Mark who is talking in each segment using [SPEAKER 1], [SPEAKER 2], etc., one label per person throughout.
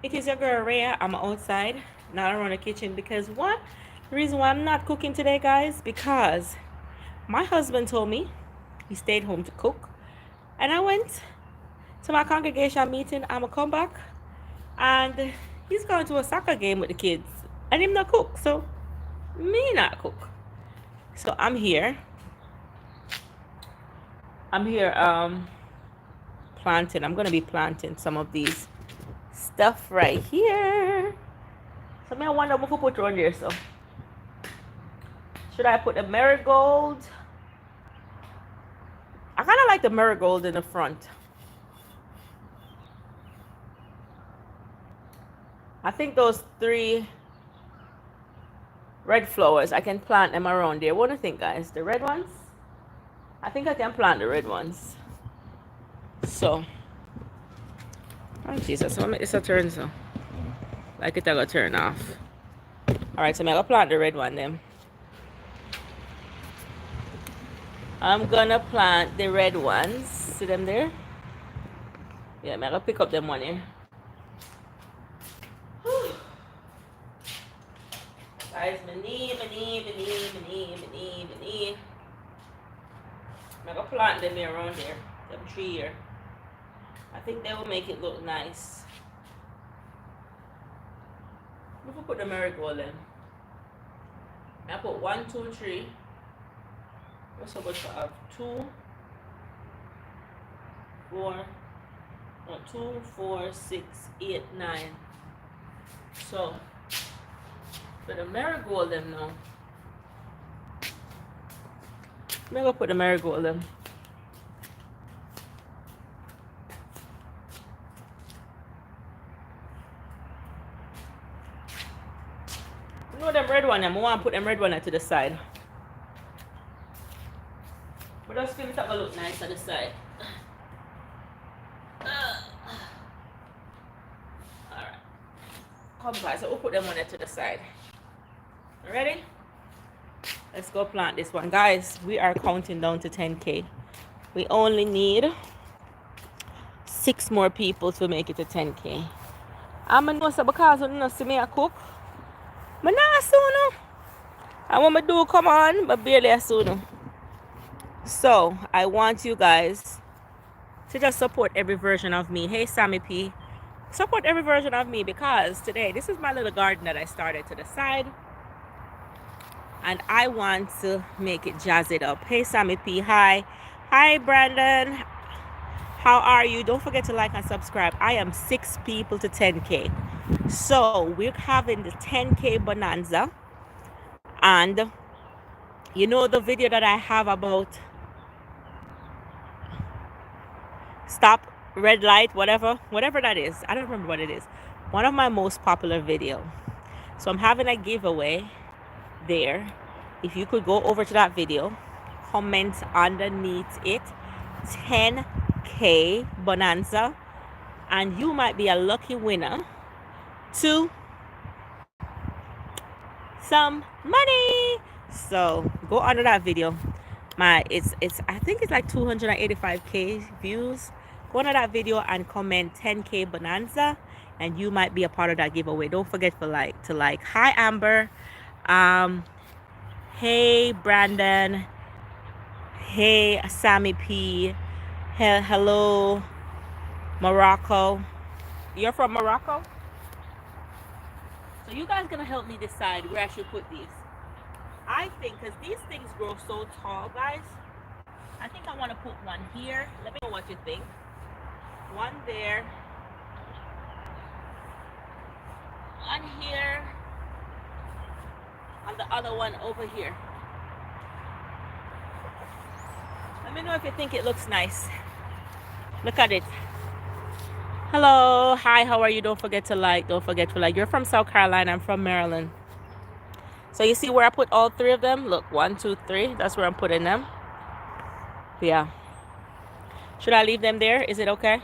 [SPEAKER 1] It is your girl Rhea. I'm outside, not around the kitchen because what? The reason why I'm not cooking today, guys, because my husband told me he stayed home to cook, and I went to my congregation meeting. I'ma come back, and he's going to a soccer game with the kids, and him not cook, so me not cook. So I'm here. I'm here planting. I'm gonna be planting some of these stuff right here. So I wonder what I put around there. So should I put the marigold? I kind of like the marigold in the front. I think those 3 red flowers, I can plant them around there. What do you think, guys? The red ones? I think I can plant the red ones. So, oh Jesus, I'll make this a turn so. Like it, I gotta turn off. Alright, so I'm gonna plant the red one then. I'm gonna plant the red ones. See them there? Yeah, I'm gonna pick up them one here. Guys, my knee. I'm gonna plant them here around there. Them 3 here. I think they will make it look nice. If we put the marigold in. I put 1, 2, 3. What's supposed to have 2, 4, no, 2, 4, 6, 8, 9. So for the marigold them now. I'm gonna put the marigold them. You know them red one them, I want to put them red one to the side. But just feel it up a look nice on the side. Alright. Come guys, so we'll put them on to the side. Ready? Let's go plant this one. Guys, we are counting down to 10K. We only need 6 more people to make it to 10K. I'm going to know because you don't see me a cook. I'm not soon. And when I do come on, but barely soon. So, I want you guys to just support every version of me. Hey, Sammy P. Support every version of me because today, this is my little garden that I started to the side. And I want to make it jazz it up. Hey, Sammy P. Hi. Hi, Brandon. How are you? Don't forget to like and subscribe. I am 6 people to 10K. So, we're having the 10K bonanza. And you know the video that I have about stop red light, whatever that is. I don't remember what it is. One of my most popular video. So I'm having a giveaway there. If you could go over to that video, comment underneath it 10K bonanza, and you might be a lucky winner to some money. So go under that video. It's I think it's like 285K views. Go under that video and comment 10K bonanza, and you might be a part of that giveaway. Don't forget to like. Hi Amber. Hey Brandon. Hey Sammy P. Hello Morocco. You're from Morocco? So you guys gonna help me decide where I should put these. I think because these things grow so tall, guys, I think I want to put one here. Let me know what you think. One there. One here. And the other one over here. Let me know if you think it looks nice. Look at it. Hello. Hi, how are you? Don't forget to like. Don't forget to like. You're from South Carolina. I'm from Maryland. So you see where I put all 3 of them? Look, 1, 2, 3. That's where I'm putting them. Yeah. Should I leave them there? Is it okay?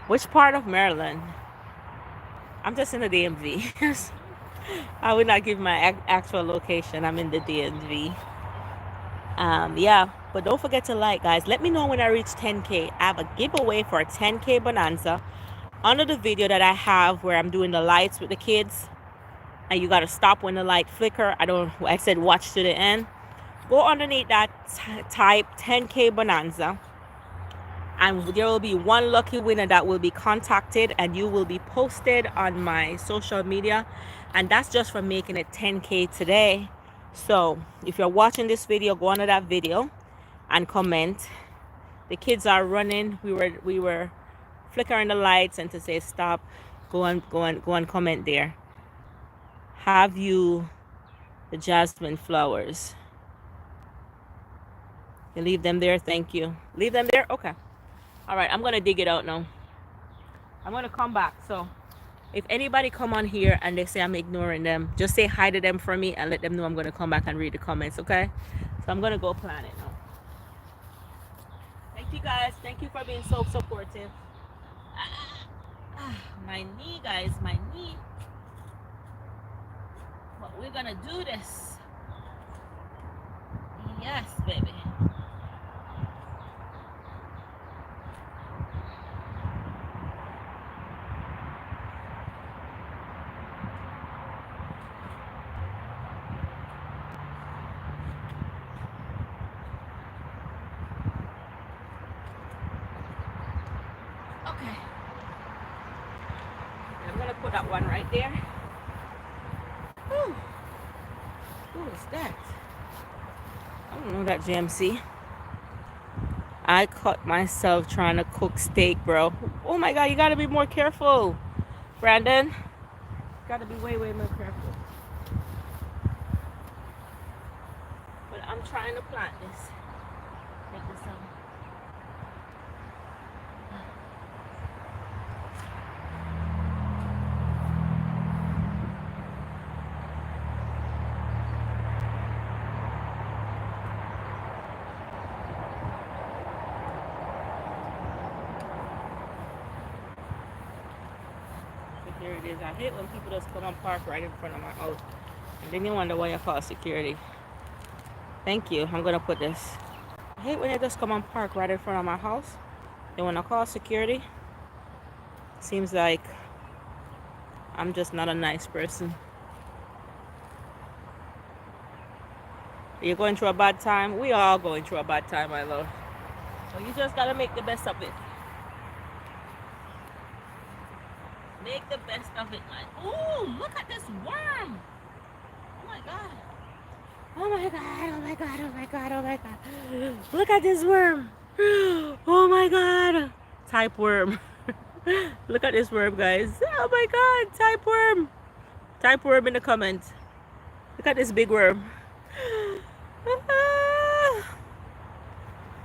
[SPEAKER 1] Which part of Maryland? I'm just in the DMV. I would not give my actual location. I'm in the DMV. Yeah, but don't forget to like, guys. Let me know when I reach 10K. I have a giveaway for a 10K bonanza. under the video that I have where I'm doing the lights with the kids, and you got to stop when the light flicker. I said watch to the end. Go underneath that, type 10K Bonanza, and there will be one lucky winner that will be contacted, and you will be posted on my social media, and that's just for making it 10K today. So if you're watching this video, go under that video and comment. The kids are running. We were flickering the lights, and to say stop, go and comment there. Have you the jasmine flowers? You leave them there. Thank you. Leave them there. Okay. All right. I'm gonna dig it out now. I'm gonna come back. So if anybody come on here and they say I'm ignoring them, just say hi to them for me and let them know I'm gonna come back and read the comments. Okay. So I'm gonna go plan it now. Thank you guys. Thank you for being so supportive. My knee, guys. My knee. But we're gonna do this. Yes, baby. Okay. I'm gonna put that one right there. Whew. Who is that? I don't know that GMC. I caught myself trying to cook steak, bro. Oh my god, you gotta be more careful, Brandon. Gotta be way more careful. But I'm trying to plant this. Take this out. There it is. I hate when people just come and park right in front of my house. And then you wonder why you call security. Thank you. I'm gonna put this. I hate when they just come and park right in front of my house. Then when I call security, seems like I'm just not a nice person. Are you going through a bad time? We are all going through a bad time, my love. So you just gotta make the best of it. Make the best of it, man. Ooh, look at this worm. Oh my god. Oh my god, oh my god, oh my god, oh my god. Look at this worm. Oh my god. Type worm. Look at this worm, guys. Oh my god, type worm. Type worm in the comments. Look at this big worm.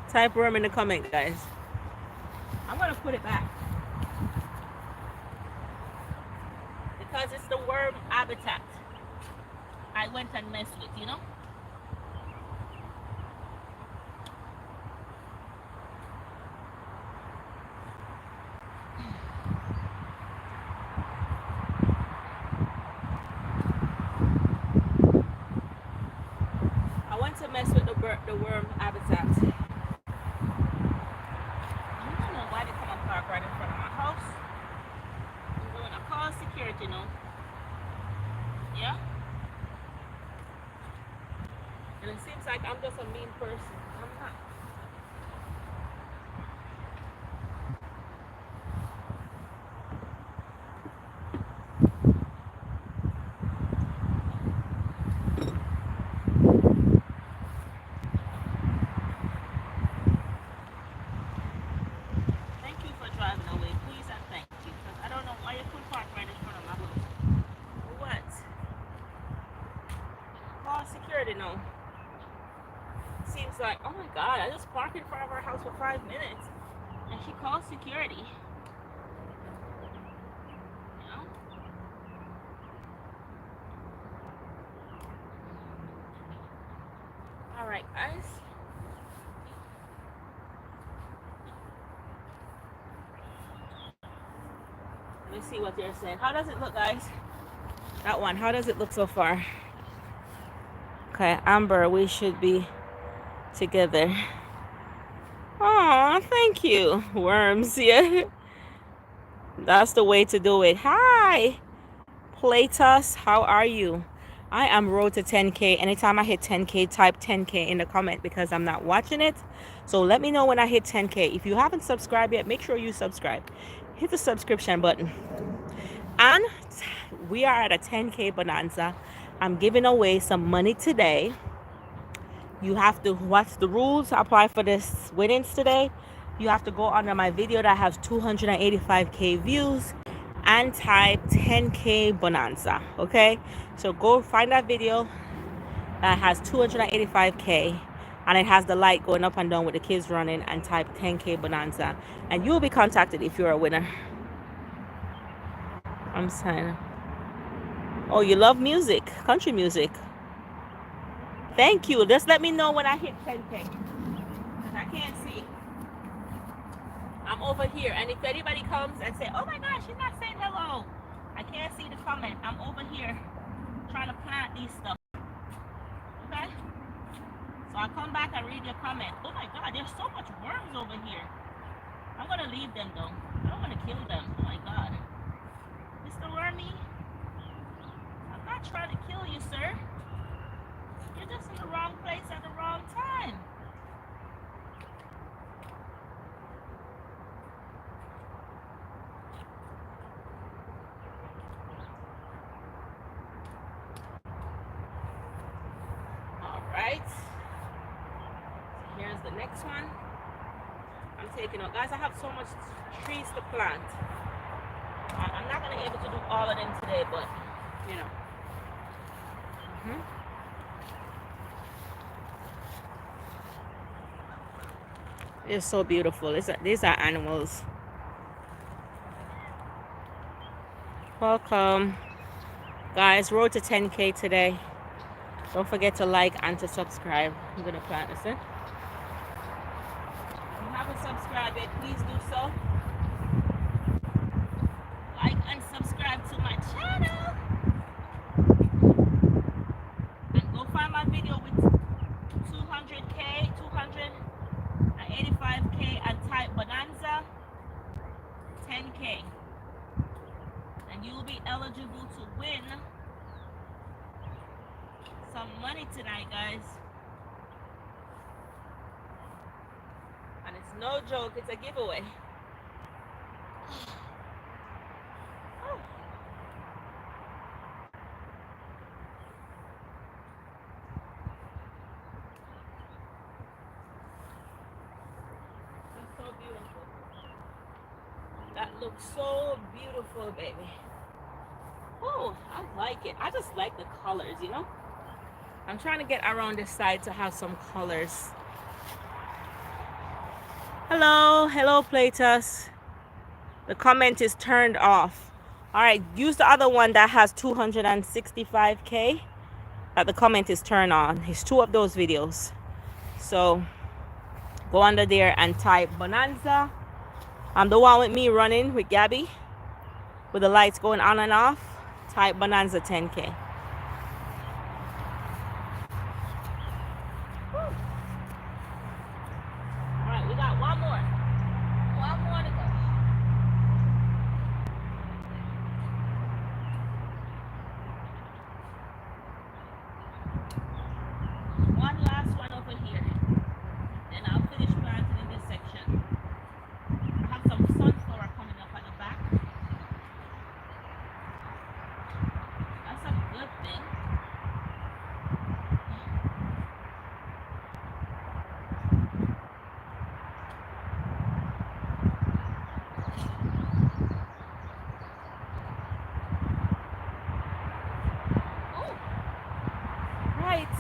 [SPEAKER 1] Type worm in the comment, guys. I'm gonna put it back. Because it's the worm habitat I went and messed with, you know? I went to mess with the worm habitat. I don't know why they come and park right in front of my house. I'm going to call security now. Yeah? And it seems like I'm just a mean person. I'm not. Thank you for driving away, please, and thank you. Because I don't know why you could park right in front of my house. What? Call security now. Seems like, oh my god, I just parked in front of our house for 5 minutes. And she called security. You know? Alright, guys. Let me see what they're saying. How does it look, guys? That one, how does it look so far? Okay, Amber, we should be together. Aw, thank you. Worms, yeah. That's the way to do it. Hi, Platus. How are you? I am road to 10K. Anytime I hit 10K, type 10K in the comment because I'm not watching it. So let me know when I hit 10K. If you haven't subscribed yet, make sure you subscribe. Hit the subscription button. And we are at a 10K bonanza. I'm giving away some money today. You have to watch the rules, apply for this winnings today. You have to go under my video that has 285K views and type 10K bonanza. Okay, so go find that video that has 285K and it has the light going up and down with the kids running, and type 10K bonanza, and you'll be contacted if you're a winner. I'm saying, oh, you love music, country music. Thank you. Just let me know when I hit 10K because I can't see. I'm over here, and if anybody comes and say, oh my gosh, she's not saying hello, I can't see the comment. I'm over here trying to plant these stuff. Okay, so I'll come back and read your comment. Oh my god, there's so much worms over here. I'm gonna leave them though. I don't want to kill them. Oh my god, Mr. Wormy, I'm not trying to kill you, sir. You're just in the wrong place at the wrong time. Right, here's the next one. I'm taking out, guys. I have so much trees to plant. I'm not gonna be able to do all of them today, but you know. It's so beautiful. These are animals. Welcome, guys. Road to 10K today. Don't forget to like and to subscribe. I'm gonna plant this in. If you haven't subscribed yet, please do so. Like and subscribe to my channel. And go find my video with 200K, 285K, and type bonanza 10K. And you will be eligible to win some money tonight, guys. And it's no joke, it's a giveaway. Oh. That's so beautiful. That looks so beautiful, baby. Oh, I like it. I just like the colors, you know? I'm trying to get around this side to have some colors. Hello, Platus. The comment is turned off. All right, use the other one that has 265K. That the comment is turned on. It's 2 of those videos. So go under there and type bonanza. I'm the one with me running with Gabby, with the lights going on and off. Type bonanza 10K.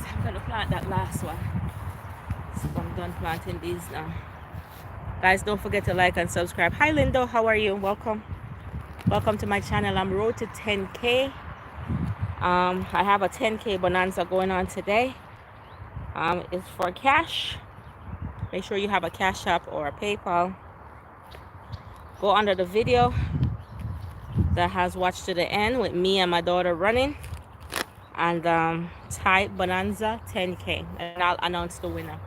[SPEAKER 1] I'm gonna plant that last one. So I'm done planting these now. Guys, don't forget to like and subscribe. Hi Lindo, how are you? Welcome to my channel. I'm road to 10K. I have a 10K bonanza going on today. It's for cash. Make sure you have a Cash App or a PayPal. Go under the video that has watched to the end with me and my daughter running, and type bonanza 10K, and I'll announce the winner.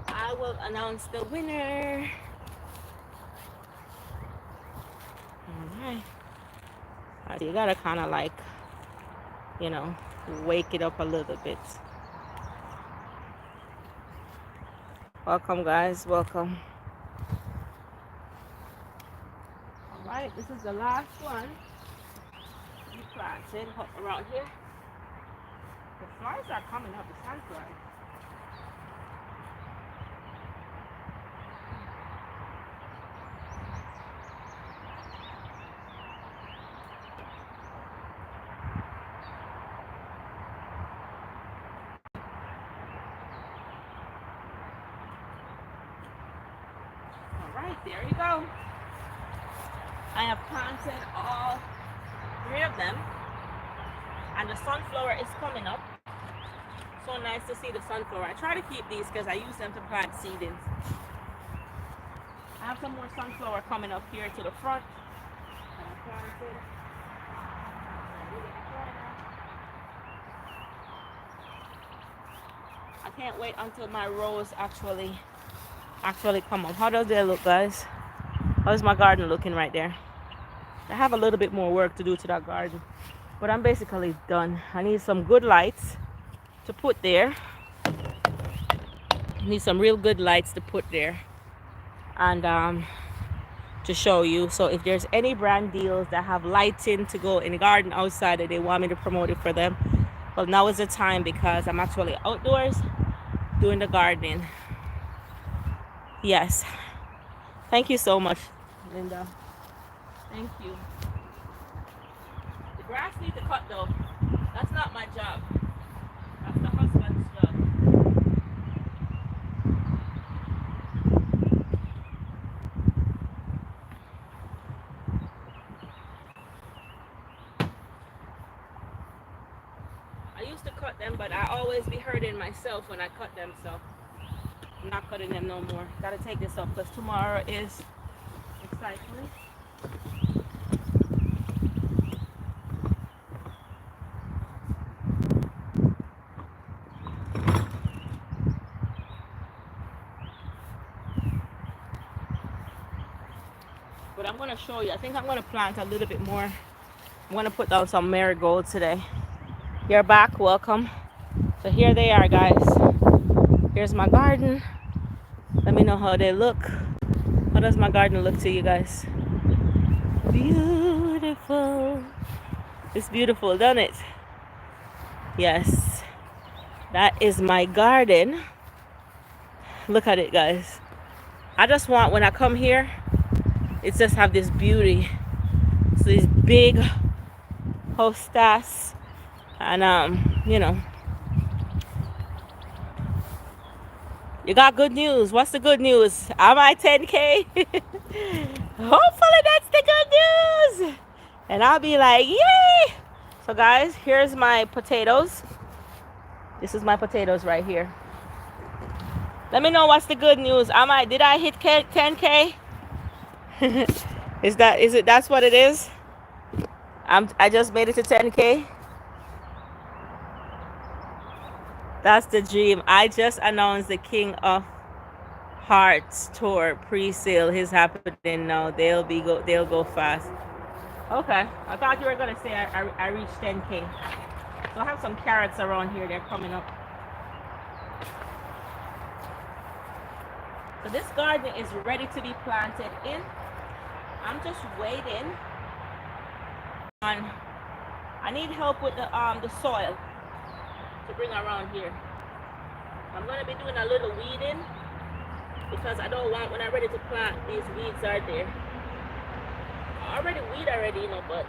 [SPEAKER 1] I will announce the winner. Alright. So you gotta kind of like, you know, wake it up a little bit. Welcome, guys. Welcome. Alright, this is the last one. You planted around here. The flies are coming up, the sandflies. Alright, there you go. I have planted all 3 of them. And the sunflower is coming up. So nice to see the sunflower. I try to keep these because I use them to plant seedlings. I have some more sunflower coming up here to the front. And I planted. I can't wait until my rows actually come up. How does they look, guys? How's my garden looking right there? I have a little bit more work to do to that garden, but I'm basically done. I need some good lights to put there. I need some real good lights to put there and to show you. So if there's any brand deals that have lighting to go in the garden outside that they want me to promote it for them, well, now is the time because I'm actually outdoors doing the gardening. Yes. Thank you so much, Linda. Thank you. The grass needs to cut though. That's not my job. That's the husband's job. I used to cut them, but I always be hurting myself when I cut them, so I'm not cutting them no more. Gotta take this up because tomorrow is recycling. But I'm gonna show you. I think I'm gonna plant a little bit more. I'm gonna put down some marigolds today. You're back, welcome. So here they are, guys. Here's my garden. Let me know how they look. How does my garden look to you guys? Beautiful. It's beautiful, doesn't it? Yes. That is my garden. Look at it, guys. I just want, when I come here, it just have this beauty. So these big hostas and you know. You got good news. What's the good news? Am I 10K? Hopefully that's the good news. And I'll be like, yay! So guys, here's my potatoes. This is my potatoes right here. Let me know what's the good news. Did I hit 10K? That's what it is? I just made it to 10K. That's the dream. I just announced the King of Hearts tour pre-sale is happening now. They'll go fast. Okay, I thought you were gonna say I reached 10K. So I have some carrots around here. They're coming up. So this garden is ready to be planted in. I'm just waiting on. I need help with the soil to bring around here. I'm gonna be doing a little weeding because I don't want, when I'm ready to plant, these weeds are there. I already weed already, you know, but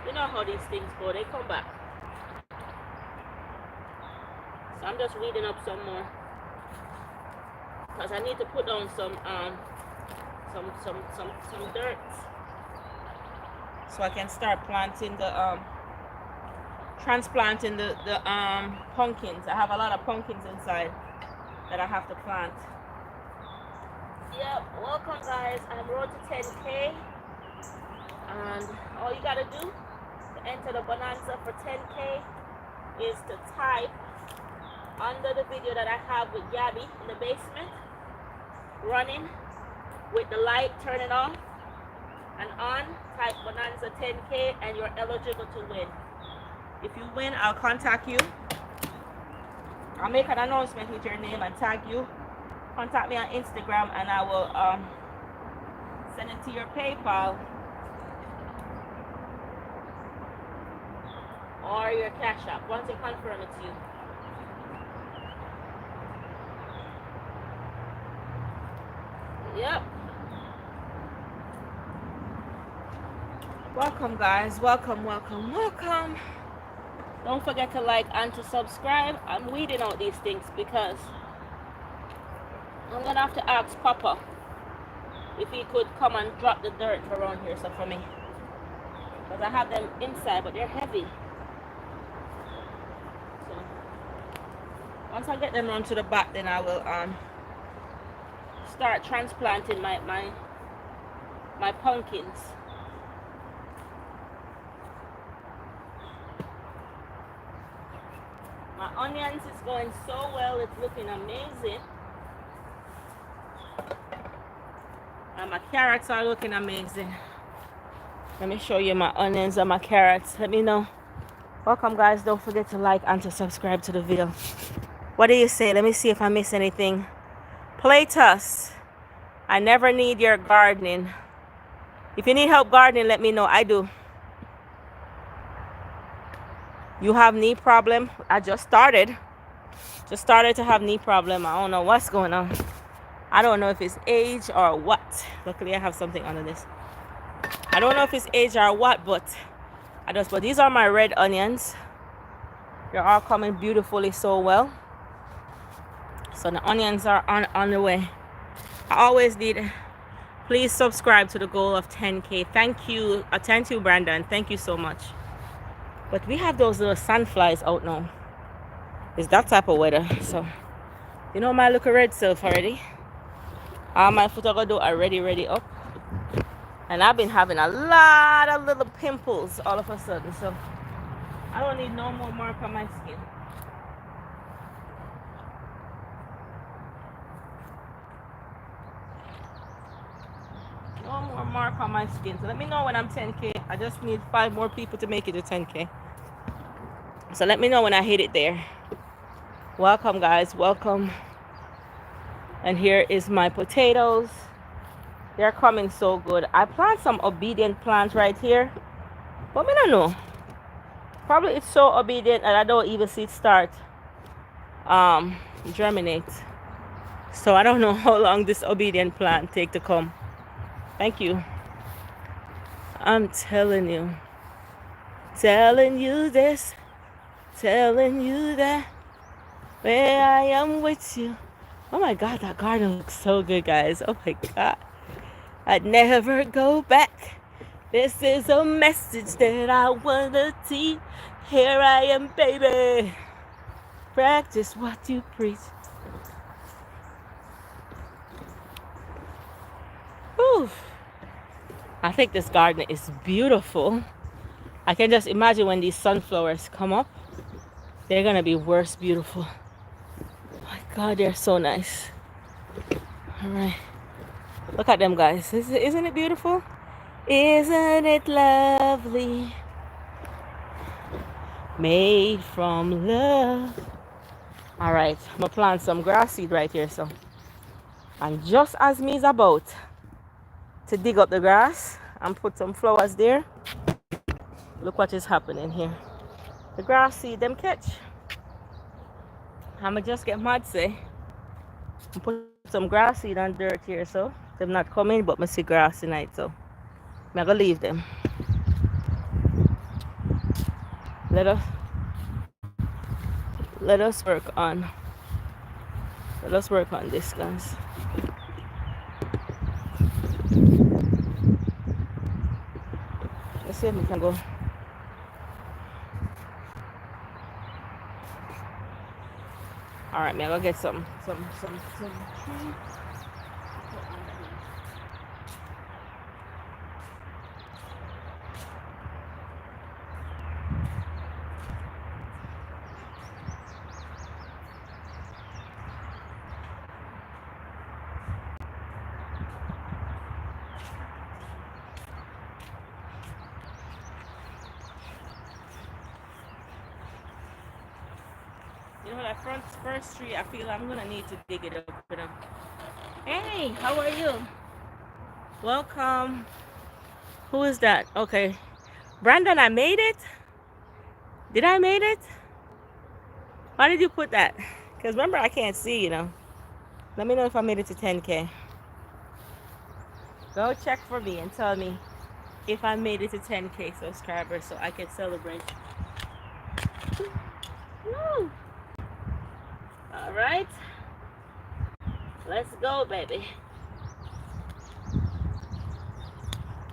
[SPEAKER 1] you know how these things go, they come back. So I'm just weeding up some more because I need to put down some dirt so I can start planting the transplanting the pumpkins. I have a lot of pumpkins inside that I have to plant. Yep, welcome guys. I'm road to 10K, and all you gotta do to enter the bonanza for 10K is to type under the video that I have with Gabby in the basement. running with the light turning off and on. Type Bonanza 10K and you're eligible to win. If you win, I'll contact you. I'll make an announcement with your name and tag you. Contact me on Instagram and I will send it to your PayPal or your Cash App once I confirm it to you. Yep. Welcome guys, welcome. Don't forget to like and to subscribe. I'm weeding out these things because I'm gonna have to ask Papa if he could come and drop the dirt around here so for me, because I have them inside but they're heavy. So once I get them around to the back, then I will start transplanting my pumpkins. My onions is going so well, it's looking amazing. And my carrots are looking amazing. Let me show you my onions and my carrots. Let me know. Welcome guys, don't forget to like and to subscribe to the video. What do you say? Let me see if I miss anything. Playtus, I never need your gardening. If you need help gardening, let me know. I do. You have knee problem? I just started to have knee problem. I don't know what's going on. I don't know if it's age or what. Luckily I have something under this. I don't know if it's age or what, but these are my red onions. They're all coming beautifully so well. So the onions are on the way. I always need, please subscribe to the goal of 10K. Thank you, Brandon. Thank you so much. But we have those little sandflies out now. It's that type of weather. So, you know my little red self already. All my foot are gonna do already up. And I've been having a lot of little pimples all of a sudden. So, I don't need no more mark on my skin. No more mark on my skin. So let me know when I'm 10K. I just need 5 more people to make it to 10K. So let me know when I hit it there. Welcome guys, welcome. And here is my potatoes. They're coming so good. I plant some obedient plants right here, but I don't know. Probably it's so obedient that I don't even see it start germinate. So I don't know how long this obedient plant take to come. Thank you. I'm telling you this, telling you that, where I am with you. Oh my God, that garden looks so good, guys. Oh my God. I'd never go back. This is a message that I wanna teach. Here I am, baby. Practice what you preach. Whew. I think this garden is beautiful. I can just imagine when these sunflowers come up, they're gonna be worse beautiful. Oh my God, they're so nice. All right, look at them, guys. Isn't it beautiful? Isn't it lovely? Made from love. All right, I'm gonna plant some grass seed right here. So, and just as me is about to dig up the grass and put some flowers there, look what is happening here. The grass seed them catch. I'ma just get mad say and put some grass seed and dirt here, so them not coming, but I see grass tonight, so I'm gonna leave them. Let us work on this, guys. Let's see if we can go. All right, man, I'll get some trees. You know, that first tree, I feel I'm gonna need to dig it up for them. Hey, how are you? Welcome. Who is that? Okay. Brandon, I made it? Did I made it? Why did you put that? Because remember, I can't see, you know. Let me know if I made it to 10K. Go check for me and tell me if I made it to 10K subscribers so I can celebrate. Woo! All right. Let's go, baby.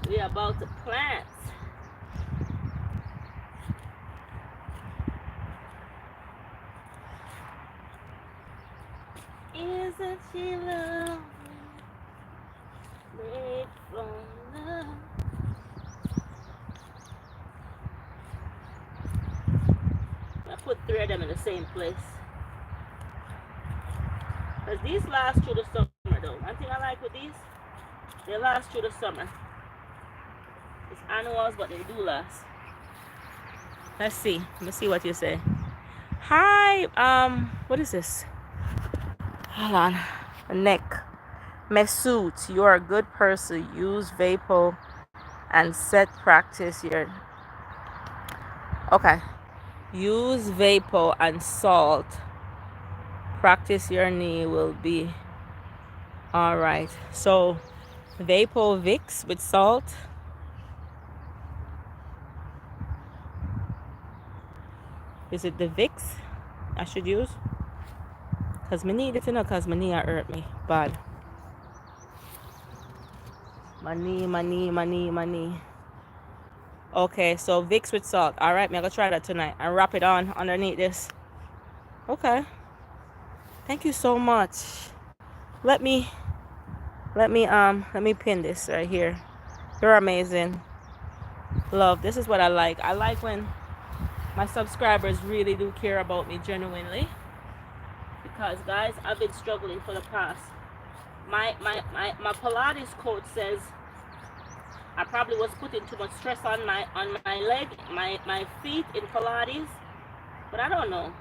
[SPEAKER 1] We are about to plant. Isn't she lovely? Made from love. I put 3 of them in the same place. Because these last through the summer though. One thing I like with these, they last through the summer. It's annuals, but they do last. Let's see. Let me see what you say. Hi, what is this? Hold on. Neck. Mesut, you are a good person. Use Vapo and set practice your. Okay. Use Vapo and salt. Practice your knee will be all right. So, Vapo Vicks with salt. Is it the Vicks I should use? Because my knee, you know, because my knee hurt me bad. My knee. Okay, so Vicks with salt. All right, I'm going to try that tonight. And wrap it on underneath this. Okay. Thank you so much. Let me pin this right here. You're amazing. Love, this is what I like. I like when my subscribers really do care about me genuinely. Because guys, I've been struggling for the past. My Pilates coach says I probably was putting too much stress on my leg, my feet in Pilates. But I don't know.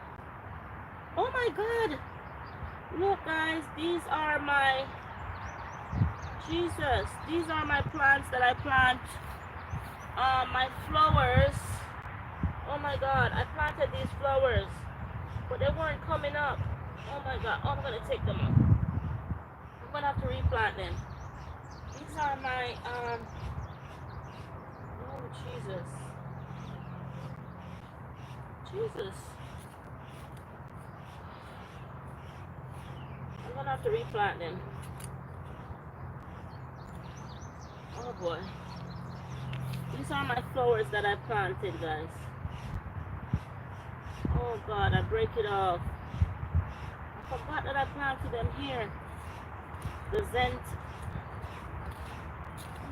[SPEAKER 1] Oh my God. Look guys, these are my Jesus. These are my plants that I plant. My flowers. Oh my God, I planted these flowers, but they weren't coming up. Oh my God, oh, I'm gonna take them up. I'm gonna have to replant them. These are my oh Jesus. I'm gonna have to replant them. Oh boy. These are my flowers that I planted, guys. Oh God, I break it off. I forgot that I planted them here. The Zent.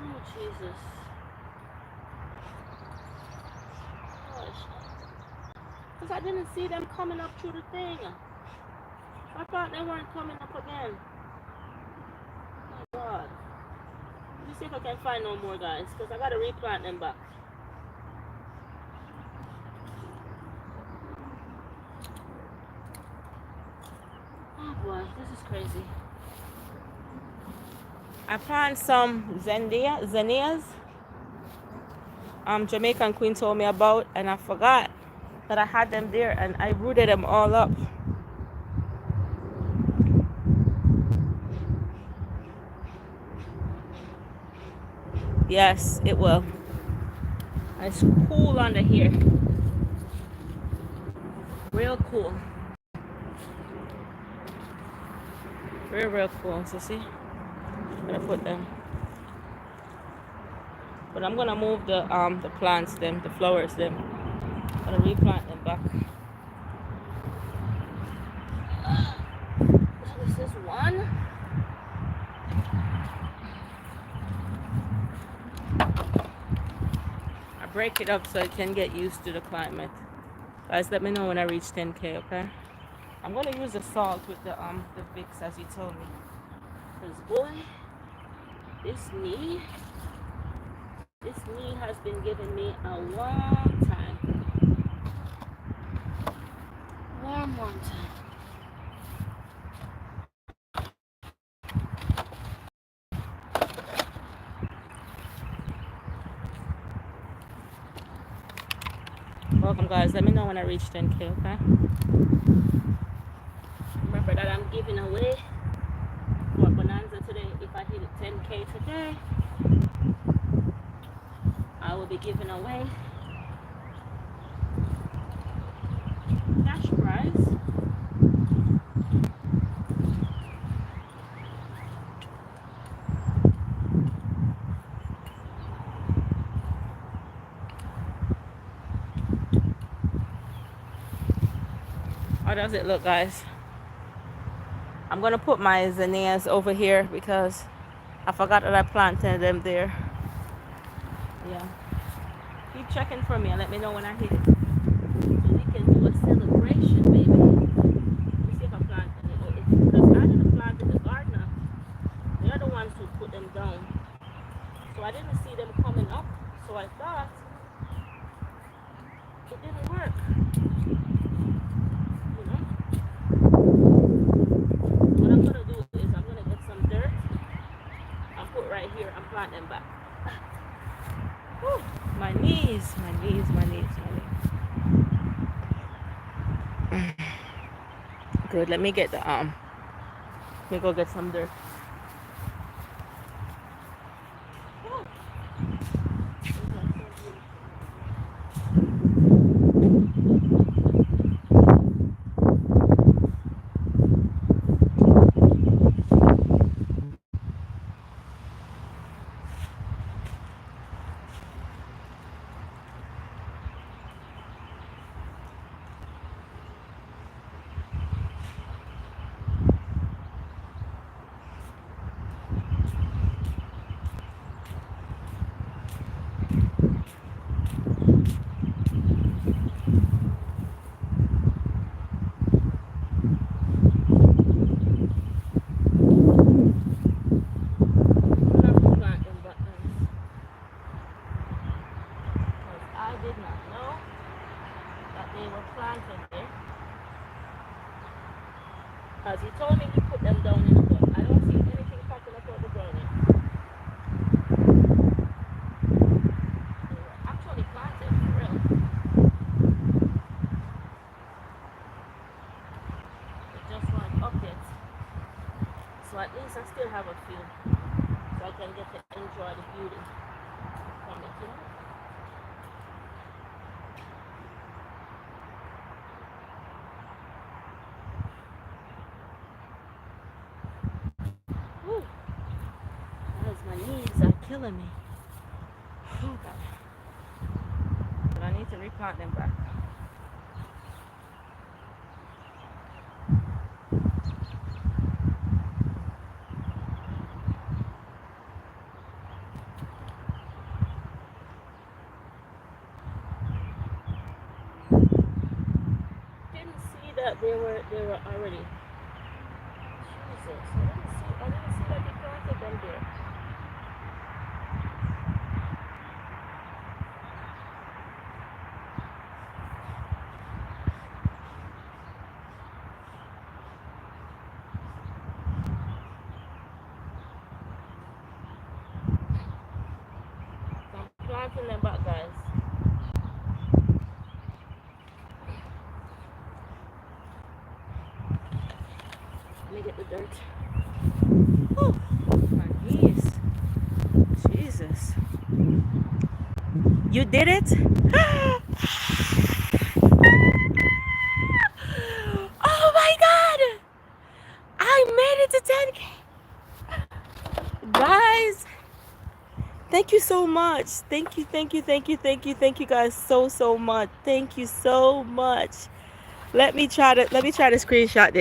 [SPEAKER 1] Oh Jesus. Gosh. Because I didn't see them coming up through the thing. I thought they weren't coming up again. Oh my God. Let me see if I can find no more, guys, because I gotta replant them back. Oh boy, this is crazy. I plant some zinnias. Jamaican Queen told me about, and I forgot that I had them there, and I rooted them all up. Yes, it will. It's cool under here. Real cool. Real cool. So see, I'm gonna put them. But I'm gonna move the plants, them, the flowers, them. I'm gonna replant them back. This is one. I break it up so it can get used to the climate. Guys, let me know when I reach 10K, okay? I'm gonna use the salt with the Vicks as you told me. Cause boy, this knee has been giving me a long time. more time. Welcome, guys. Let me know when I reach 10K, okay? Remember that I'm giving away for Bonanza today. If I hit 10K today, I will be giving away cash prize. How does it look, guys? I'm gonna put my zinnias over here because I forgot that I planted them there. Yeah. Keep checking for me and let me know when I hit it. So we can do a celebration, baby. Let me see if I planted it. Because I didn't plant in the gardener. They're the ones who put them down. So I didn't see them coming up. So I thought it didn't work. You know? So what I'm gonna do is I'm gonna get some dirt and put right here and plant them back. Whew. My knees. Good. Let me get the let me go get some dirt. Because he told me he put them down in the book. I don't see anything popping up out the ground yet. They were actually planted for real. They just weren't up yet. So at least I still have a few. So I can get to enjoy the beauty from it, you know? Whew. Guys, my knees are killing me. Oh, God. But I need to replant them back. Didn't see that they were already. Jesus, I didn't see that they planted them there. Planting them back, guys. Let me get the dirt. Whew. My knees. Jesus. You did it? Oh my God! I made it to 10K. Guys. Thank you so much. Thank you guys so much. Thank you so much. Let me try to screenshot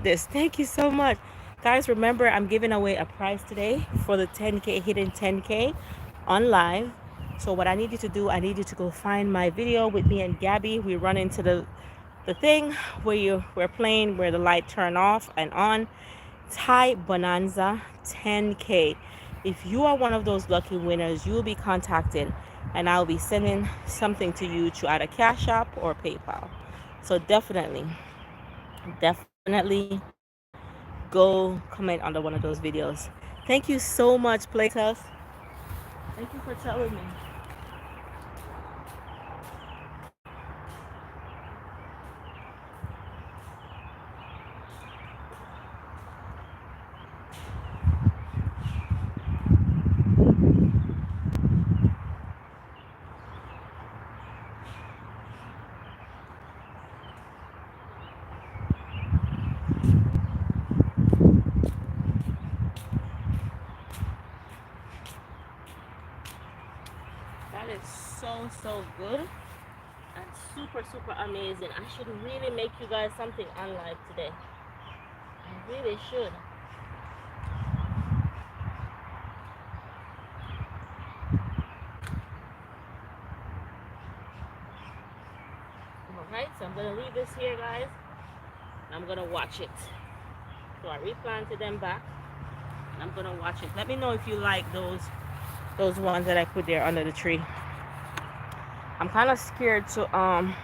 [SPEAKER 1] this. Thank you so much. Guys, remember I'm giving away a prize today for the 10K, hitting 10K on live. So what I need you to do, I need you to go find my video with me and Gabby. We run into the thing where we're playing, where the light turn off and on. Thai Bonanza 10K. If you are one of those lucky winners, you will be contacted and I'll be sending something to you through either Cash App or PayPal. So definitely go comment under one of those videos. Thank you so much, Playtest. Thank you for telling me. That is so good and super amazing. I should really make you guys something on live today. I really should. Alright, so I'm gonna leave this here, guys. I'm gonna watch it. So I replanted them back. And I'm gonna watch it. Let me know if you like those ones that I put there under the tree. I'm kind of scared to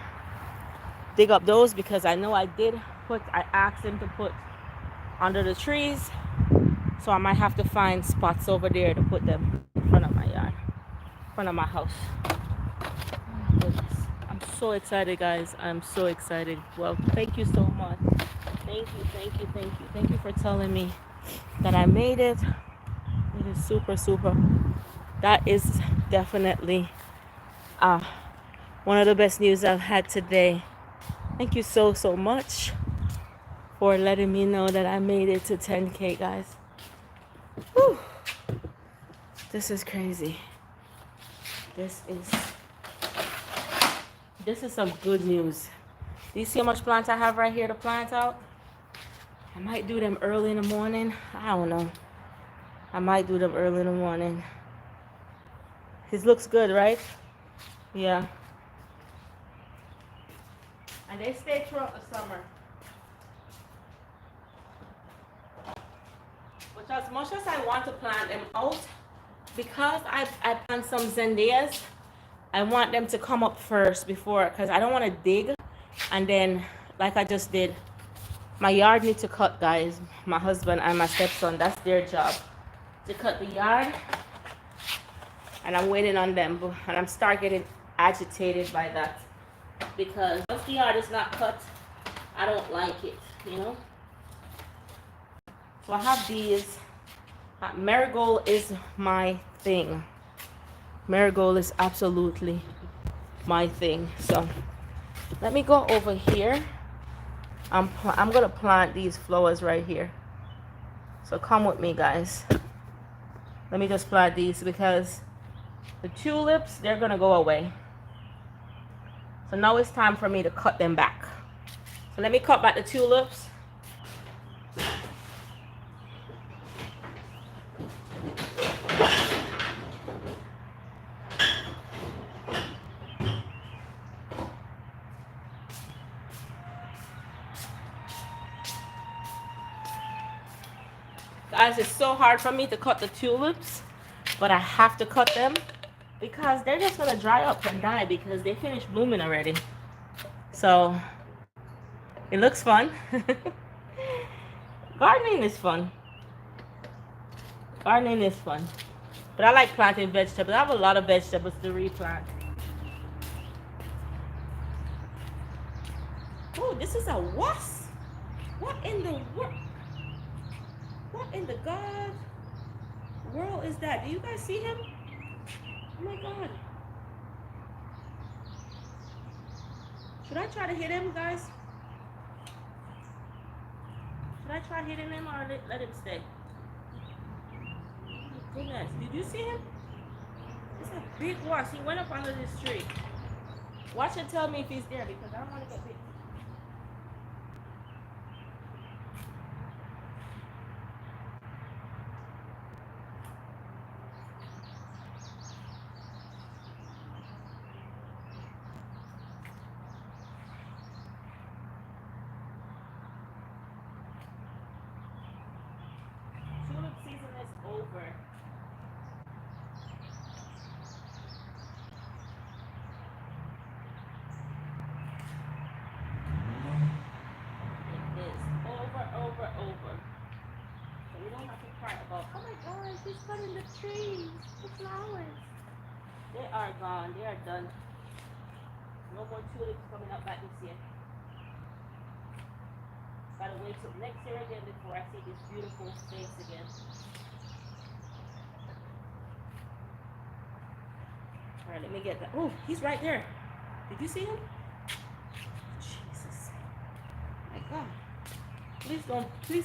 [SPEAKER 1] dig up those because I know I asked them to put under the trees, so I might have to find spots over there to put them in front of my yard, in front of my house. Oh my goodness. I'm so excited, guys. I'm so excited. Well, thank you so much. Thank you for telling me that I made it. It is super. That is definitely one of the best news I've had today. Thank you so much for letting me know that I made it to 10K, guys. Whew. This is crazy. This is some good news. Do you see how much plants I have right here to plant out? I might do them early in the morning. I don't know. I might do them early in the morning. This looks good, right? Yeah. And they stay throughout the summer. Which, as much as I want to plant them out, because I plant some zendias, I want them to come up first before, because I don't want to dig and then, like I just did, my yard needs to cut, guys. My husband and my stepson, that's their job, to cut the yard, and I'm waiting on them, and I'm start getting agitated by that, because once the yard is not cut, I don't like it, you know. So I have these. Marigold is my thing. Marigold is absolutely my thing. So let me go over here. I'm gonna plant these flowers right here. So come with me, guys. Let me just plant these because the tulips, they're gonna go away. So now it's time for me to cut them back. So let me cut back the tulips. Guys, it's so hard for me to cut the tulips, but I have to cut them because they're just gonna dry up and die because they finished blooming already. So it looks fun. Gardening is fun. Gardening is fun. But I like planting vegetables. I have a lot of vegetables to replant. Oh, this is a wasp. What in the world? What in the God world is that? Do you guys see him? Oh my God. Should I try to hit him, guys? Should I try hitting him or let him stay? Oh, goodness. Did you see him? It's a big wasp. He went up under this tree. Watch and tell me if he's there because I don't want to get bit. Tulip season is over. she's cutting the trees, the flowers. They are gone. They are done. No more tulips coming up like this year. Gotta wait till next year again before I see this beautiful face again. Alright, let me get that. Oh, he's right there. Did you see him? Jesus. My God. Please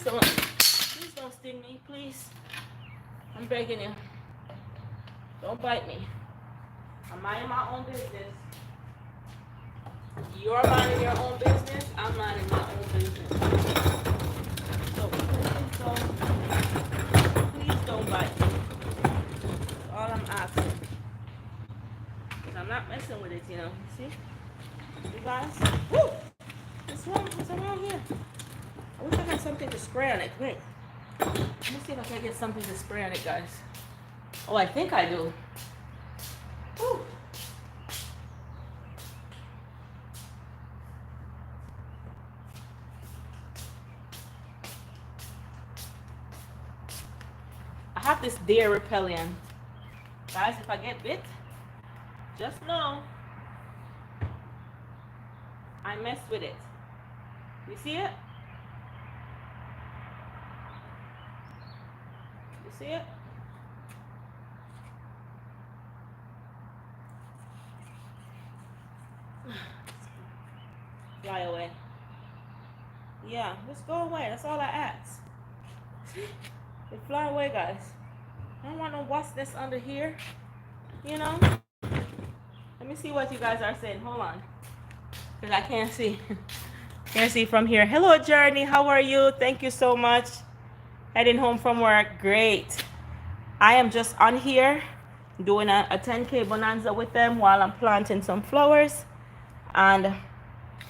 [SPEAKER 1] don't sting me, please. I'm begging you. Don't bite me. I'm minding my own business. You're minding your own business. I'm minding my own business. So please don't bite me. That's all I'm asking. Because I'm not messing with it, you know. See? You guys? Woo! What's around here? I wish I had something to spray on it. Wait. Let me see if I can get something to spray on it, guys. Oh, I think I do. Woo! I have this deer repellent. Guys, if I get bit, just know I messed with it. You see it? You see it? Fly away. Yeah, just go away. That's all I ask. They fly away, guys. I don't want no wasp nest under here. You know? Let me see what you guys are saying. Hold on. Because I can't see. Can't see from here. Hello, Journey. How are you? Thank you so much. Heading home from work. Great. I am just on here doing a 10K bonanza with them while I'm planting some flowers. And I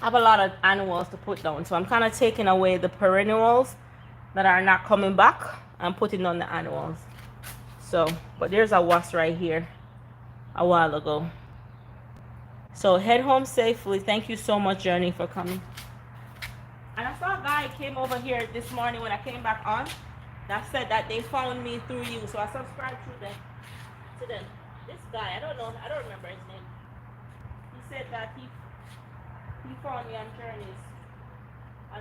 [SPEAKER 1] have a lot of annuals to put down. So I'm kind of taking away the perennials that are not coming back and putting on the annuals. So, but there's a wasp right here a while ago. So head home safely. Thank you so much, Journey, for coming. And I saw a guy came over here this morning when I came back on that said that they found me through you. So I subscribed to them. This guy, I don't remember his name. He said that he found me on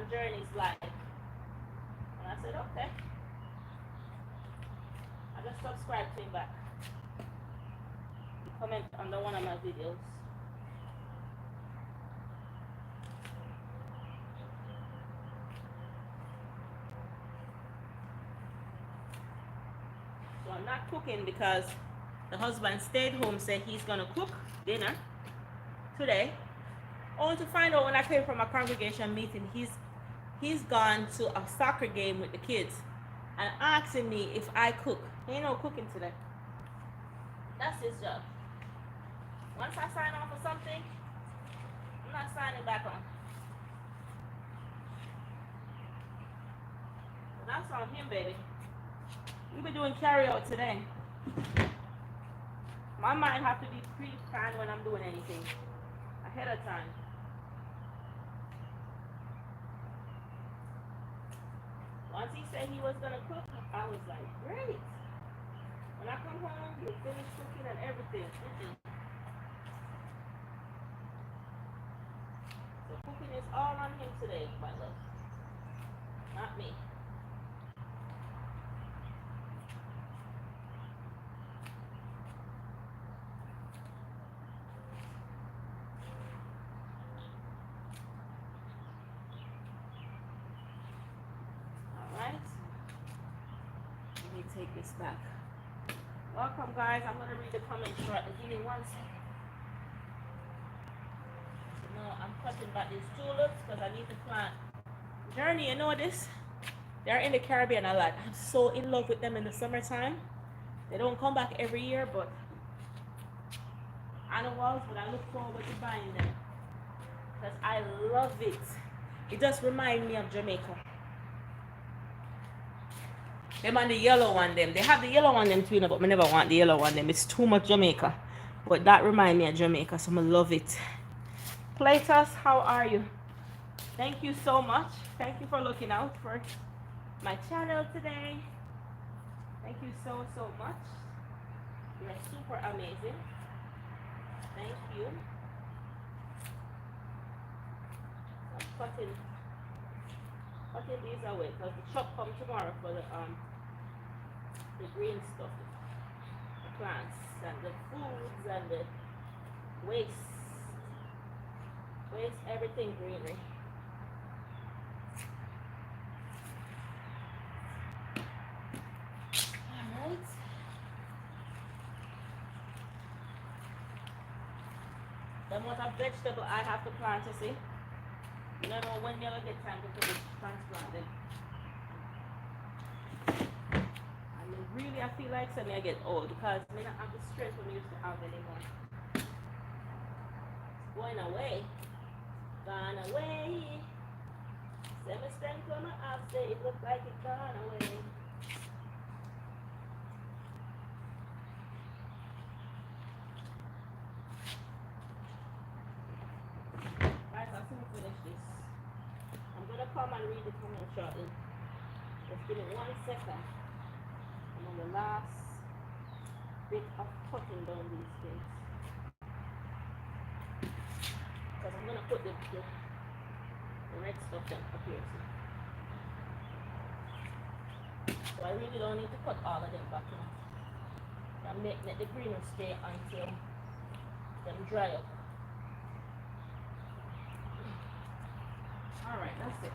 [SPEAKER 1] Journey's live. And I said, okay. I just subscribed to him back. He commented under one of my videos. So I'm not cooking because the husband stayed home, said he's gonna cook dinner today. Only to find out when I came from a congregation meeting, he's gone to a soccer game with the kids and asking me if I cook. Ain't no cooking today. That's his job. Once I sign on for something, I'm not signing back on. So that's on him, baby. We'll be doing carry out today. My mind have to be pre-planned when I'm doing anything ahead of time. Once he said he was gonna cook, I was like, great. When I come home, he'll finish cooking and everything. So cooking is all on him today, my love. Not me. Take this back. Welcome, guys. I'm going to read the comments shortly. Give me 1 second. So now I'm cutting back these tulips because I need to plant. Journey, you know this? They're in the Caribbean a lot. I'm so in love with them in the summertime. They don't come back every year, but annuals, but I look forward to buying them because I love it. It just reminds me of Jamaica. Them and the yellow one them. They have the yellow one them too, but I never want the yellow one them. It's too much Jamaica. But that reminds me of Jamaica, so I love it. Platus, how are you? Thank you so much. Thank you for looking out for my channel today. Thank you so, so much. You're super amazing. Thank you. I'm cutting these away because the chop come tomorrow for the green stuff, the plants and the foods and the waste, everything greenery. All right. The amount of vegetable I have to plant, you see. You don't know when you'll get time to put it transplanted. I mean, really, I feel like suddenly I get old because I may not have the strength we used to have anymore. It's going away. Gone away. Semi strength on my abs, it looks like it's gone away. Guys, I'll soon finish this. I'm gonna come and read it for you shortly. Just give me 1 second. I'm on the last bit of cutting down these things. Because I'm gonna put the red stuff down up here. So I really don't need to cut all of them back now. I'm making the green will stay until them dry up. Alright, that's it.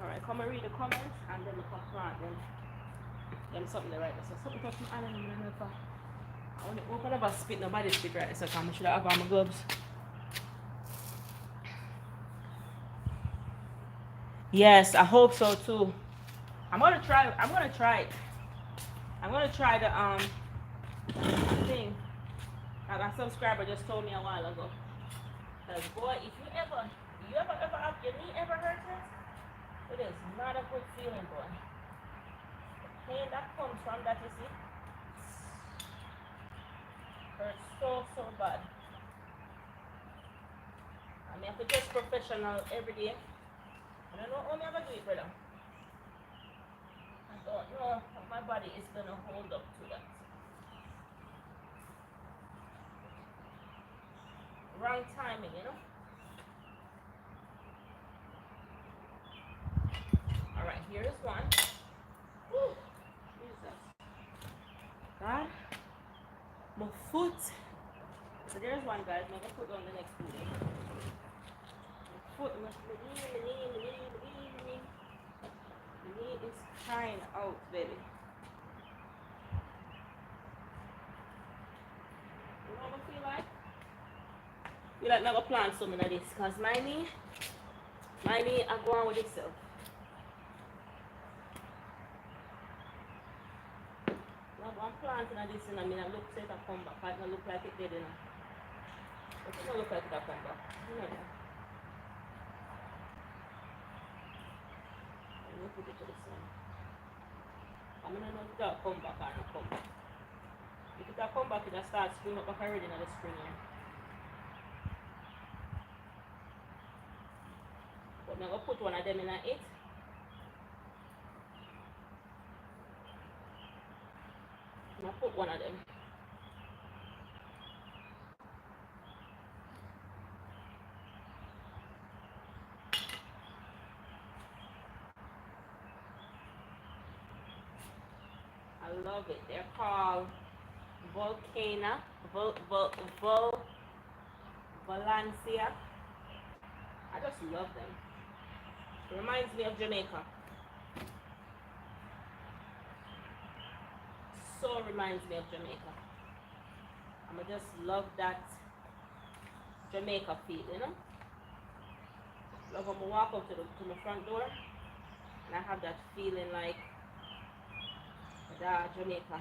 [SPEAKER 1] Alright, come and read the comments and then look up front then something to write. So something touch my hand and I'm gonna I want to open up a spit, nobody spit right, so I should have on my gloves. Yes, I hope so too. I'm gonna try it. I'm gonna try the thing that a subscriber just told me a while ago. Cause boy, if you ever have your knee ever hurt it is not a good feeling, boy. The pain that comes from that, you see, hurts so bad. I mean, I have to just professional every day. I don't know how I'm gonna do it, brother. I don't know how my body is gonna hold up to that. Wrong timing, you know. All right, here is one. Woo, Jesus, God, my foot. So there's one, guys. I'm gonna put on the next video. My foot, my knee is crying out, baby. You know what I feel like? You like never plant something like this, cause my knee I go on with itself. Now I'm planting like this and I mean I look set I come back. I look like it did, you know. But it don't look like it I come back. You know that. Let me put it to the side. I'm gonna know if it'll come back or not come back. If it'll come back, it'll start spring up back already in the spring here. But I'm gonna put one of them in it. I'm gonna put one of them. I love it. They're called Volcana, Valencia. I just love them. It reminds me of Jamaica. So reminds me of Jamaica. I just love that Jamaica feel, you know. Love when I walk up to my front door and I have that feeling like Jamaica.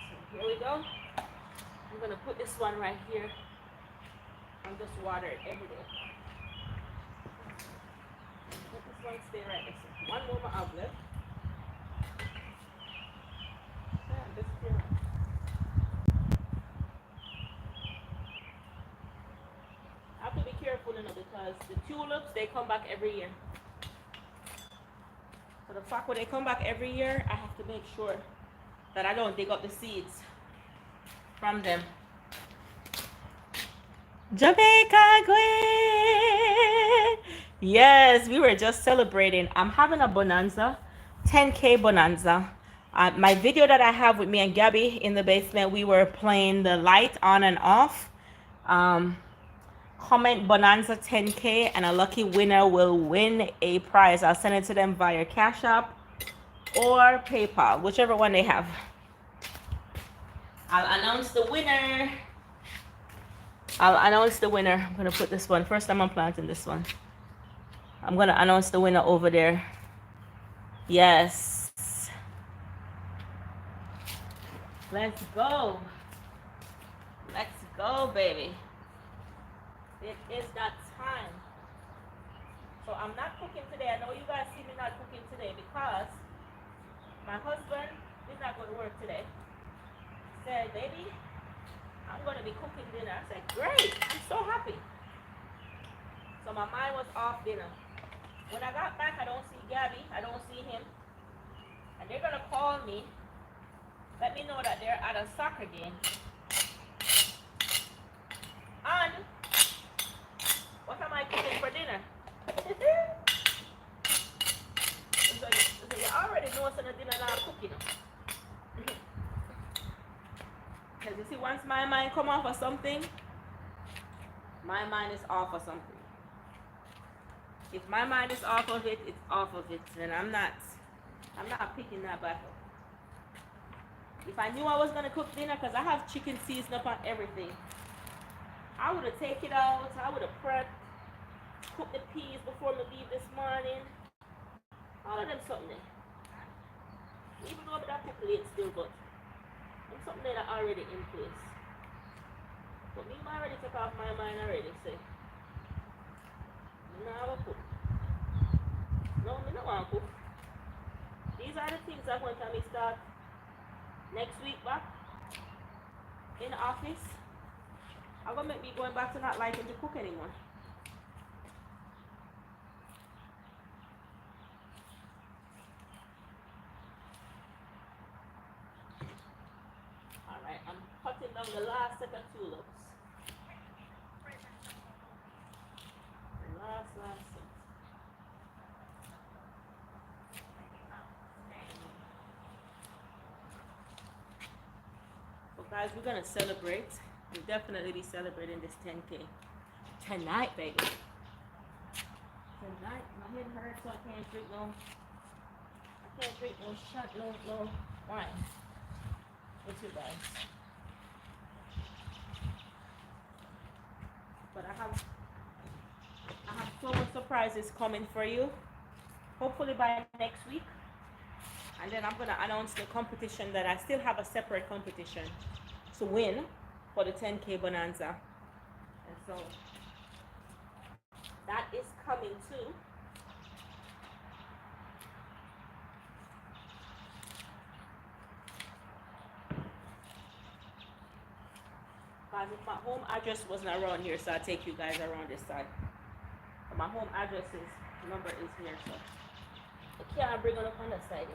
[SPEAKER 1] So here we go. I'm gonna put this one right here and just water it every day. Let this one stay right there. One more I have left. Yeah, just here. I have to be careful you know, because the tulips, they come back every year. So the fact when they come back every year, I have to make sure that I don't dig up the seeds from them. Jamaica Queen! Yes, we were just celebrating. I'm having a bonanza, 10K bonanza. My video that I have with me and Gabby in the basement, we were playing the light on and off. Comment bonanza 10K and a lucky winner will win a prize. I'll send it to them via Cash App or PayPal, whichever one they have. I'll announce the winner. I'm gonna put this one first. I'm planting this one. I'm gonna announce the winner over there. Yes. Let's go. Let's go, baby. It is that time. So I'm not cooking today. I know you guys see me not cooking today because my husband did not go to work today. He said, baby, I'm going to be cooking dinner. I said, great. I'm so happy. So my mind was off dinner. When I got back, I don't see Gabby. I don't see him. And they're going to call me. Let me know that they're at a soccer game. And what am I cooking for dinner? So you already know what's in the dinner that I'm cooking. Because you see, once my mind come off of something, my mind is off of something. If my mind is off of it, it's off of it. And I'm not picking that back up. If I knew I was going to cook dinner, because I have chicken seasoned up on everything, I would have taken it out, I would have prepped, cooked the peas before we leave this morning. All of them something there. Even though that cook late still, but there's something there that already in place. But me already took off my mind already, say. Me not have a cook. No, me not want to cook. These are the things that when time we start next week back in the office, I'm gonna make me going back to not liking to cook anymore. Alright, I'm cutting down the last set of tulips. The last set. So guys, we're gonna celebrate. We'll definitely be celebrating this 10K tonight, baby. Tonight, my head hurts, so I can't drink no shot, no wine with you guys. But I have so much surprises coming for you. Hopefully by next week. And then I'm gonna announce the competition that I still have a separate competition to win for the 10K bonanza. And so that is coming too. Guys, if my home address wasn't around here, so I'll take you guys around this side. But my home address number is here, so I can't bring it up on that side.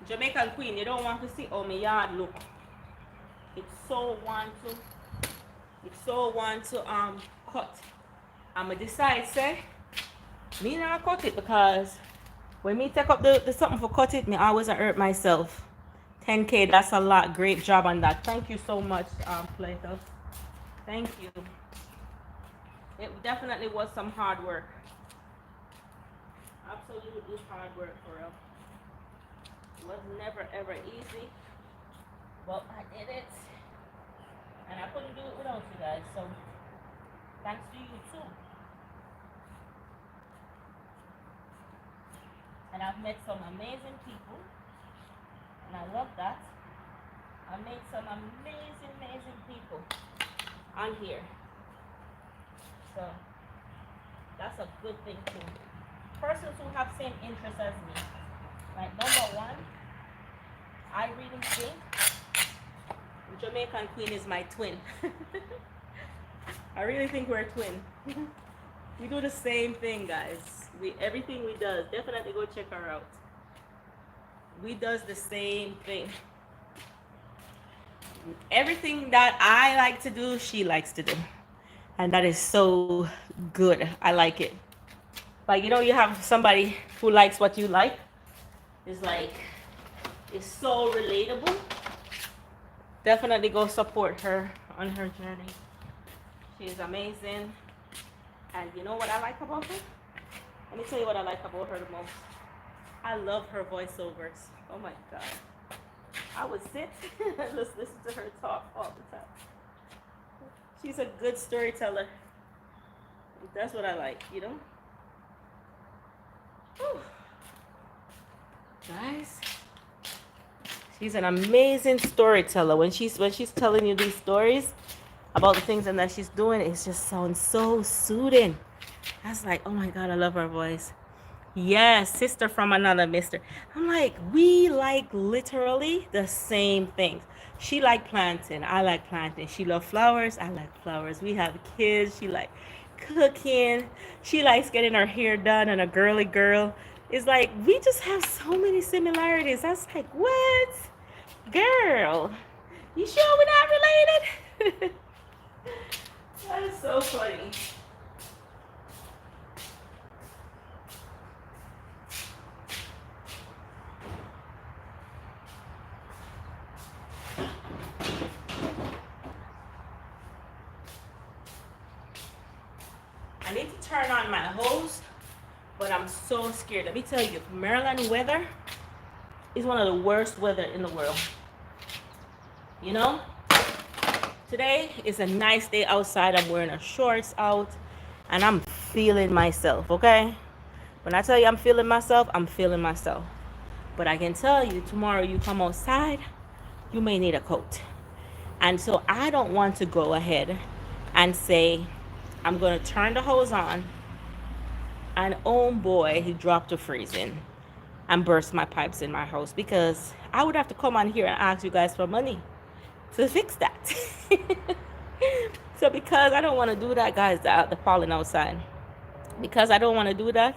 [SPEAKER 1] Jamaican Queen, you don't want to see how my yard look. It's so want to cut. I'ma decide say me not cut it because when me take up the something for cut it, me always hurt myself. 10K, that's a lot. Great job on that. Thank you so much, Plato. Thank you. It definitely was some hard work. Absolutely hard work for real. It was never ever easy. Well, I did it. And I couldn't do it without you guys. So thanks to you too. And I've met some amazing people. And I love that. I made some amazing people on here. So that's a good thing too. Persons who have same interests as me. Like number one, I really think Jamaican Queen is my twin. I really think we're a twin. We do the same thing, guys. Everything we does, definitely go check her out. We does the same thing. Everything that I like to do, she likes to do. And that is so good. I like it. Like, you know, you have somebody who likes what you like. It's like, it's so relatable. Definitely go support her on her journey. She's amazing. And you know what I like about her? Let me tell you what I like about her the most. I love her voiceovers. Oh my God. I would sit and listen to her talk all the time. She's a good storyteller. That's what I like, you know? Whew. Guys, she's an amazing storyteller. When she's telling you these stories about the things and that she's doing, it just sounds so soothing. I was like, oh my God, I love her voice. Yes, sister from another mister. I'm like, we like literally the same things. She like planting. I like planting. She love flowers. I like flowers. We have kids. She like cooking. She likes getting her hair done and a girly girl. It's like, we just have so many similarities. I was like, what? Girl, you sure we're not related? That is so funny. I need to turn on my hose, but I'm so scared. Let me tell you, Maryland weather is one of the worst weather in the world. You know? Today is a nice day outside. I'm wearing a shorts out and I'm feeling myself, okay? When I tell you I'm feeling myself, I'm feeling myself. But I can tell you, tomorrow you come outside, you may need a coat. And so I don't want to go ahead and say, I'm going to turn the hose on, and oh boy, he dropped a freezing and burst my pipes in my house, because I would have to come on here and ask you guys for money to fix that. So because I don't want to do that, guys, the falling outside, because I don't want to do that,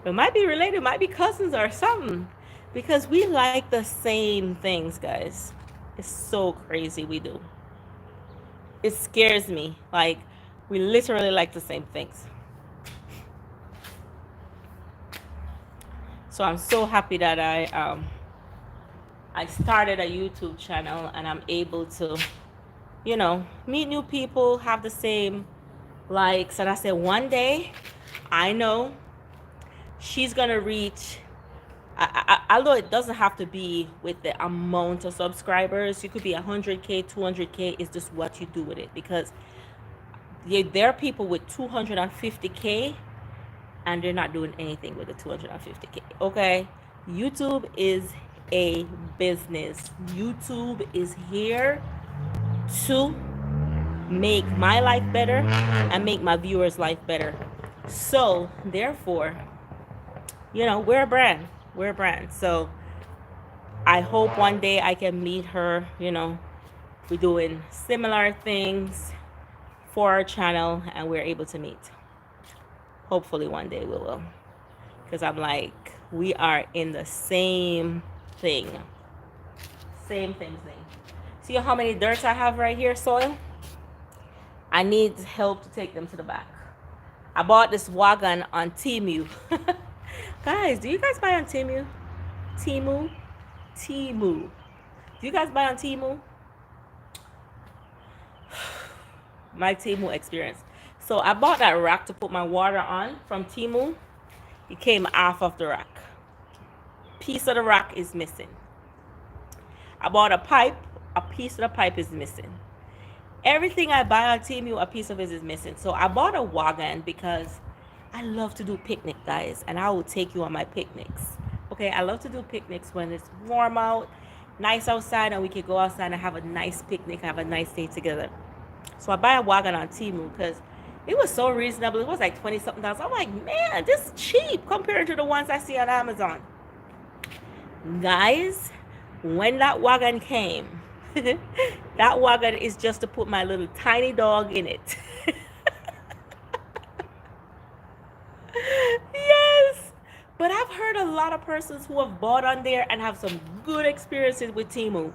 [SPEAKER 1] it might be related, might be cousins or something, because we like the same things, guys. It's so crazy we do. It scares me. Like, we literally like the same things. So I'm so happy that I started a YouTube channel and I'm able to, you know, meet new people, have the same likes. And I said, one day, I know she's gonna reach, although it doesn't have to be with the amount of subscribers. You could be 100K, 200K. It's just what you do with it, because there are people with 250K and they're not doing anything with the 250K. Okay, YouTube is a business. YouTube is here to make my life better and make my viewers' life better. So therefore, you know, we're a brand. We're a brand. So I hope one day I can meet her. You know, we're doing similar things for our channel and we're able to meet. Hopefully one day we will. Because I'm like, we are in the same thing. Same thing. See how many dirts I have right here, soil? I need help to take them to the back. I bought this wagon on Temu. Guys, do you guys buy on Temu? Temu? Do you guys buy on Temu? My Temu experience. So I bought that rack to put my water on from Temu. It came off of the rack. Piece of the rack is missing. I bought a pipe piece of the pipe is missing. Everything I buy on Temu, a piece of it is missing. So I bought a wagon because I love to do picnic, guys, and I will take you on my picnics. Okay, I love to do picnics when it's warm out, nice outside, and we can go outside and have a nice picnic, have a nice day together. So I buy a wagon on Temu because it was so reasonable. It was like 20 something dollars. I'm like, man, this is cheap compared to the ones I see on Amazon. Guys, when that wagon came, that wagon is just to put my little tiny dog in it. Yes. But I've heard a lot of persons who have bought on there and have some good experiences with Temu.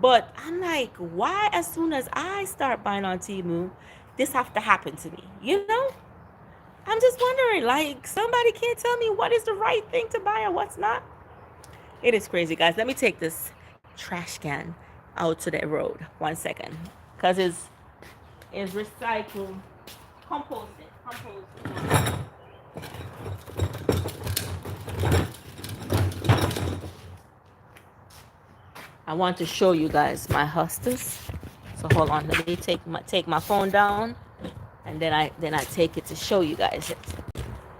[SPEAKER 1] But I'm like, why as soon as I start buying on Temu, this have to happen to me? You know? I'm just wondering, like, somebody can't tell me what is the right thing to buy and what's not. It is crazy, guys. Let me take this trash can out to the road. 1 second. Because it's recycled, composted. I want to show you guys my hostas. So hold on, let me take my phone down, and then I take it to show you guys it,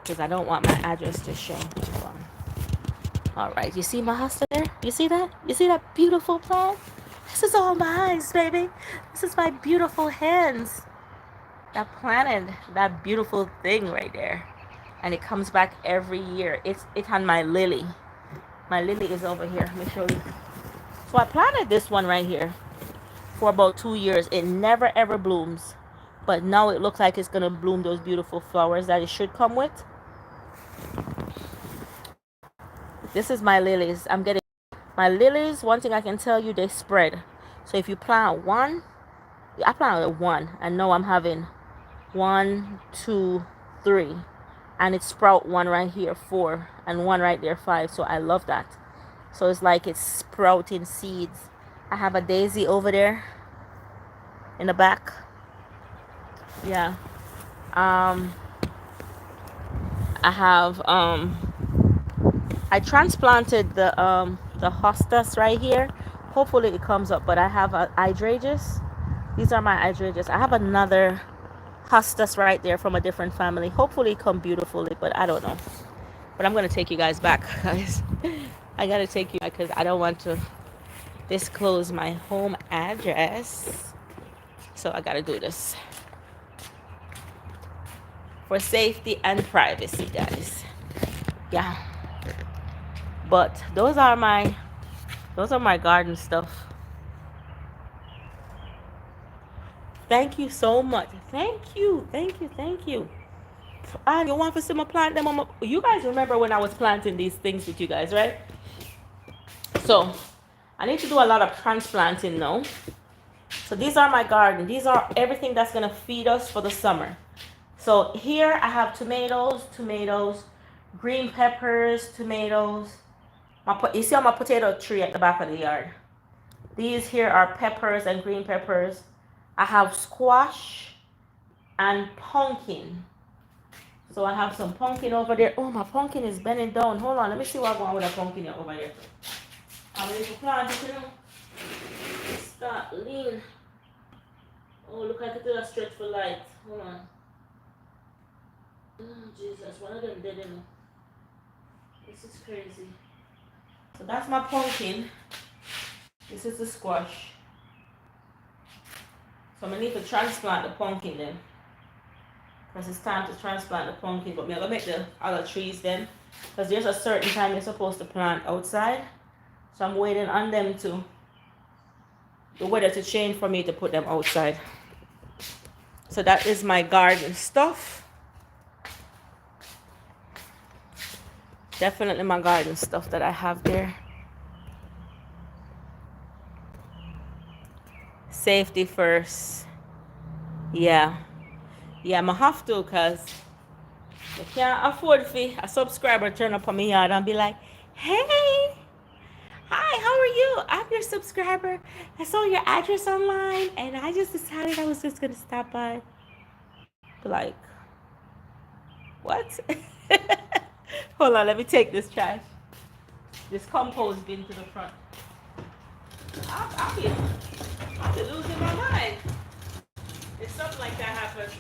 [SPEAKER 1] because I don't want my address to show. Hold on. All right, you see my hosta there? You see that? You see that beautiful plant? This is all my eyes, baby. This is my beautiful hands that planted that beautiful thing right there, and it comes back every year. It's on my lily. My lily is over here. Let me show you. So I planted this one right here for about 2 years. It never ever blooms, but now it looks like it's gonna bloom those beautiful flowers that it should come with. This is my lilies. I'm getting my lilies. One thing I can tell you, they spread. So if you plant one, I planted one, and now I'm having 1, 2, 3, and it sprout one right here 4, and one right there 5. So I love that. So it's like it's sprouting seeds. I have a daisy over there in the back. Yeah. I have I transplanted the hostas right here. Hopefully it comes up, but I have hydrangeas. These are my hydrangeas. I have another hostas right there from a different family. Hopefully it come beautifully, but I don't know. But I'm gonna take you guys back, guys. I gotta take you back because I don't want to disclose my home address. So I gotta do this for safety and privacy, guys. Yeah. But those are my garden stuff. Thank you so much. Thank you. And you want to see me plant them? You guys remember when I was planting these things with you guys, right? So I need to do a lot of transplanting now. So these are my garden. These are everything that's gonna feed us for the summer. So here I have tomatoes, green peppers, tomatoes. You see my potato tree at the back of the yard. These here are peppers and green peppers. I have squash and pumpkin. So I have some pumpkin over there. Oh, my pumpkin is bending down. Hold on, let me see what's going on with the pumpkin over here. I'm going to plant it, you know. Start lean. Oh, look like it did a stretch for light. Hold on. Oh, Jesus, one of them dead, you know. This is crazy. So that's my pumpkin. This is the squash. So I'm going to need to transplant the pumpkin then. Because it's time to transplant the pumpkin. But I'm going to make the other trees then. Because there's a certain time you're supposed to plant outside. So I'm waiting on them to, the weather to change for me to put them outside. So that is my garden stuff. Definitely my garden stuff that I have there. Safety first. Yeah, I have to, because I can't afford for a subscriber turn up on my yard and be like, hey, hi, how are you? I'm your subscriber. I saw your address online and I just decided I was just going to stop by. Be like, what? Hold on, let me take this trash. This compost bin to the front. I'll be to losing my mind. If something like that happens.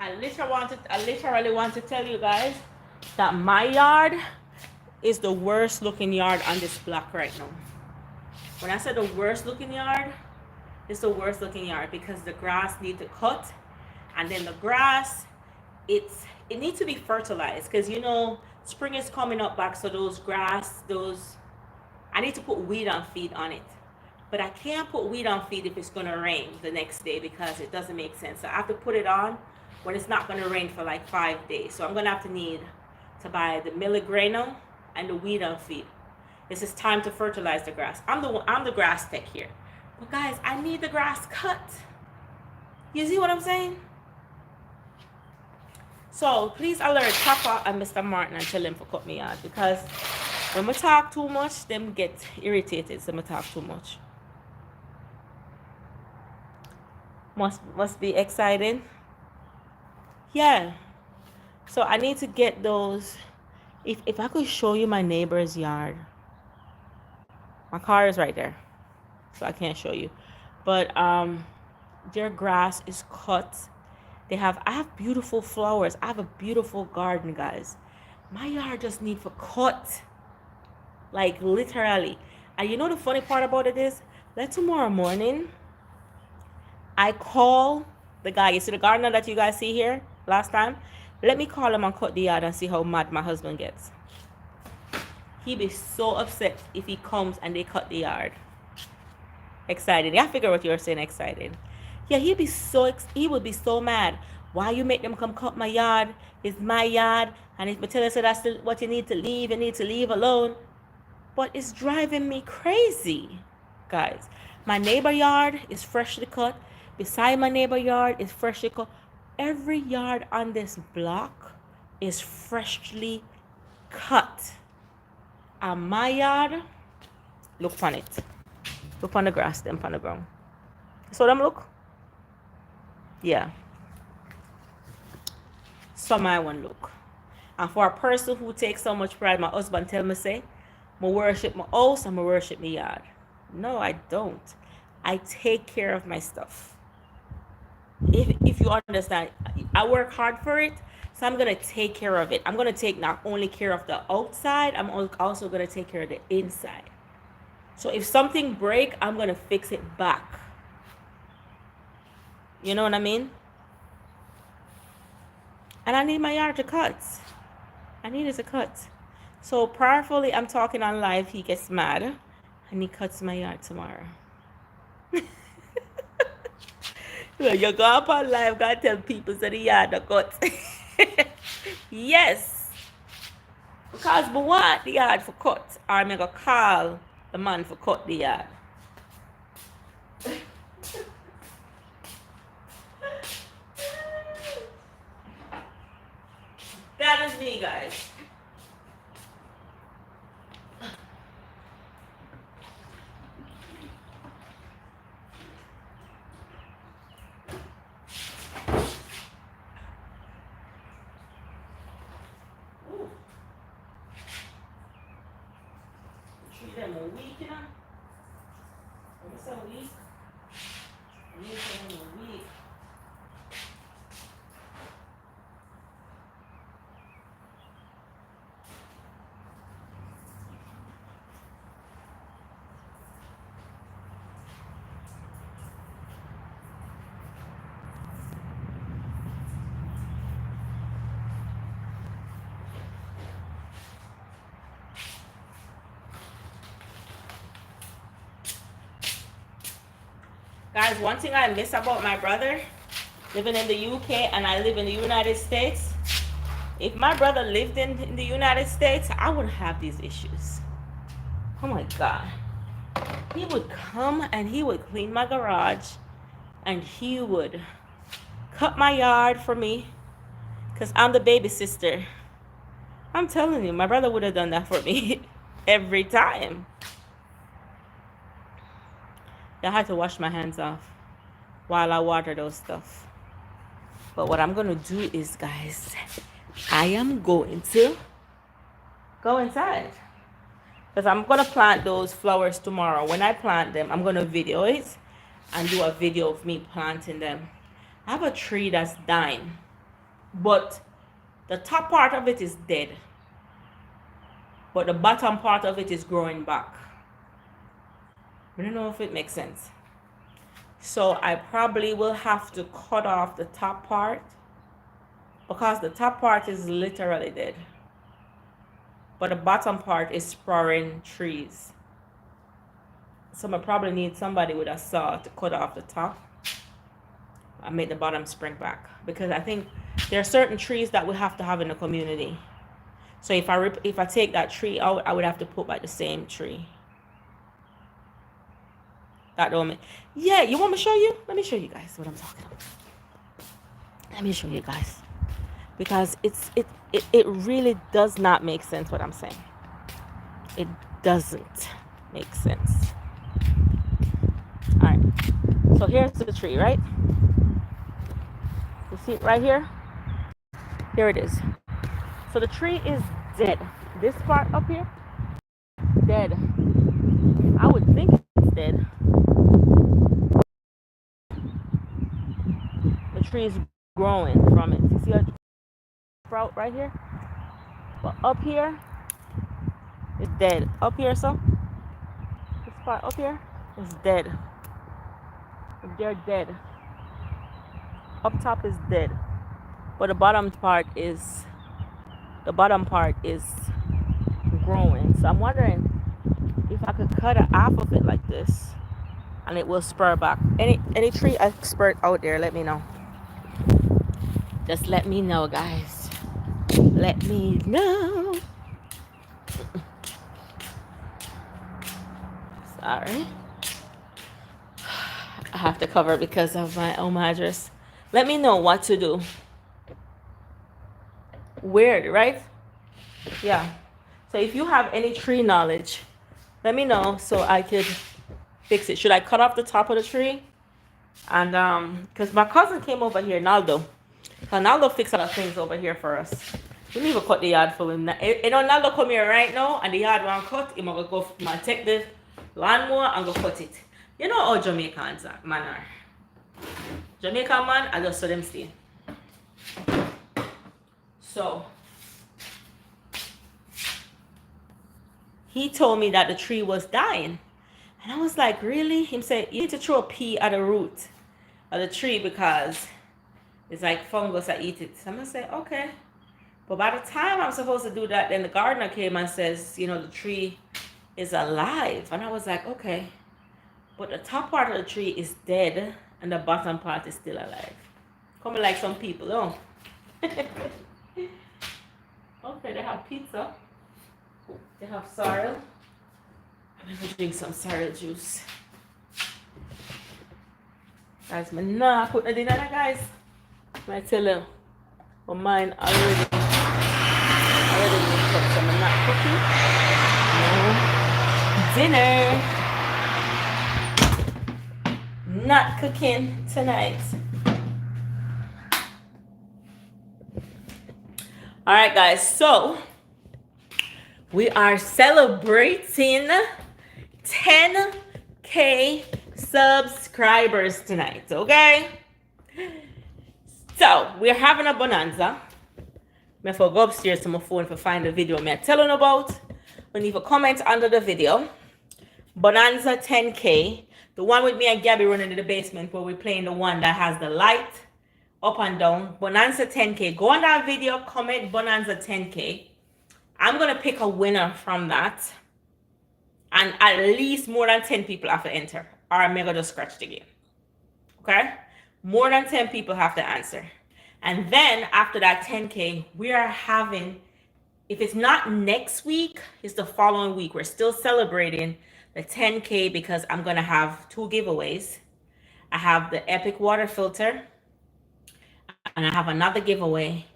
[SPEAKER 1] I literally want to tell you guys that my yard is the worst looking yard on this block right now. When I said the worst looking yard, it's the worst looking yard because the grass need to cut, and then the grass, it needs to be fertilized because you know spring is coming up back, so those I need to put weed on feed on it. But I can't put weed on feed if it's gonna rain the next day because it doesn't make sense. So I have to put it on when it's not gonna rain for like 5 days. So I'm gonna have to need to buy the milligrano and the weed on feed. This is time to fertilize the grass. I'm the grass tech here. But guys, I need the grass cut. You see what I'm saying? So please alert Papa and Mr. Martin and tell them to cut me out because when we talk too much, them get irritated. So I talk too much. Must be exciting. Yeah. So I need to get those. If I could show you my neighbor's yard. My car is right there, so I can't show you. But their grass is cut. I have beautiful flowers. I have a beautiful garden, guys. My yard just needs for cut. Like literally. And you know the funny part about it is, like tomorrow morning, I call the guy. You see the gardener that you guys see here last time? Let me call him and cut the yard and see how mad my husband gets. He'd be so upset if he comes and they cut the yard. Excited. Yeah, I figure what you're saying, excited. Yeah, he would be so mad. Why you make them come cut my yard? It's my yard. And if Matilda said that's what you need to leave alone. But it's driving me crazy, guys. My neighbor yard is freshly cut. Beside my neighbor yard is freshly cut. Every yard on this block is freshly cut. And my yard, look on it. Look on the grass, them on the ground. So them look? Yeah. So my one look. And for a person who takes so much pride, my husband tell me say, I worship my house and I worship my yard. No, I don't. I take care of my stuff. If you understand, I work hard for it, so I'm going to take care of it. I'm going to take not only care of the outside, I'm also going to take care of the inside. So if something breaks, I'm going to fix it back. You know what I mean? And I need my yard to cut. I need it to cut. So prayerfully, I'm talking on live. He gets mad and he cuts my yard tomorrow. You go up on live, gotta tell people that the yard are cut. Yes. Because I want the yard for cut. Or I'm gonna call the man for cut the yard. That is me, guys. Treat them a week, you know? What's a week? I need them a week. Guys, one thing I miss about my brother living in the UK and I live in the United States If my brother lived in the United States, I wouldn't have these issues. Oh my God. He would come and he would clean my garage and he would cut my yard for me because I'm the baby sister. I'm telling you, my brother would have done that for me every time. I had to wash my hands off while I water those stuff. But what I'm going to do is, guys, I am going to go inside. Because I'm going to plant those flowers tomorrow. When I plant them, I'm going to video it and do a video of me planting them. I have a tree that's dying, but the top part of it is dead. But the bottom part of it is growing back. I don't know if it makes sense. So I probably will have to cut off the top part because the top part is literally dead. But the bottom part is sprouting trees. So I probably need somebody with a saw to cut off the top and make the bottom spring back. Because I think there are certain trees that we have to have in the community. So if I take that tree out, I would have to put back the same tree. That don't make... Yeah, you want me to show you? Let me show you guys what I'm talking about. Let me show you guys. Because it really does not make sense what I'm saying. It doesn't make sense. All right. So here's the tree, right? You see it right here? Here it is. So the tree is dead. This part up here, dead. I would think it's dead. The tree is growing from it. You see a sprout right here? But up here, it's dead. Up here, so this part up here is dead. They're dead. Up top is dead. But the bottom part is growing. So I'm wondering if I could cut half of it like this and it will spur back. Any tree expert out there, let me know. Just let me know, guys. Let me know. Sorry. I have to cover because of my home address. Let me know what to do. Weird, right? Yeah. So if you have any tree knowledge, let me know so I could fix it. Should I cut off the top of the tree? And because my cousin came over here, Naldo. So Naldo fixed a lot of things over here for us. We need to cut the yard for him. You know, Naldo come here right now and the yard one cut. He's going to go take the lawnmower and go cut it. You know how Jamaicans are, man are. Jamaican man, I just saw them stay. So he told me that the tree was dying. And I was like, really? He said, you need to throw a pea at the root of the tree because it's like fungus that eat it. So I'm going to say, okay. But by the time I'm supposed to do that, then the gardener came and says, you know, the tree is alive. And I was like, okay. But the top part of the tree is dead and the bottom part is still alive. Coming like some people, oh. Okay, they have pizza. They have sorrel. I'm gonna drink some sorrel juice. Guys, I'm not putting the dinner, guys. I tell you, but mine already mixed up, so I'm not cooking. No dinner. Not cooking tonight. All right, guys, so we are celebrating 10K subscribers tonight, okay? So we're having a bonanza. I have to go upstairs to my phone to find the video I'm telling about. We leave a comment under the video. Bonanza 10K. The one with me and Gabby running in the basement where we're playing the one that has the light up and down. Bonanza 10K. Go on that video, comment Bonanza 10K. I'm going to pick a winner from that. And at least more than 10 people have to enter. Or I'm going to just scratch the game. Okay? More than 10 people have to answer. And then after that 10K, we are having, if it's not next week, it's the following week. We're still celebrating the 10K because I'm going to have 2 giveaways. I have the Epic water filter, and I have another giveaway,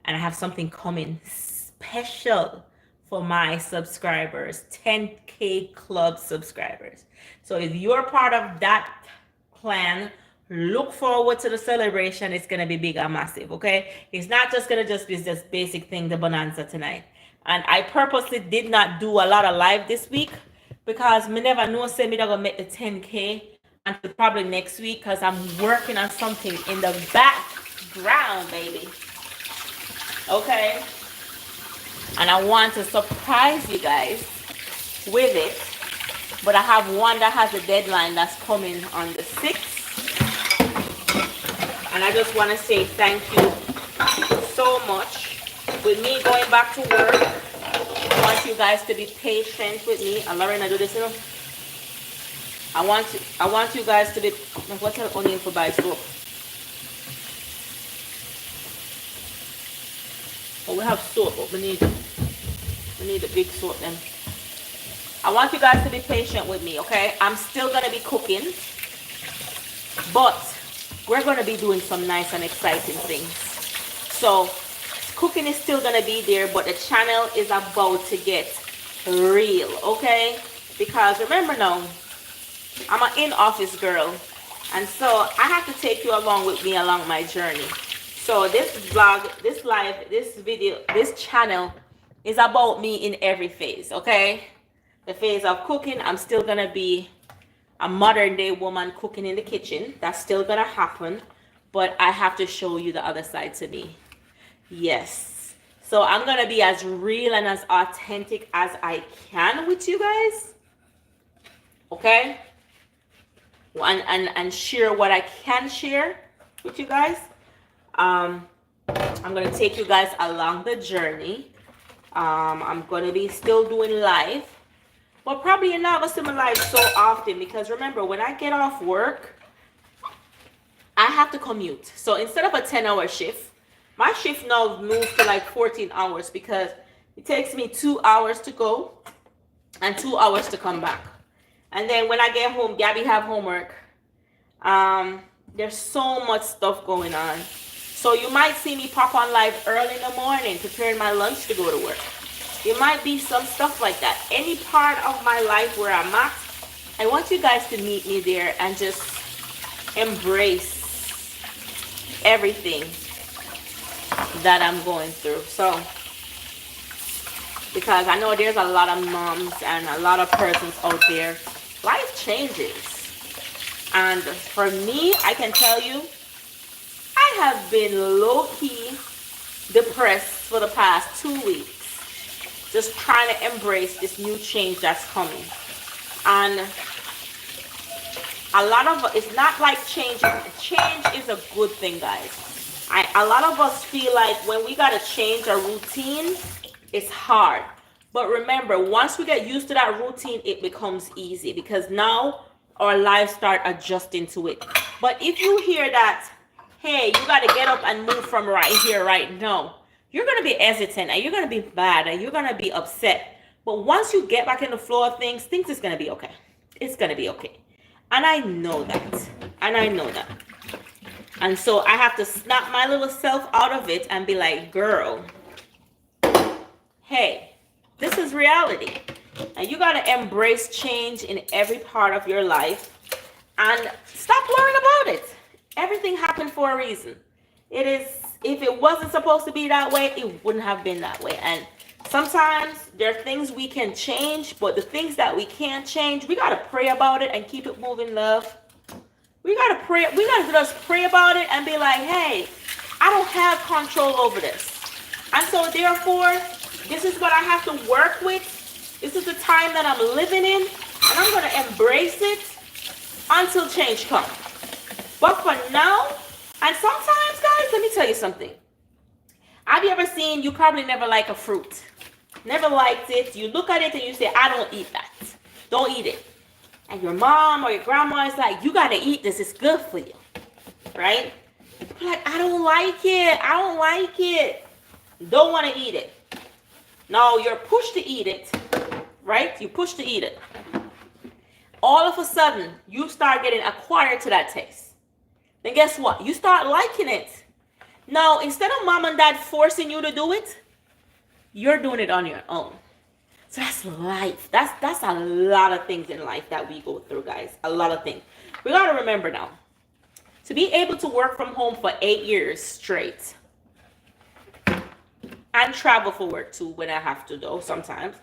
[SPEAKER 1] and I have something coming special for my subscribers, 10K club subscribers. So if you're part of that plan, look forward to the celebration. It's going to be big and massive, okay? It's not just going to just be this basic thing, the bonanza tonight. And I purposely did not do a lot of live this week because me never know say me not going to make the 10K until probably next week because I'm working on something in the background, baby. Okay? And I want to surprise you guys with it. But I have one that has a deadline that's coming on the 6th. And I just want to say thank you so much. With me going back to work, I want you guys to be patient with me. I'm learning to do this, you know. I want you guys to be, what's the onion for buy soap? Oh, we have soap, but we need the big soap then. I want you guys to be patient with me, okay? I'm still going to be cooking, but we're going to be doing some nice and exciting things. So, cooking is still going to be there, but the channel is about to get real, okay? Because remember now, I'm an in-office girl, and so I have to take you along with me along my journey. So this vlog, this live, this video, this channel is about me in every phase, okay? The phase of cooking, I'm still going to be a modern day woman cooking in the kitchen. That's still going to happen, but I have to show you the other side to me. Yes. So I'm going to be as real and as authentic as I can with you guys. Okay? And share what I can share with you guys. I'm going to take you guys along the journey. I'm going to be still doing live. But probably you're not going to see my live so often because remember, when I get off work, I have to commute. So instead of a 10-hour shift, my shift now moves to like 14 hours because it takes me 2 hours to go and 2 hours to come back. And then when I get home, Gabby have homework. There's so much stuff going on. So you might see me pop on live early in the morning, preparing my lunch to go to work. It might be some stuff like that. Any part of my life where I'm at, I want you guys to meet me there and just embrace everything that I'm going through. So, because I know there's a lot of moms and a lot of persons out there, life changes. And for me, I can tell you, I have been low-key depressed for the past 2 weeks. Just trying to embrace this new change that's coming. And a lot of, it's not like change. Change is a good thing, guys. A lot of us feel like when we got to change our routine, it's hard. But remember, once we get used to that routine, it becomes easy because now our lives start adjusting to it. But if you hear that, hey, you got to get up and move from right here, right now, you're going to be hesitant and you're going to be bad and you're going to be upset. But once you get back in the flow of things is going to be okay. It's going to be okay. And I know that. And so I have to snap my little self out of it and be like, girl, hey, this is reality. And you got to embrace change in every part of your life and stop worrying about it. Everything happened for a reason. It is, if it wasn't supposed to be that way, it wouldn't have been that way. And sometimes there are things we can change, but the things that we can't change, we got to pray about it and keep it moving, love. We got to pray. We got to just pray about it and be like, hey, I don't have control over this. And so therefore, this is what I have to work with. This is the time that I'm living in, and I'm going to embrace it until change comes. But for now, and sometimes, guys, let me tell you something. Have you ever seen, you probably never like a fruit. Never liked it. You look at it and you say, I don't eat that. Don't eat it. And your mom or your grandma is like, you got to eat this. It's good for you. Right? like, I don't like it. I don't like it. Don't want to eat it. No, you're pushed to eat it, right? You push to eat it. All of a sudden, you start getting acquired to that taste. Then guess what? You start liking it. Now, instead of mom and dad forcing you to do it, you're doing it on your own. So that's life. That's a lot of things in life that we go through, guys. A lot of things. We got to remember now, to be able to work from home for 8 years straight and travel for work too when I have to though sometimes,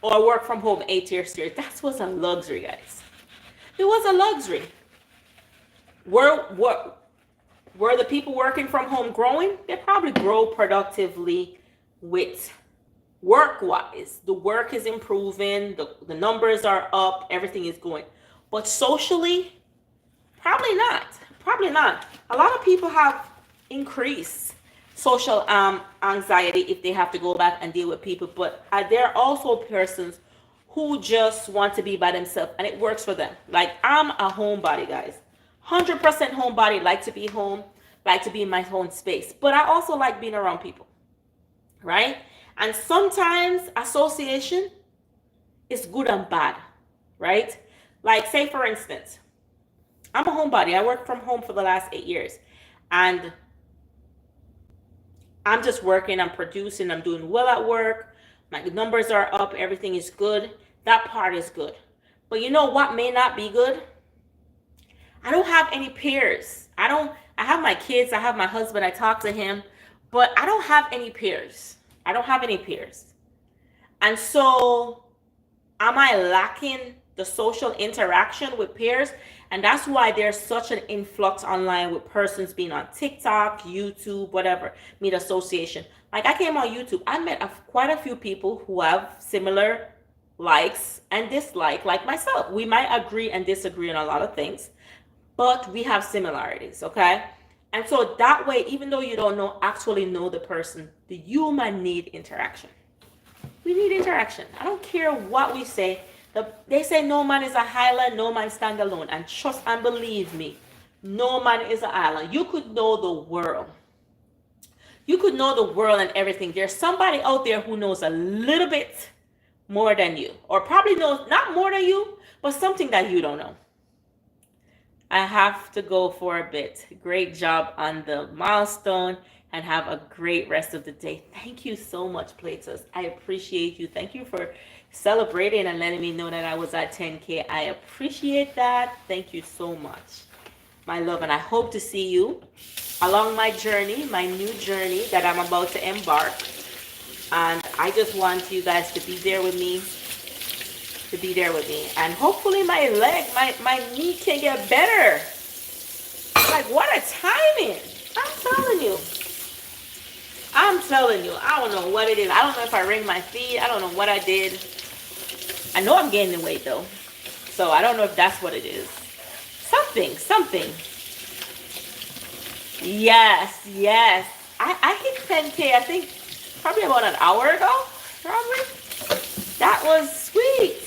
[SPEAKER 1] or work from home 8 years straight, that was a luxury, guys. It was a luxury. Were the people working from home growing? They probably grow productively with work-wise. The work is improving, the numbers are up, everything is going. But socially, probably not. Probably not. A lot of people have increased social anxiety if they have to go back and deal with people. But there are also persons who just want to be by themselves, and it works for them. Like, I'm a homebody, guys. 100% homebody, like to be home, like to be in my own space. But I also like being around people, right? And sometimes association is good and bad, right? Like, say for instance, I'm a homebody. I worked from home for the last 8 years. And I'm just working, I'm producing, I'm doing well at work. My numbers are up, everything is good. That part is good. But you know what may not be good? I don't have any peers. I have my kids, I have my husband, I talk to him, but I don't have any peers. I don't have any peers. And so, am I lacking the social interaction with peers? And that's why there's such an influx online with persons being on TikTok, YouTube, whatever, meet association. Like, I came on YouTube, I met quite a few people who have similar likes and dislike like myself. We might agree and disagree on a lot of things, but we have similarities, okay? And so that way, even though you don't actually know the person, the human need interaction. We need interaction. I don't care what we say. They say no man is a island, no man stand alone. And trust and believe me, no man is an island. You could know the world. You could know the world and everything. There's somebody out there who knows a little bit more than you. Or probably knows not more than you, but something that you don't know. I have to go for a bit. Great job on the milestone, and have a great rest of the day. Thank you so much, Platus. I appreciate you. Thank you for celebrating and letting me know that I was at 10K. I appreciate that. Thank you so much, my love. And I hope to see you along my journey, my new journey that I'm about to embark. And I just want you guys to be there with me. And hopefully my leg, my knee can get better. Like, what a timing. I'm telling you, I don't know what it is. I don't know if I ring my feet. I don't know what I did. I know I'm gaining weight though. So I don't know if that's what it is. Something. Yes. I hit 10K, I think, probably about an hour ago. Probably. That was sweet.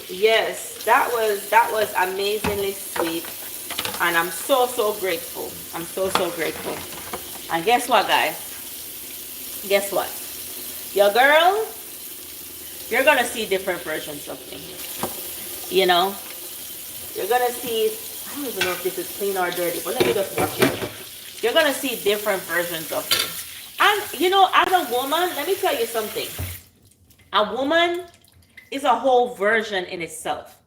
[SPEAKER 1] Yes, that was amazingly sweet. And I'm so grateful. I'm so grateful. And guess what, guys? Guess what? Your girl, you're gonna see different versions of me. You know? You're gonna see, I don't even know if this is clean or dirty, but let me just wash it. You're gonna see different versions of me. And you know, as a woman, let me tell you something. A woman is a whole version in itself.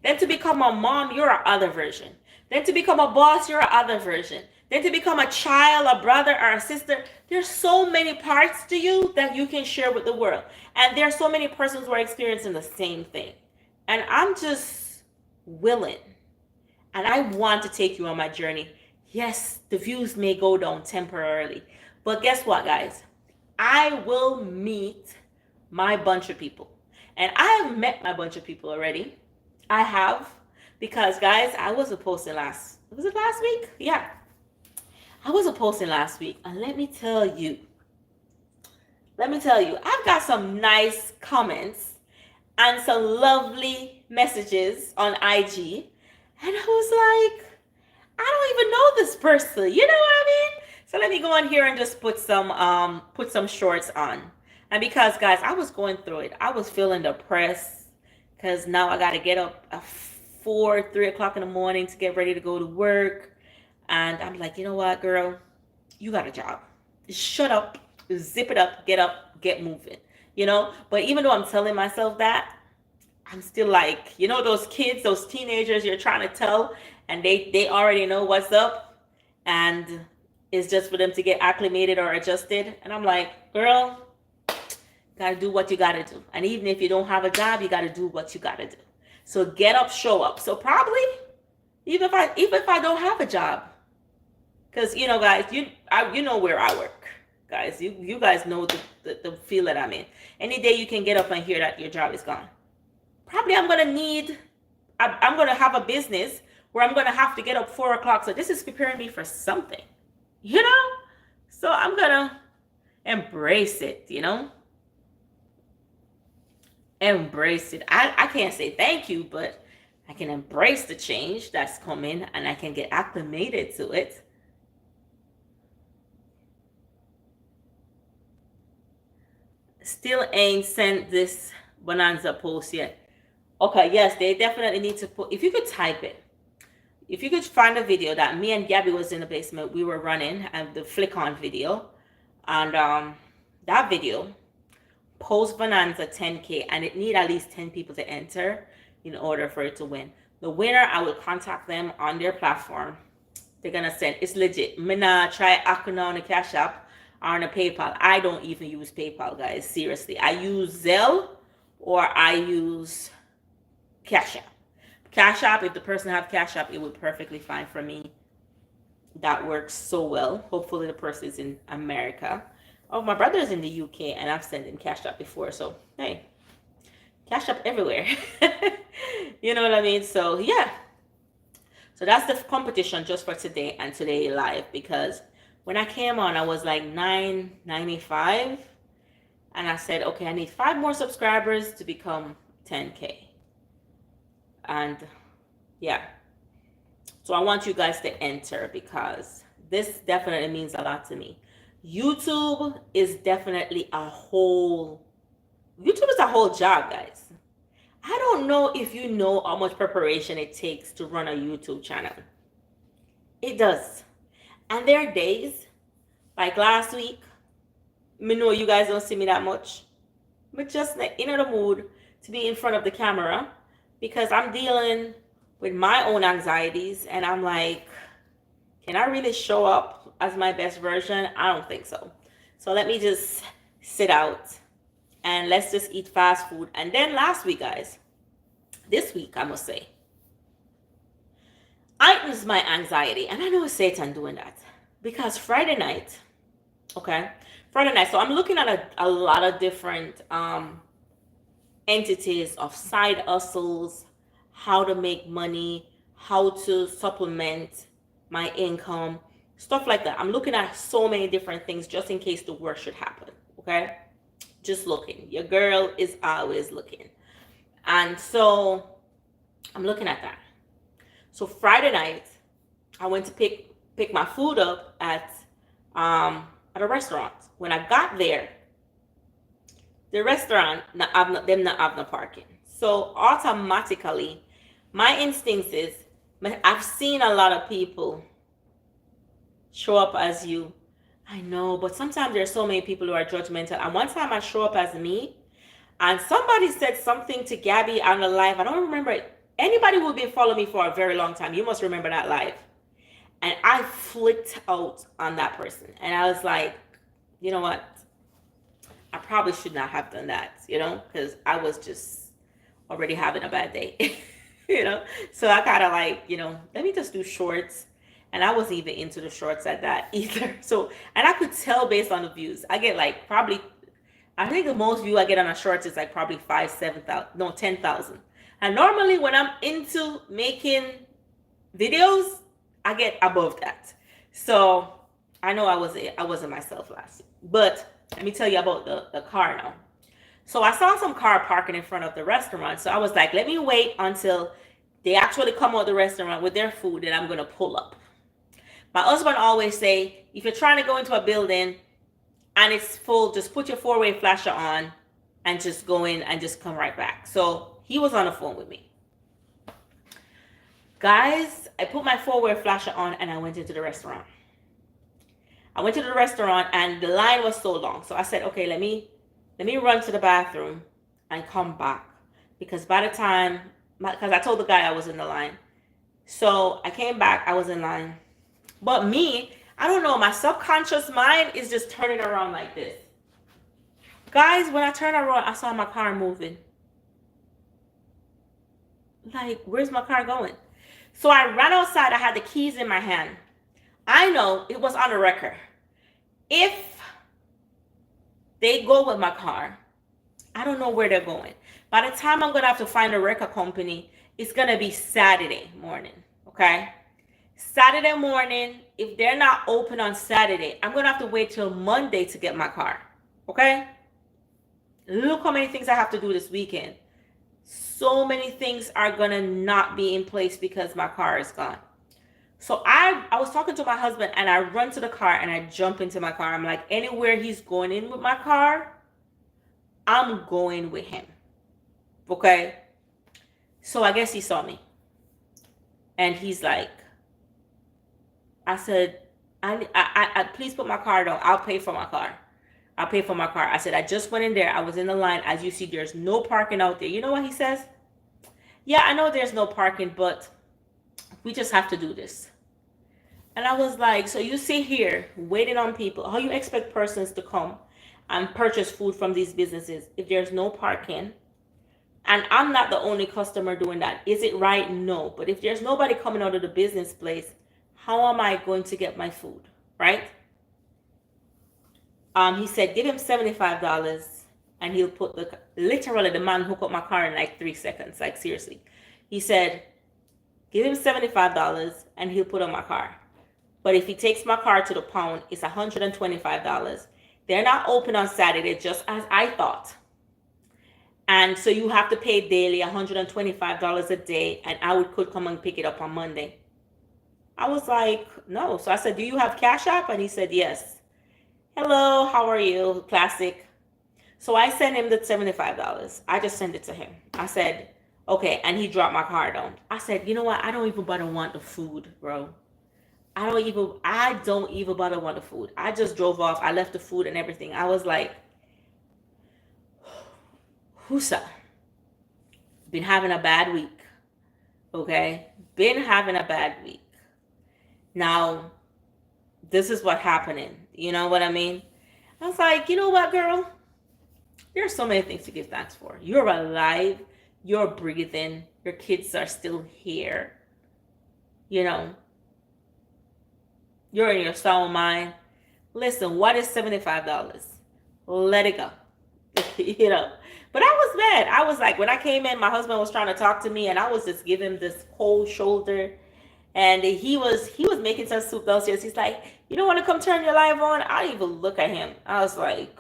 [SPEAKER 1] Then to become a mom, you're another version. Then to become a boss, you're another version. Then to become a child, a brother, or a sister, there's so many parts to you that you can share with the world. And there's so many persons who are experiencing the same thing. And I'm just willing. And I want to take you on my journey. Yes, the views may go down temporarily. But guess what, guys? I will meet my bunch of people. And I have met my bunch of people already. I have. Because, guys, I wasn't posting last week? Yeah. I wasn't posting last week. And let me tell you, I've got some nice comments and some lovely messages on IG. And I was like, I don't even know this person. You know what I mean? So let me go on here and just put some shorts on. And because guys, I was going through it. I was feeling depressed because now I gotta get up at 3 o'clock in the morning to get ready to go to work. And I'm like, you know what, girl? You got a job. Shut up, zip it up, get moving. You know? But even though I'm telling myself that, I'm still like, you know, those kids, those teenagers you're trying to tell, and they already know what's up, and it's just for them to get acclimated or adjusted. And I'm like, girl, gotta do what you gotta do. And even if you don't have a job, you gotta do what you gotta do. So get up, show up. So probably even if I don't have a job, because you know, guys, you know where I work, guys. You guys know the feel that I'm in. Any day you can get up and hear that your job is gone. Probably I'm gonna have a business where I'm gonna have to get up 4 o'clock. So this is preparing me for something, you know. So I'm gonna embrace it, you know. Embrace it. I can't say thank you, but I can embrace the change that's coming and I can get acclimated to it. Still ain't sent this Bonanza post yet. Okay, yes, they definitely need to put, if you could type it, if you could find a video that me and Gabby was in the basement, we were running, and the flick on video, and that video, post Bonanza 10K, and it need at least 10 people to enter in order for it to win. The winner, I will contact them on their platform. They're gonna send, it's legit. Me nah try Akuna on the Cash App or on the PayPal. I don't even use PayPal, guys. Seriously, I use Zelle or I use Cash App. Cash App, if the person have Cash App, it would perfectly fine for me. That works so well. Hopefully the person is in America. Oh, my brother is in the UK and I've sent him Cash App before. So, hey, Cash App everywhere. You know what I mean? So, yeah. So that's the competition just for today and today live, because when I came on, I was like 995. And I said, okay, I need 5 more subscribers to become 10K. And yeah, so I want you guys to enter because this definitely means a lot to me. YouTube is definitely YouTube is a whole job, guys. I don't know if you know how much preparation it takes to run a YouTube channel. It does. And there are days, like last week, I know you guys don't see me that much, but just in the mood to be in front of the camera, because I'm dealing with my own anxieties and I'm like, can I really show up as my best version? I don't think so. So let me just sit out and let's just eat fast food. And then last week, guys, this week, I must say, heightens my anxiety. And I know it's Satan doing that because Friday night, okay, Friday night. So I'm looking at a lot of different entities of side hustles, how to make money, how to supplement my income, stuff like that. I'm looking at so many different things just in case the worst should happen. Okay, just looking. Your girl is always looking. And so I'm looking at that. So Friday night, I went to pick my food up at a restaurant. When I got there, the restaurant not have no parking. So automatically, my instincts is, I've seen a lot of people show up as you. I know, but sometimes there's so many people who are judgmental. And one time I show up as me, and somebody said something to Gabby on the live. I don't remember it. Anybody who's been following me for a very long time, you must remember that live. And I flipped out on that person. And I was like, you know what? I probably should not have done that, you know, because I was just already having a bad day, you know. So I kind of like, you know, let me just do shorts. And I wasn't even into the shorts at that either. So, and I could tell based on the views. I get like probably, I think the most view I get on a shorts is like probably 7,000, no, 10,000. And normally when I'm into making videos, I get above that. So I know I wasn't myself last year. But let me tell you about the car now. So I saw some car parking in front of the restaurant. So I was like, let me wait until they actually come out of the restaurant with their food and I'm going to pull up. My husband always say, if you're trying to go into a building and it's full, just put your four-way flasher on and just go in and just come right back. So he was on the phone with me. Guys, I put my four-way flasher on and I went into the restaurant. I went to the restaurant and the line was so long. So I said, okay, let me run to the bathroom and come back. Because by the time, because I told the guy I was in the line. So I came back, I was in line. But me, I don't know, my subconscious mind is just turning around like this. Guys, when I turned around, I saw my car moving. Like, where's my car going? So I ran outside, I had the keys in my hand. I know it was on the record. If they go with my car, I don't know where they're going. By the time I'm going to have to find a record company, it's going to be Saturday morning, okay? Saturday morning, if they're not open on Saturday, I'm going to have to wait till Monday to get my car, okay? Look how many things I have to do this weekend. So many things are going to not be in place because my car is gone. So I was talking to my husband and I run to the car and I jump into my car. I'm like, anywhere he's going in with my car, I'm going with him. Okay? So I guess he saw me. And he's like, I said, I please put my car down. I'll pay for my car. I'll pay for my car. I said, I just went in there. I was in the line. As you see, there's no parking out there. You know what he says? Yeah, I know there's no parking, but we just have to do this. And I was like, so you sit here waiting on people. How you expect persons to come and purchase food from these businesses if there's no parking? And I'm not the only customer doing that. Is it right? No. But if there's nobody coming out of the business place, how am I going to get my food? Right? He said, give him $75 and he'll put literally the man hooked up my car in like 3 seconds. Like seriously. He said, give him $75 and he'll put on my car. But if he takes my car to the pound, it's $125. They're not open on Saturday, just as I thought. And so you have to pay daily $125 a day, and I could come and pick it up on Monday. I was like, no. So I said, do you have Cash App? And he said, yes. Hello, how are you? Classic. So I sent him the $75. I just sent it to him. I said, okay, and he dropped my car down. I said, you know what? I don't even bother want the food, bro. I don't even bother want the food. I just drove off. I left the food and everything. I was like, Husa. Been having a bad week. Okay? Been having a bad week. Now, this is what's happening. You know what I mean? I was like, you know what, girl? There's so many things to give thanks for. You're alive. You're breathing. Your kids are still here. You know? You're in your sound mind. Listen, what is $75? Let it go. You know? But I was mad. I was like, when I came in, my husband was trying to talk to me and I was just giving him this cold shoulder. And he was making some soup downstairs. He's like, you don't want to come turn your live on? I didn't even look at him. I was like,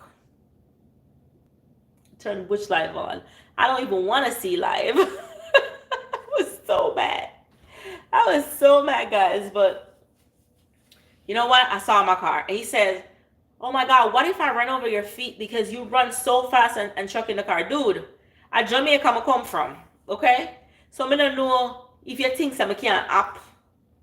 [SPEAKER 1] turn which live on? I don't even want to see live. I was so mad. I was so mad, guys. But you know what? I saw my car. And he says, oh my God, what if I run over your feet because you run so fast and chuck in the car? Dude, at Jamaica I come from. Okay? So I don't know if you think I can't up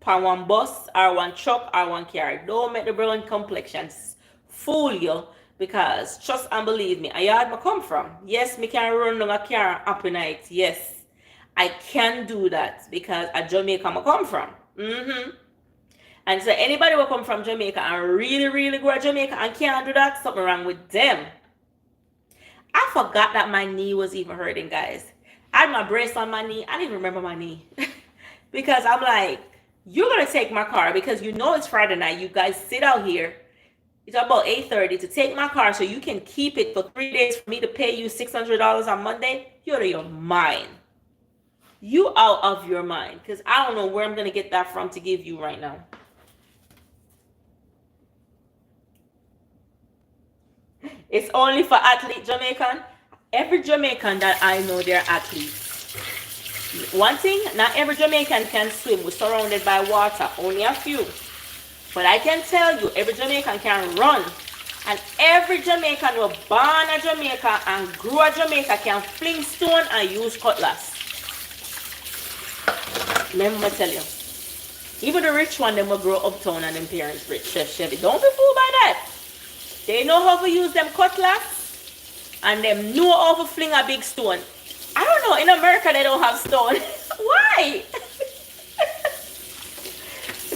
[SPEAKER 1] on one bus or one truck or one car. Don't make the brown complexions fool you, because trust and believe me, a yard I come from. Yes, me can run down a car up in night. Yes, I can do that because at Jamaica I come from. And so anybody will come from Jamaica and really, really go to Jamaica and can't do that, something wrong with them. I forgot that my knee was even hurting, guys. I had my brace on my knee. I didn't even remember my knee. Because I'm like, you're going to take my car because you know it's Friday night. You guys sit out here. It's about 8:30 to take my car so you can keep it for 3 days for me to pay you $600 on Monday. You're out of your mind. You out of your mind. Because I don't know where I'm going to get that from to give you right now. It's only for athlete Jamaican. Every Jamaican that I know, they're athletes. One thing, not every Jamaican can swim. We're surrounded by water. Only a few. But I can tell you, every Jamaican can run. And every Jamaican who born a Jamaica and grew a Jamaica can fling stone and use cutlass. Let me tell you. Even the rich one, them will grow uptown and them parents rich. Chef Chevy, don't be fooled by that. They know how to use them cutlass and them know how to fling a big stone. I don't know, in America they don't have stone. Why?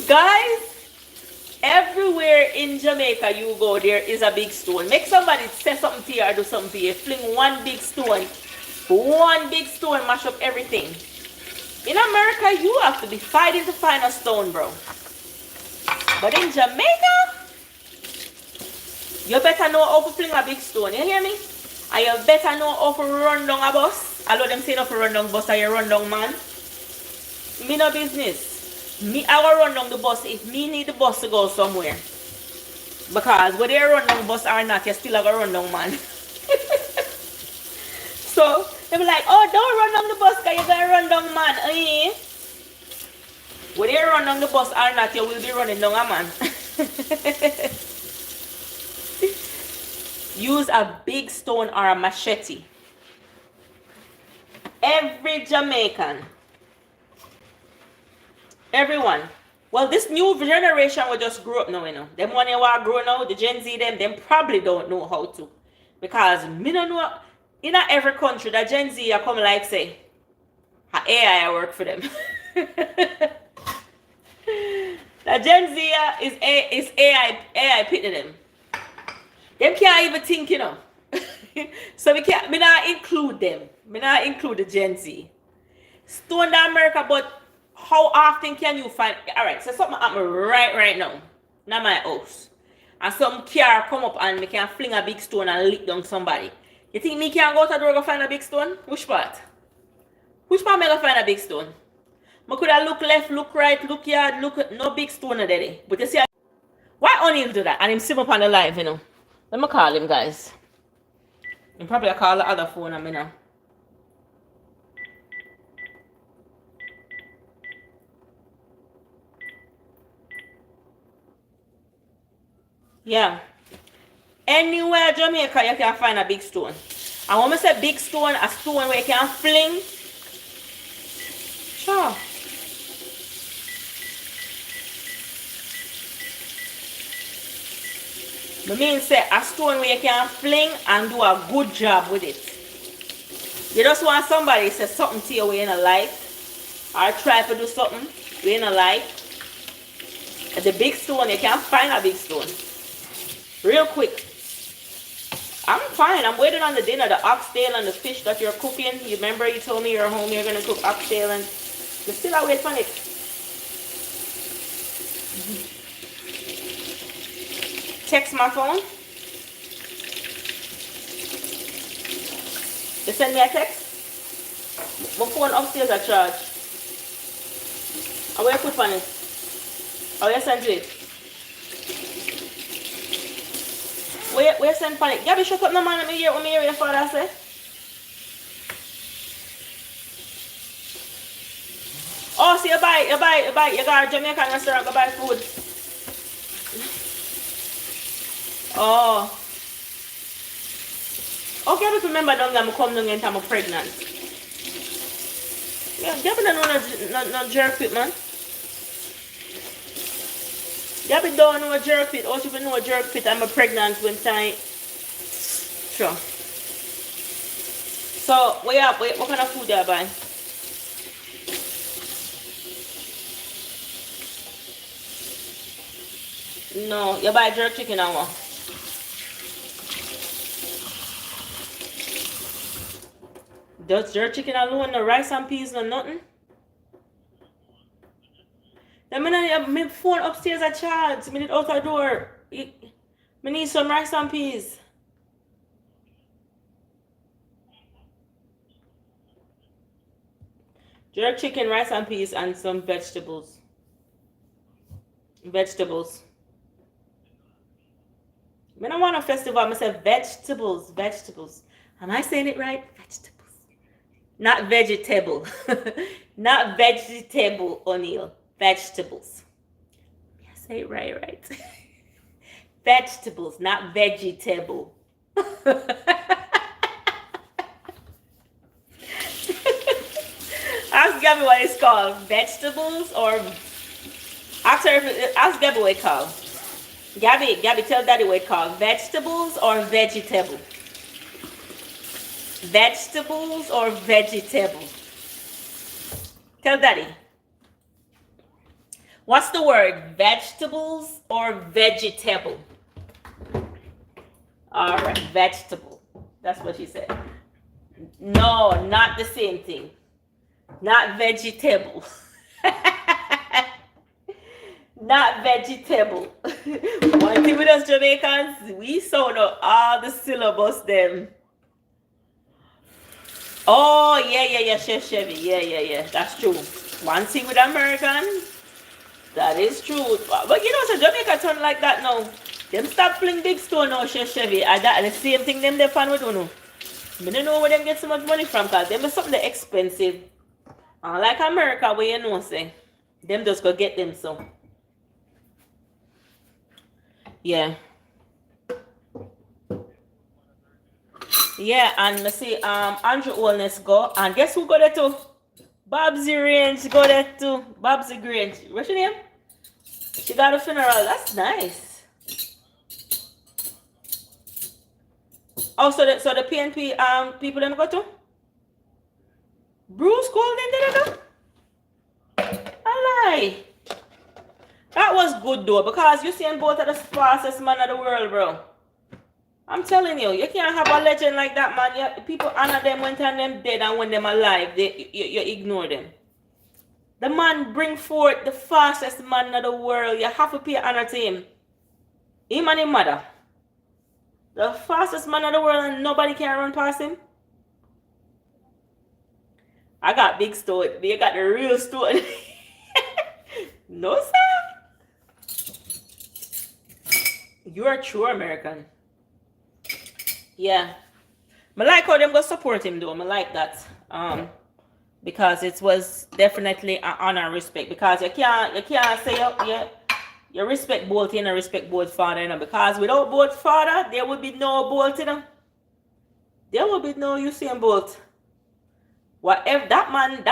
[SPEAKER 1] Guys, everywhere in Jamaica you go, there is a big stone. Make somebody say something to you or do something to you. Fling one big stone. One big stone mash up everything. In America, you have to be fighting to find a stone, bro. But in Jamaica, you better know how to fling a big stone. You hear me? And you better know how to run down a bus. I know them say not to run down bus or you run down man. Me no business. Me, I will run down the bus if me need the bus to go somewhere. Because whether you run down bus or not, you still have a run down man. So, they be like, oh, don't run down the bus because you're going to run down man. Eh? Whether you run down the bus or not, you will be running down a man. Use a big stone or a machete. Every Jamaican. Everyone. Well, this new generation will just grow up now, you know. Them one who are grown now, the Gen Z, them probably don't know how to. Because me don't know. In every country, the Gen Z are come like say, AI work for them. The Gen Z is AI pitting them. Them can't even think, you know. So me not include them. Me not include the Gen Z. Stone the America, but how often can you find? Alright, so something happen right now. Not my house. And some car come up and me can fling a big stone and lick down somebody. You think me can go to the door and find a big stone? Which part? Which part me go find a big stone? I could have look left, look right, look yard, look no big stone there. But you see, why O'Neal do that? And him sim up on the live, you know. Let me call him, guys. And probably I call the other phone on me now. Yeah. Anywhere Jamaica you can find a big stone. And when I say big stone, a stone where you can fling. Sure. I mean say a stone where you can fling and do a good job with it. You just want somebody to say something to you where you don't like. Or try to do something where you don't like. At the big stone, you can find a big stone. Real quick. I'm fine. I'm waiting on the dinner, the oxtail and the fish that you're cooking. You remember you told me you're home, you're going to cook oxtail and you still are waiting for it. Text my phone. You send me a text. My phone upstairs at charge. And where you put on it? Or you send it? Where send for it? Gabby, shut up no man, let me hear what your father say. Oh, so you buy, you got a Jamaican restaurant, go buy food. Oh. Okay, but remember don't I'm come down and I'm pregnant. Yeah, Gabby don't know no jerk fit, man. Gabby don't know a jerk fit. Also, if you know a jerk fit, I'm pregnant when time. Sure. So, what kind of food do you buy? No, you buy jerk chicken and what? Does jerk chicken alone, no rice and peas, no nothing? Then I have my phone upstairs at charge. I need out the door. I need some rice and peas. Jerk chicken, rice and peas, and some vegetables. Vegetables. When I want a festival, I say vegetables. Vegetables. Am I saying it right? Vegetables. Not vegetable. Not vegetable, O'Neal. Vegetables. Yes, Say it right. Vegetables, not vegetable. Ask Gabby what it's called. Vegetables or ask her ask Gabby what it's called. Gabby, tell Daddy what it's called. Vegetables or vegetable? Vegetables or vegetable? Tell Daddy. What's the word? Vegetables or vegetable? All right, vegetable. That's what she said. No, not the same thing. Not vegetable. Not vegetable. One thing with us Jamaicans, we sound out all the syllables them. Oh, yeah, Chef Chevy. Yeah. That's true. One thing with Americans, that is true. But you know, so Jamaica turn like that now. Them stop playing big stone now, Chef Chevy. And that, and the same thing them they fan with, you know. I don't know where them get so much money from, because them is something that expensive. Like America, where you know, say, them just go get them so. Yeah. Yeah, and let's see, Andrew Wellness go. And guess who go there too? Babsy Range go there too. Babsy Range. What's your name? She got a funeral. That's nice. Oh, so the PNP people them go to? Bruce Golden did they go? I lie. That was good though, because you see both of the fastest man of the world, bro. I'm telling you, you can't have a legend like that, man. People honor them when them dead, and when them alive, you ignore them. The man bring forth the fastest man of the world. You have to pay honor to him. Him and his mother. The fastest man of the world, and nobody can run past him. I got big stone. They got the real stone. No, sir. You're a true American. Yeah. I like how them go support him though. I like that. Because it was definitely an honor and respect. Because you can't say you respect both and respect both father, you know. Because without both father, there would be no both, you know. There would be no Usain Bolt. Whatever that man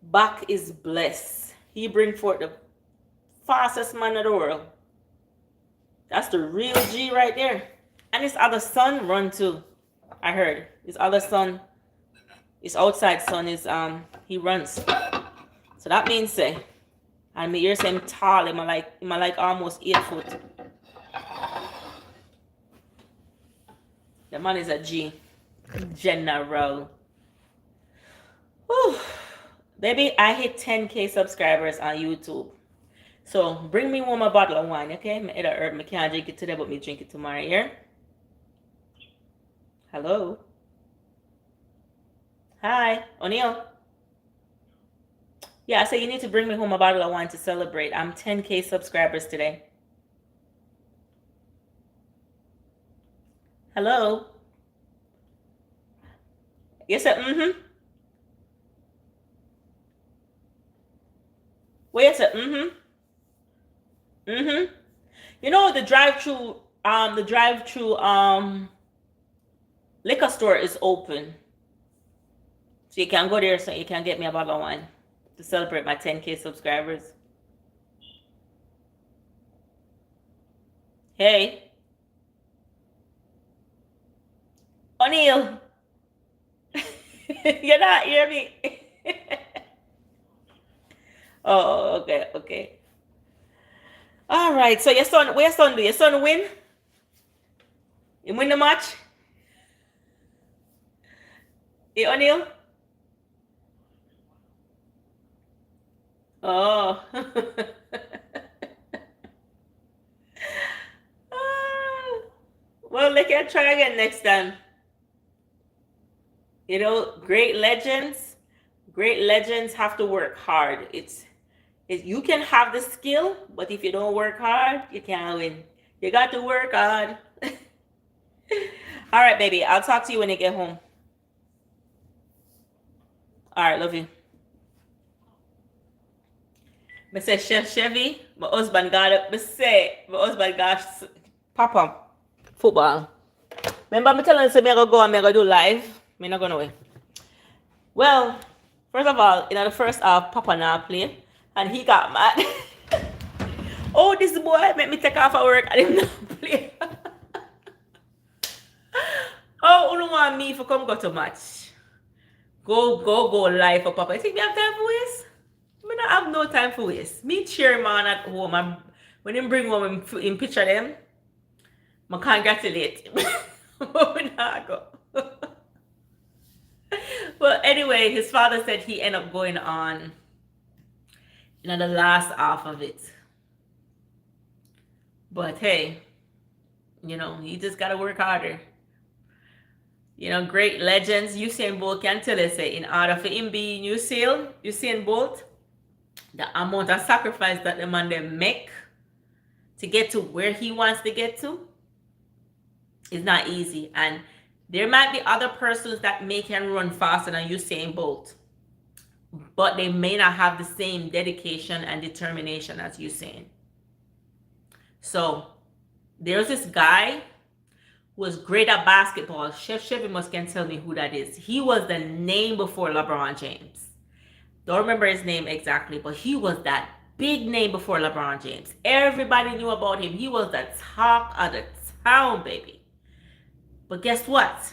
[SPEAKER 1] back is blessed. He bring forth the fastest man of the world. That's the real G right there. And his other son run too. I heard. His other son, his outside son is he runs. So that means I mean you're saying tall, am I like almost 8 foot. The man is a G. General. Whew. Baby, I hit 10K subscribers on YouTube. So bring me one more bottle of wine, okay? I can't drink it today, but me drink it tomorrow, yeah? Hello? Hi, O'Neill. Yeah, so you need to bring me home a bottle of wine to celebrate. I'm 10K subscribers today. Hello? Yes, sir. Wait, sir. You know the drive-through liquor store is open. So you can go there so you can get me a bottle of wine to celebrate my 10K subscribers. Hey. O'Neill. You're not hearing me. Oh, okay. All right. So your son do? Your son win? You win the match? Hey, O'Neill? Oh. Well, they can try again next time. You know, great legends have to work hard. You can have the skill, but if you don't work hard, you can't win. You got to work hard. All right, baby. I'll talk to you when you get home. All right, love you. I say Chef Chevy, my husband got up. I say my husband got Papa football. Remember me telling you say me gonna go and me gonna do live. Me not gonna wait. Well, first of all, in the first half, Papa now play, and he got mad. Oh, this boy make me take off at work and him not play. Oh, you don't want me for come go to match. Go live for Papa. You think me have time for waste? Me not have no time for waste. Me cheer man at home and when him bring home him picture them, I congratulate him. But we not go. Well, anyway, his father said he ended up going on the last half of it. But hey, you just gotta work harder. Great legends, Usain Bolt can tell us, say, in order for him being Usain Bolt, the amount of sacrifice that the man they make to get to where he wants to get to is not easy. And there might be other persons that may can run faster than Usain Bolt, but they may not have the same dedication and determination as Usain. So there's this guy who was great at basketball. Chef Chevy must can tell me who that is. He was the name before LeBron James. Don't remember his name exactly, but he was that big name before LeBron James. Everybody knew about him. He was the talk of the town, baby. But guess what?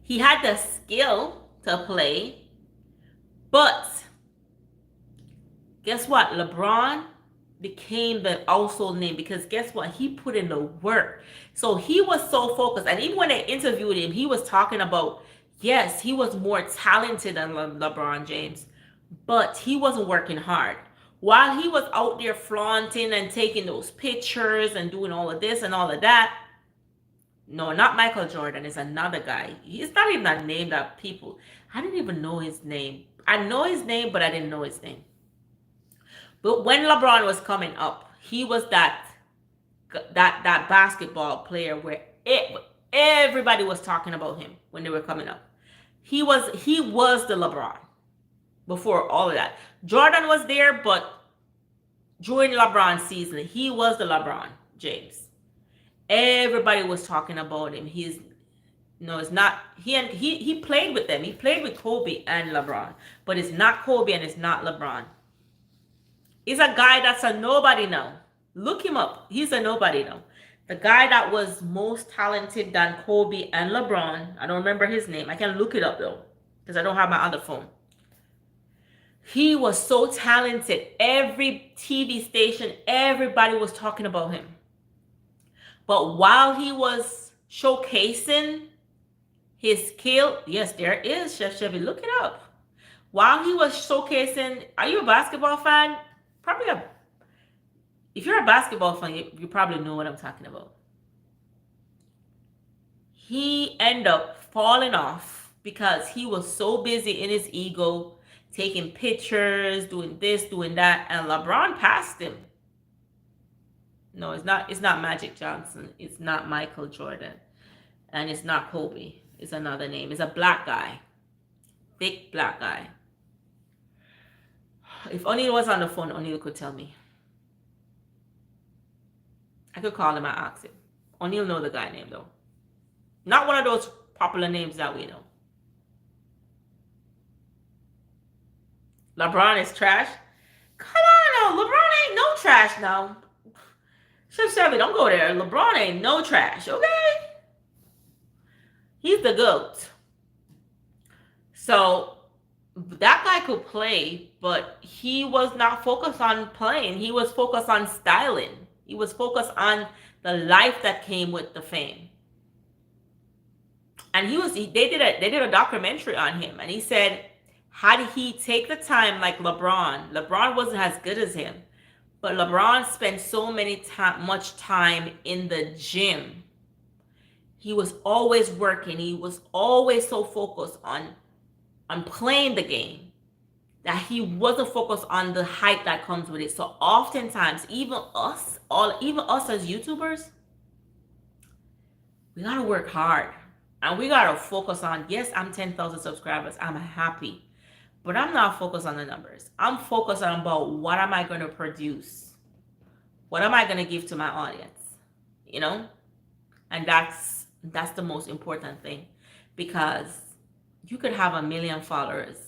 [SPEAKER 1] He had the skill to play, but guess what? LeBron became the household name because guess what? He put in the work. So he was so focused. And even when they interviewed him, he was talking about, yes, he was more talented than LeBron James, but he wasn't working hard. While he was out there flaunting and taking those pictures and doing all of this and all of that, no, not Michael Jordan. It's another guy. He's not even a name that people, I didn't even know his name. I know his name, but I didn't know his name. But when LeBron was coming up, he was that basketball player where everybody was talking about him when they were coming up. He was the LeBron before all of that. Jordan was there, but during LeBron's season, he was the LeBron James. Everybody was talking about him. It's not he played with them. He played with Kobe and LeBron, but it's not Kobe and it's not LeBron. He's a guy that's a nobody now. Look him up. He's a nobody now. The guy that was most talented than Kobe and LeBron, I don't remember his name. I can look it up though, because I don't have my other phone. He was so talented. Every TV station, everybody was talking about him. But while he was showcasing his skill, yes, there is Chef Chevy. Look it up. While he was showcasing, are you a basketball fan? If you're a basketball fan, you probably know what I'm talking about. He ended up falling off because he was so busy in his ego, taking pictures, doing this, doing that, and LeBron passed him. No, it's not Magic Johnson. It's not Michael Jordan. And it's not Kobe. It's another name. It's a black guy. Thick black guy. If O'Neal was on the phone, O'Neal could tell me. I could call him and ask him. O'Neal know the guy name though. Not one of those popular names that we know. LeBron is trash? Come on now. LeBron ain't no trash now. Chef Chevy, don't go there. LeBron ain't no trash, okay? He's the GOAT. So that guy could play, but he was not focused on playing. He was focused on styling. He was focused on the life that came with the fame. And they did a documentary on him, and he said, had he take the time like LeBron wasn't as good as him, but LeBron spent so much time in the gym. He was always working. He was always so focused on playing the game that he wasn't focused on the hype that comes with it. So oftentimes, even us as YouTubers, we gotta work hard and we gotta focus on, yes, I'm 10,000 subscribers. I'm happy. But I'm not focused on the numbers. I'm focused on about what am I going to produce? What am I going to give to my audience? You know? And that's the most important thing, because you could have 1 million followers.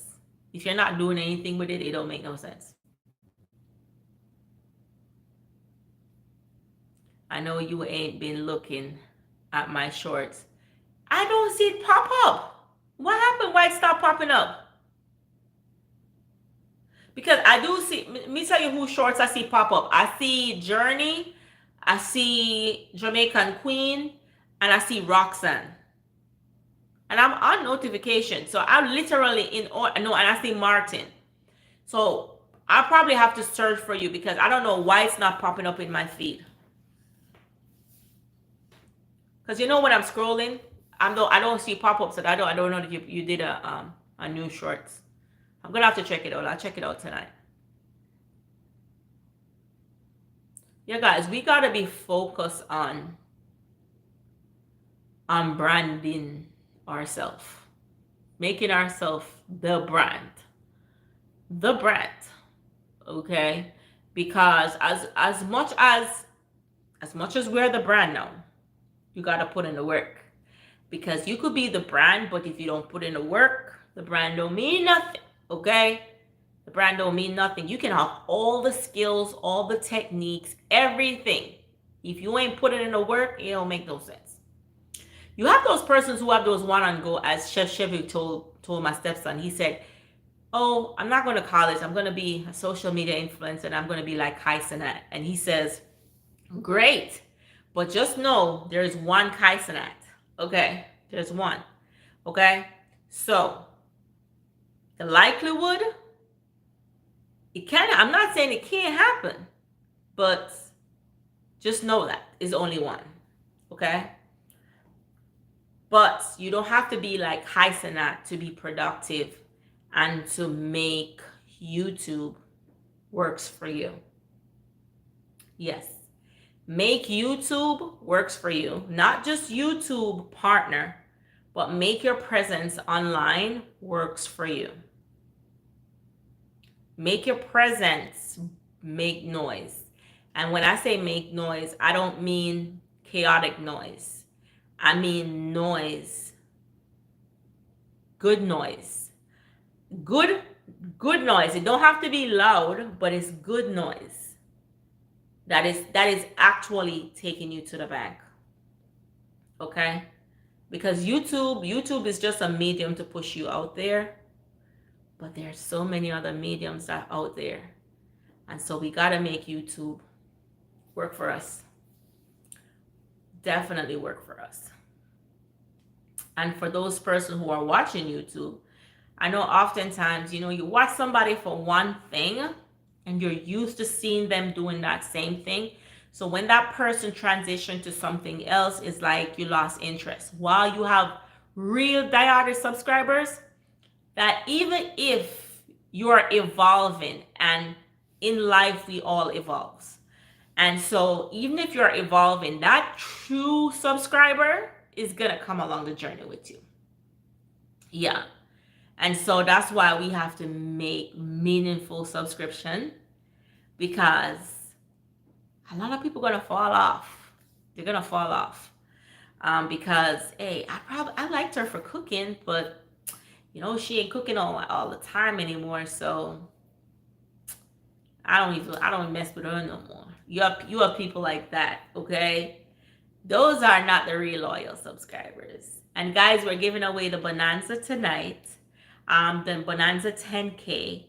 [SPEAKER 1] If you're not doing anything with it, it don't make no sense. I know you ain't been looking at my shorts. I don't see it pop up. What happened? Why it stopped popping up? Because I do see, me tell you who shorts I see pop up. I see Journey, I see Jamaican Queen, and I see Roxanne. And I'm on notification. So I'm literally and I see Martin. So I probably have to search for you, because I don't know why it's not popping up in my feed. Because you know when I'm scrolling, I don't see pop-ups, and I don't know if you did a new shorts. I'm gonna have to check it out. I'll check it out tonight. Yeah, guys, we gotta be focused on branding ourselves, making ourselves the brand. The brand. Okay? Because as much as we're the brand now, you gotta put in the work. Because you could be the brand, but if you don't put in the work, the brand don't mean nothing. Okay? The brand don't mean nothing. You can have all the skills, all the techniques, everything. If you ain't putting in the work, it don't make no sense. You have those persons who have those one-on-go, as Chef Chevy told my stepson. He said, oh, I'm not going to college. I'm going to be a social media influencer, and I'm going to be like Kai Cenat. And he says, great. But just know there's one Kai Cenat. Okay? There's one. Okay? So, the likelihood, I'm not saying it can't happen, but just know that is only one. Okay? But you don't have to be like Kai Cenat to be productive and to make YouTube works for you. Yes. Make YouTube works for you. Not just YouTube partner, but make your presence online works for you. Make your presence make noise. And when I say make noise, I don't mean chaotic noise. I mean noise. Good noise. Good noise. It don't have to be loud, but it's good noise. That is actually taking you to the bank. Okay? Because YouTube is just a medium to push you out there. But there's so many other mediums that are out there. And so we got to make YouTube work for us. Definitely work for us. And for those persons who are watching YouTube, I know oftentimes, you watch somebody for one thing and you're used to seeing them doing that same thing. So when that person transitioned to something else, it's like you lost interest. While you have real diehard subscribers, that even if you are evolving, and in life we all evolve. And so even if you're evolving, that true subscriber is going to come along the journey with you. Yeah. And so that's why we have to make meaningful subscription, because a lot of people are going to fall off. They're going to fall off. Because, hey, I liked her for cooking, but she ain't cooking all the time anymore, so I don't mess with her no more. You have people like that, okay? Those are not the real loyal subscribers. And guys, we're giving away the Bonanza tonight, the Bonanza 10K.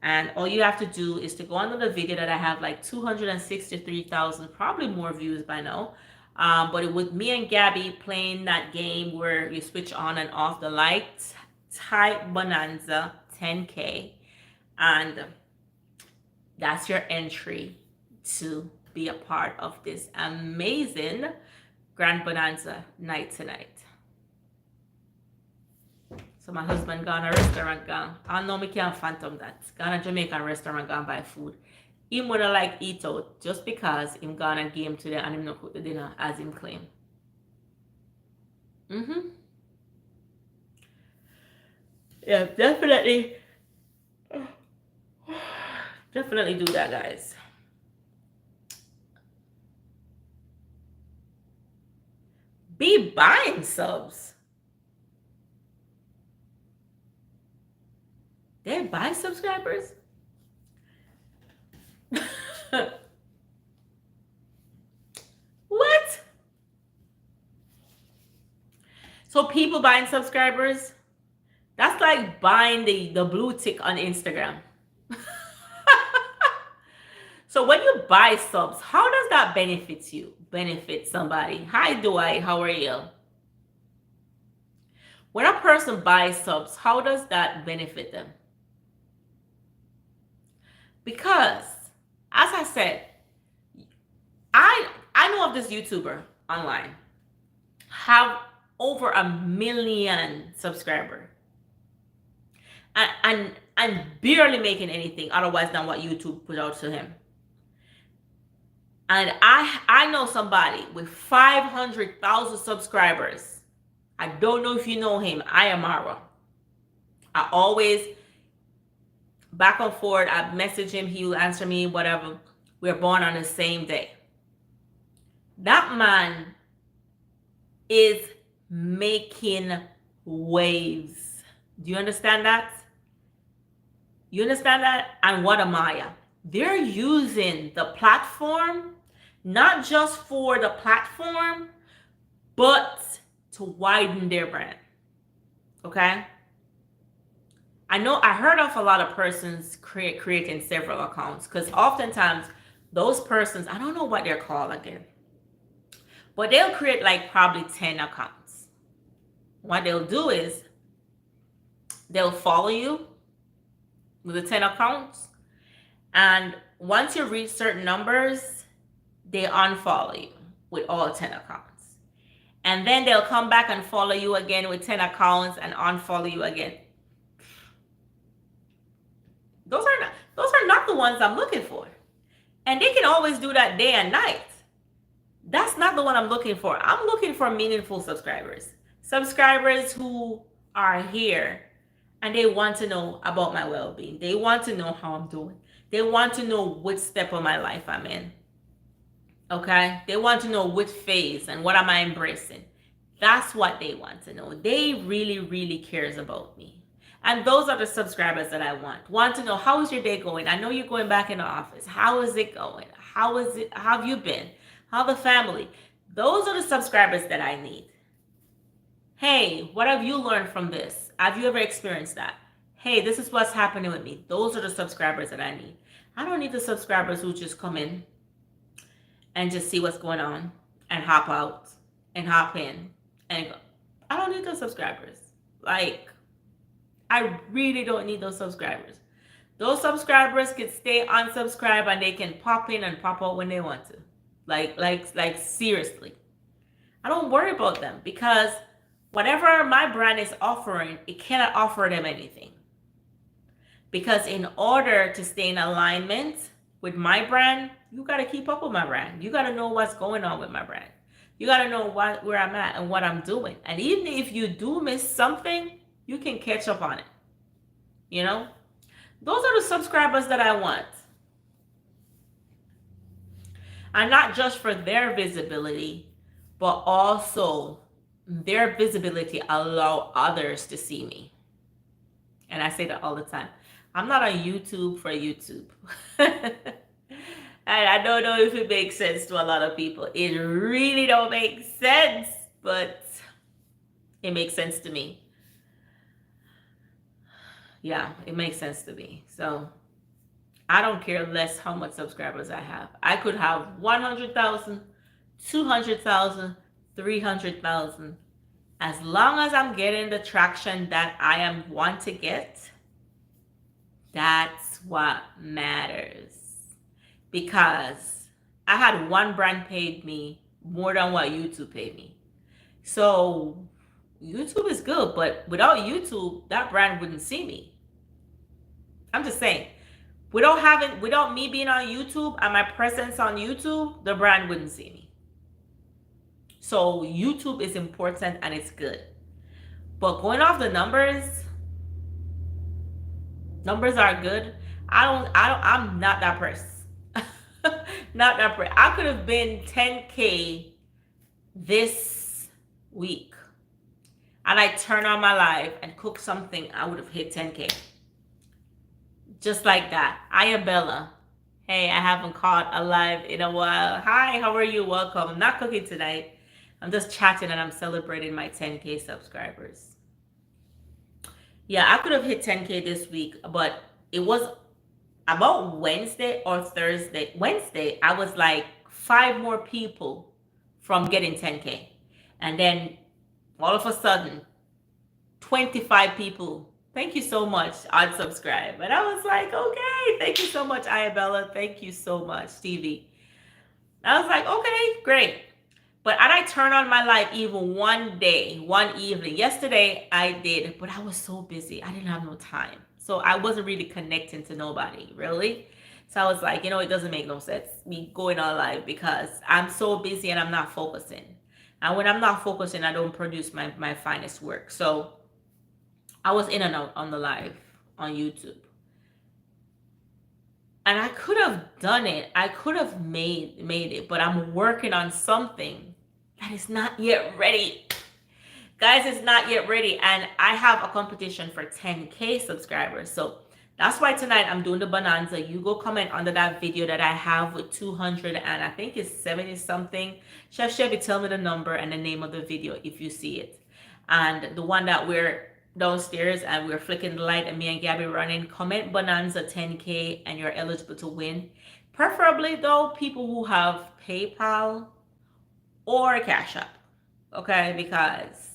[SPEAKER 1] And all you have to do is to go under the video that I have like 263,000, probably more views by now. But it was me and Gabby playing that game where you switch on and off the lights. Type Bonanza 10K, and that's your entry to be a part of this amazing Grand Bonanza night tonight. So my husband gone a restaurant gone. I know me can't phantom that. Gone a Jamaican restaurant gone buy food. Him would have like eat out just because him gone a game today and him not cook the dinner as him claim. Yeah, definitely definitely do that, guys. Be buying subs. They buy subscribers? What? So people buying subscribers? That's like buying the blue tick on Instagram. So when you buy subs, how does that benefit you? Benefit somebody? Hi, Dwight. How are you? When a person buys subs, how does that benefit them? Because, as I said, I know of this YouTuber online, have over 1 million subscribers, and barely making anything otherwise than what YouTube put out to him. And I know somebody with 500,000 subscribers. I don't know if you know him. I am Mara. I always back and forth. I message him. He will answer me. Whatever. We're born on the same day. That man is making waves. Do you understand that? You understand that? And what am I? They're using the platform not just for the platform, but to widen their brand. Okay? I know I heard of a lot of persons creating several accounts, because oftentimes those persons, I don't know what they're called again, but they'll create like probably 10 accounts. What they'll do is they'll follow you with the 10 accounts, and once you reach certain numbers, they unfollow you with all 10 accounts. And then they'll come back and follow you again with 10 accounts and unfollow you again. Those are not the ones I'm looking for. And they can always do that day and night. That's not the one I'm looking for. I'm looking for meaningful subscribers. Subscribers who are here and they want to know about my well-being. They want to know how I'm doing. They want to know which step of my life I'm in. Okay? They want to know which phase and what am I embracing. That's what they want to know. They really, really cares about me. And those are the subscribers that I want. Want to know, how is your day going? I know you're going back in the office. How is it going? How have you been? How the family? Those are the subscribers that I need. Hey, what have you learned from this? Have you ever experienced that? Hey, this is what's happening with me. Those are the subscribers that I need. I don't need the subscribers who just come in and just see what's going on and hop out and hop in and go. I don't need those subscribers. Like, I really don't need those subscribers. Those subscribers can stay unsubscribed and they can pop in and pop out when they want to. Like seriously. I don't worry about them, because whatever my brand is offering, it cannot offer them anything. Because in order to stay in alignment with my brand, you got to keep up with my brand. You got to know what's going on with my brand. You got to know where I'm at and what I'm doing. And even if you do miss something, you can catch up on it. You know? Those are the subscribers that I want. And not just for their visibility, but also their visibility allow others to see me. And I say that all the time. I'm not on YouTube for YouTube. And I don't know if it makes sense to a lot of people. It really don't make sense, but it makes sense to me. Yeah, it makes sense to me. So I don't care less how much subscribers I have. I could have 100,000, 200,000, 300,000. As long as I'm getting the traction that I want to get, that's what matters. Because I had one brand paid me more than what YouTube paid me. So YouTube is good, but without YouTube, that brand wouldn't see me. I'm just saying, without me being on YouTube and my presence on YouTube, the brand wouldn't see me. So YouTube is important and it's good. But going off the numbers are good. I'm not that person. Not that person. I could have been 10K this week. And I turn on my live and cook something, I would have hit 10K. Just like that. Ayabella. Hey, I haven't caught a live in a while. Hi, how are you? Welcome. I'm not cooking tonight. I'm just chatting and I'm celebrating my 10K subscribers. Yeah, I could have hit 10K this week, but it was about Wednesday or Thursday. Wednesday, I was like 5 more people from getting 10K. And then all of a sudden, 25 people. Thank you so much. Unsubscribe. And I was like, okay, thank you so much, Ayabella. Thank you so much, Stevie. I was like, okay, great. But and I turned on my live even one day, one evening. Yesterday I did, but I was so busy. I didn't have no time. So I wasn't really connecting to nobody, really. So I was like, it doesn't make no sense me going on live because I'm so busy and I'm not focusing. And when I'm not focusing, I don't produce my finest work. So I was in and out on the live on YouTube. And I could have done it. I could have made it, but I'm working on something that is not yet ready. Guys, it's not yet ready. And I have a competition for 10K subscribers. So that's why tonight I'm doing the bonanza. You go comment under that video that I have with 200 and I think it's 70 something. Chef Chevy, tell me the number and the name of the video if you see it. And the one that we're downstairs and we're flicking the light and me and Gabby running, comment bonanza 10K and you're eligible to win. Preferably though, people who have PayPal or Cash App. Okay, because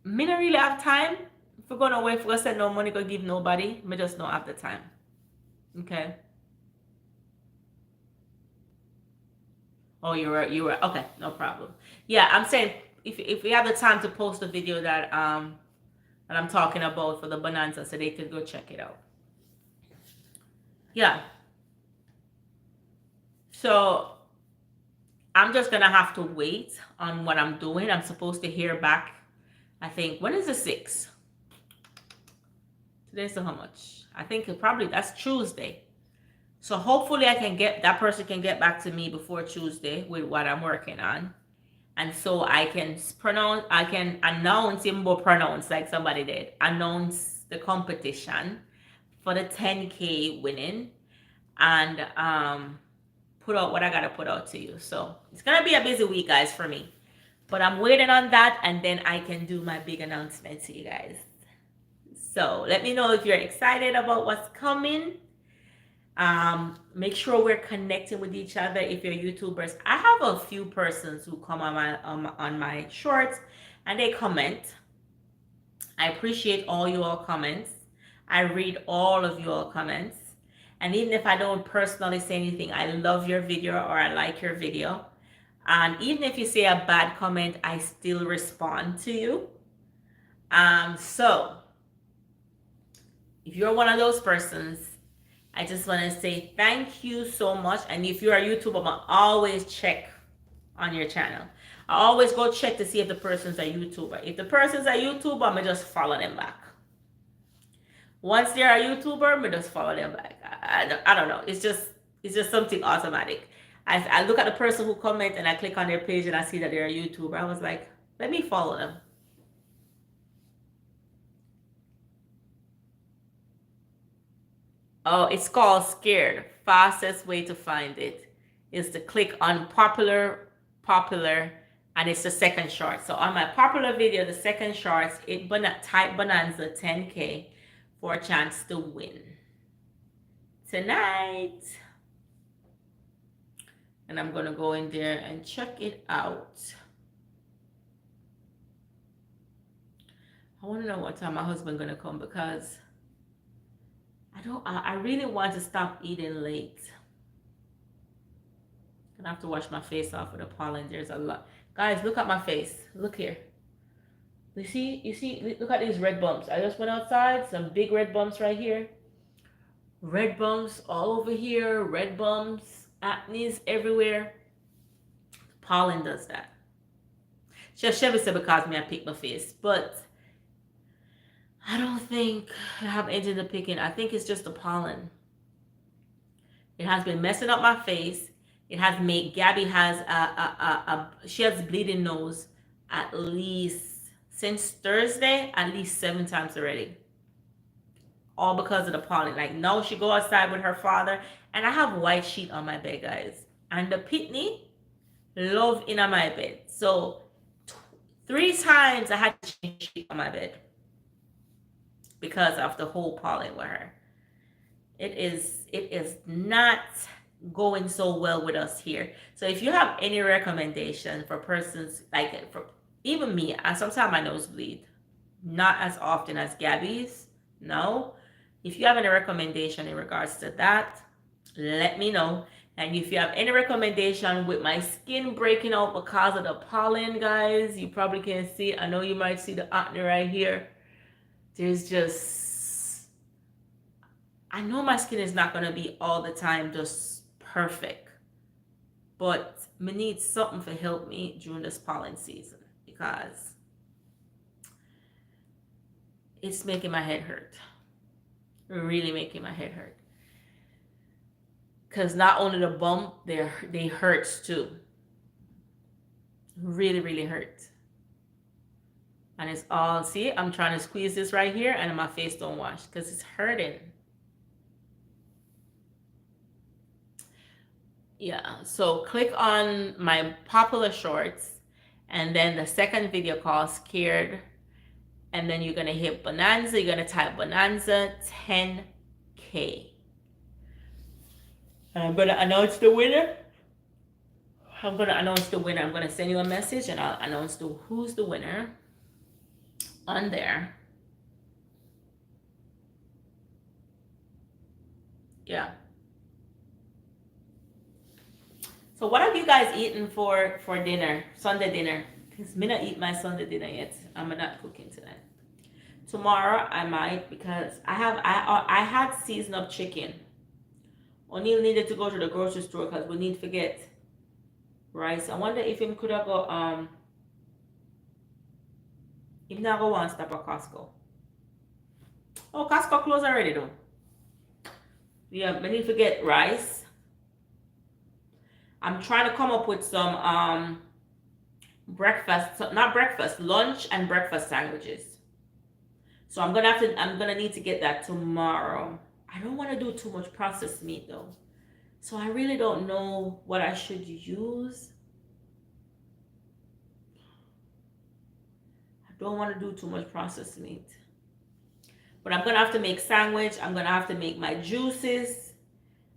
[SPEAKER 1] me don't really have time. If we're gonna wait for us and no money go give nobody, me just don't have the time. Okay. Oh, you were okay, no problem. Yeah, I'm saying if we have the time to post the video that I'm talking about for the bonanza, so they could go check it out. Yeah. So I'm just gonna have to wait on what I'm doing. I'm supposed to hear back. I think when is the 6th? Today's how much? I think that's Tuesday. So hopefully that person can get back to me before Tuesday with what I'm working on. And so I can announce, even more pronounce like somebody did, announce the competition for the 10K winning and put out what I gotta put out to you. So it's gonna be a busy week, guys, for me. But I'm waiting on that and then I can do my big announcement to you guys. So let me know if you're excited about what's coming. Make sure we're connecting with each other if you're YouTubers. I have a few persons who come on my shorts and they comment. I appreciate all you all comments. I read all of you all comments. And even if I don't personally say anything, I love your video or I like your video. And even if you say a bad comment, I still respond to you. So if you're one of those persons, I just want to say thank you so much. And if you're a YouTuber, I'm always check on your channel. I always go check to see if the person's a YouTuber. If the person's a YouTuber, I'm just follow them back. Once they're a YouTuber, I just follow them back. I don't know. It's just something automatic. I look at the person who comment and I click on their page and I see that they're a YouTuber. I was like, let me follow them. Oh, it's called Scared. Fastest way to find it is to click on popular, and it's the second short. So on my popular video, the second shorts, type bonanza 10K for a chance to win tonight. And I'm gonna go in there and check it out. I want to know what time my husband gonna come because I really want to stop eating late. I'm gonna have to wash my face off with the pollen. There's a lot. Guys, look at my face. Look here. You see, look at these red bumps. I just went outside, some big red bumps right here. Red bumps all over here, red bumps, acne everywhere. Pollen does that. Chef Chevy said because me I pick my face, but I don't think I have anything to pick in. I think it's just the pollen. It has been messing up my face. It has made Gabby has she has bleeding nose at least since Thursday, at least 7 times already. All because of the pollen. Like no, she go outside with her father, and I have white sheet on my bed, guys. And the pitney love in on my bed. So 3 times I had to change sheet on my bed because of the whole pollen with her. It is not going so well with us here. So if you have any recommendation for persons like for even me, sometimes my nose bleed, not as often as Gabby's. No, if you have any recommendation in regards to that, let me know. And if you have any recommendation with my skin breaking out because of the pollen, guys, you probably can see. I know you might see the acne right here. There's just, I know my skin is not going to be all the time just perfect, but I need something to help me during this pollen season because it's making my head hurt. Really making my head hurt. Because not only the bump, they hurts too. Really, really hurt. And it's all, see, I'm trying to squeeze this right here and my face don't wash because it's hurting. Yeah, so click on my popular shorts and then the second video called Scared. And then you're going to hit Bonanza. You're going to type Bonanza 10K. And I'm going to announce the winner. I'm going to announce the winner. I'm going to send you a message and I'll announce who's the winner on there. Yeah. So what have you guys eaten for dinner, Sunday dinner? Because me not eat my Sunday dinner yet. I'm not cooking tonight. Tomorrow I might because I had seasoned up chicken. O'Neill needed to go to the grocery store because we need to get rice. I wonder if him could have go if not go one stop at Costco. Oh, Costco closed already though. Yeah, we need to get rice. I'm trying to come up with some lunch and breakfast sandwiches. So I'm gonna need to get that tomorrow. I don't want to do too much processed meat though. So I really don't know what I should use. I don't want to do too much processed meat. But I'm gonna have to make sandwich. I'm gonna have to make my juices.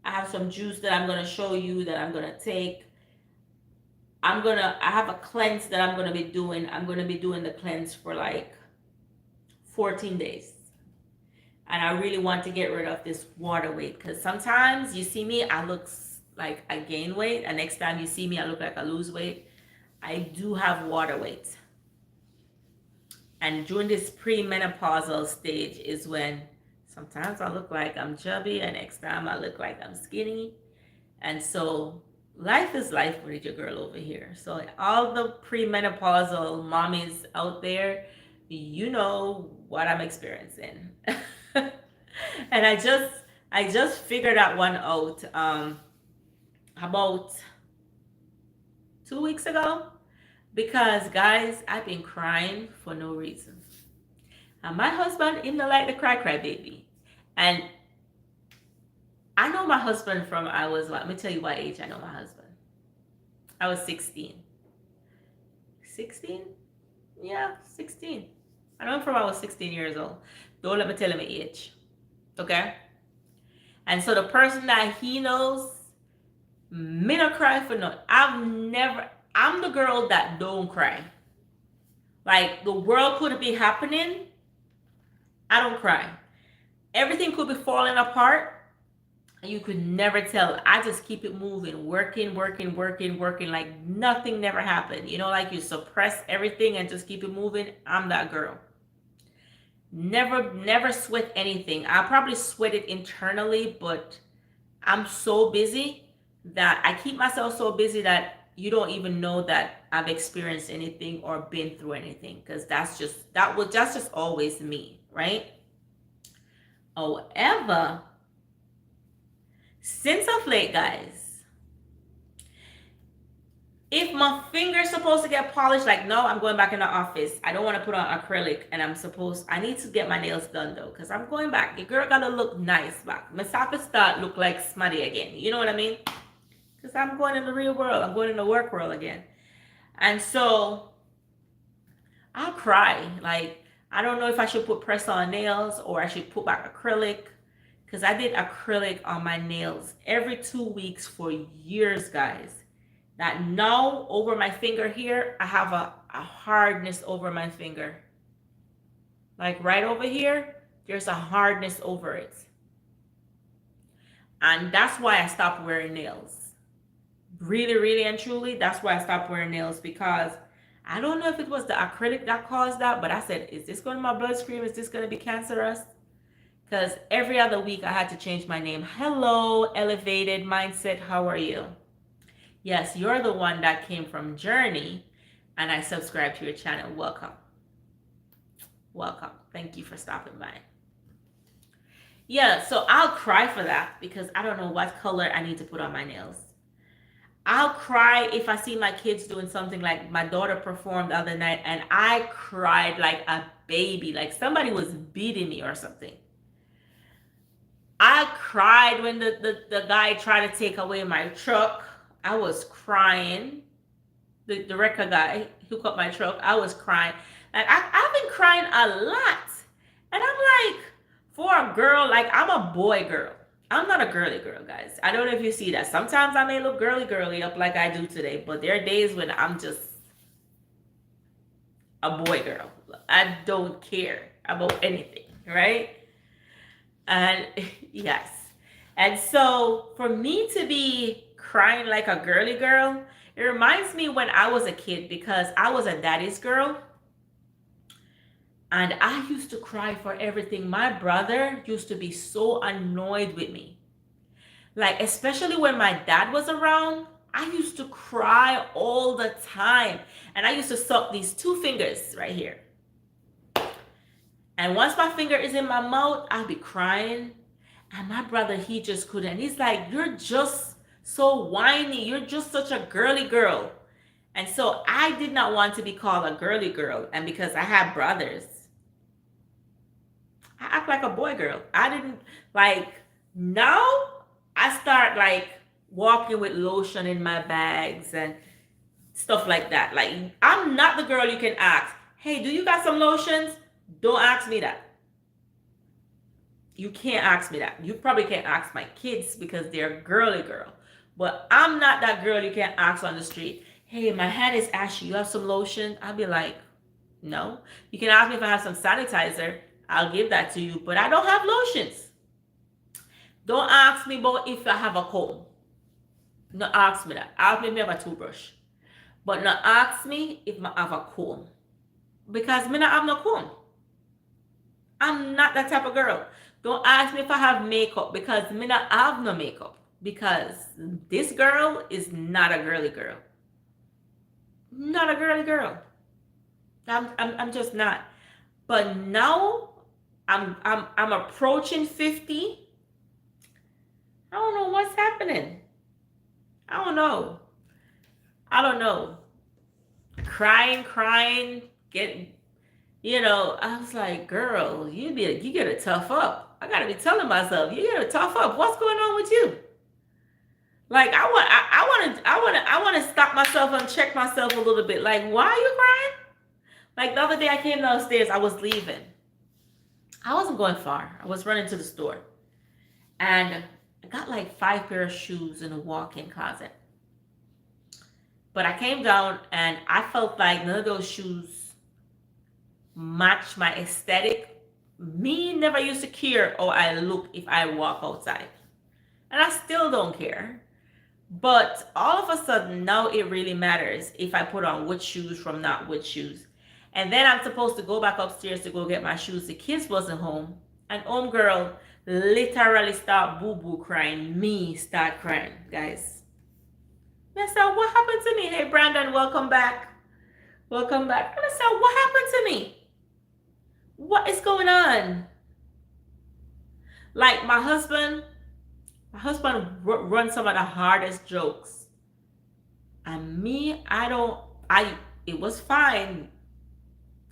[SPEAKER 1] I have some juice that I'm gonna show you that I'm gonna take. I have a cleanse that I'm gonna be doing. I'm gonna be doing the cleanse for like 14 days. And I really want to get rid of this water weight because sometimes you see me, I look like I gain weight. And next time you see me, I look like I lose weight. I do have water weight. And during this premenopausal stage is when sometimes I look like I'm chubby and next time I look like I'm skinny. And so life is life with your girl over here. So all the premenopausal mommies out there, you know what I'm experiencing. And I just figured that one out about 2 weeks ago because guys, I've been crying for no reason. And my husband even like the cry baby. And I know my husband from let me tell you what age I know my husband. I was 16. 16? Yeah, 16. I know him from I was 16 years old. Don't let me tell him my age. Okay? And so the person that he knows, me not cry for nothing. I'm the girl that don't cry. Like the world could be happening. I don't cry. Everything could be falling apart. And you could never tell. I just keep it moving, working, like nothing never happened. You know, like you suppress everything and just keep it moving. I'm that girl. Never sweat anything. I probably sweat it internally, but I'm so busy that I keep myself so busy that you don't even know that I've experienced anything or been through anything, because that's just always me, right? However, since of late, guys, if my finger's supposed to get polished, like, no, I'm going back in the office. I don't want to put on acrylic, and I need to get my nails done though, because I'm going back. Your girl gotta look nice back. My surface start look like smutty again. You know what I mean? Because I'm going in the real world. I'm going in the work world again. And so I'll cry. Like, I don't know if I should put press on nails or I should put back acrylic. Because I did acrylic on my nails every 2 weeks for years, guys. That now over my finger here, I have a hardness over my finger. Like right over here, there's a hardness over it. And that's why I stopped wearing nails. Really, really and truly, that's why I stopped wearing nails, because I don't know if it was the acrylic that caused that, but I said, is this going to my bloodstream? Is this going to be cancerous? Because every other week I had to change my name. Hello, Elevated Mindset. How are you? Yes, you're the one that came from Journey, and I subscribed to your channel. Welcome. Welcome. Thank you for stopping by. Yeah, so I'll cry for that because I don't know what color I need to put on my nails. I'll cry if I see my kids doing something, like my daughter performed the other night and I cried like a baby, like somebody was beating me or something. I cried when the guy tried to take away my truck. I was crying. The record guy who cut my truck, I was crying. Like I've been crying a lot. And I'm like, for a girl, like I'm a boy girl. I'm not a girly girl, guys. I don't know if you see that. Sometimes I may look girly up like I do today, but there are days when I'm just a boy girl. I don't care about anything, right? And yes. And so for me to be crying like a girly girl, it reminds me when I was a kid, because I was a daddy's girl. And I used to cry for everything. My brother used to be so annoyed with me. Like, especially when my dad was around, I used to cry all the time. And I used to suck these 2 fingers right here. And once my finger is in my mouth, I'll be crying. And my brother, he just couldn't. He's like, you're just so whiny. You're just such a girly girl. And so I did not want to be called a girly girl. And because I had brothers, I act like a boy girl. I didn't, like, now I start like walking with lotion in my bags and stuff like that. Like, I'm not the girl you can ask, hey, do you got some lotions? Don't ask me that. You can't ask me that. You probably can't ask my kids because they're girly girl. But I'm not that girl you can't ask on the street, hey, my hand is ashy. You have some lotion? I'll be like, no. You can ask me if I have some sanitizer. I'll give that to you, but I don't have lotions. Don't ask me about if I have a comb. No, ask me that. Ask me if I have a toothbrush. But not ask me if I have a comb. Because me not have no comb. I'm not that type of girl. Don't ask me if I have makeup, because me not have no makeup. Because this girl is not a girly girl. Not a girly girl. I'm just not. But now I'm approaching 50. I don't know what's happening. I don't know. Crying, I was like, girl, you gotta tough up. I gotta be telling myself, you gotta tough up. What's going on with you? Like, I want to stop myself and check myself a little bit. Like, why are you crying? Like, the other day I came downstairs, I was leaving. I wasn't going far. I was running to the store. And I got like 5 pair of shoes in a walk-in closet. But I came down and I felt like none of those shoes matched my aesthetic. Me never used to care how I look if I walk outside. And I still don't care. But all of a sudden, now it really matters if I put on which shoes from not which shoes. And then I'm supposed to go back upstairs to go get my shoes. The kids wasn't home. And homegirl literally start boo-boo crying. Me start crying, guys. I said, what happened to me? Hey, Brandon, welcome back. Welcome back. I said, what happened to me? What is going on? Like my husband runs some of the hardest jokes. And me, it was fine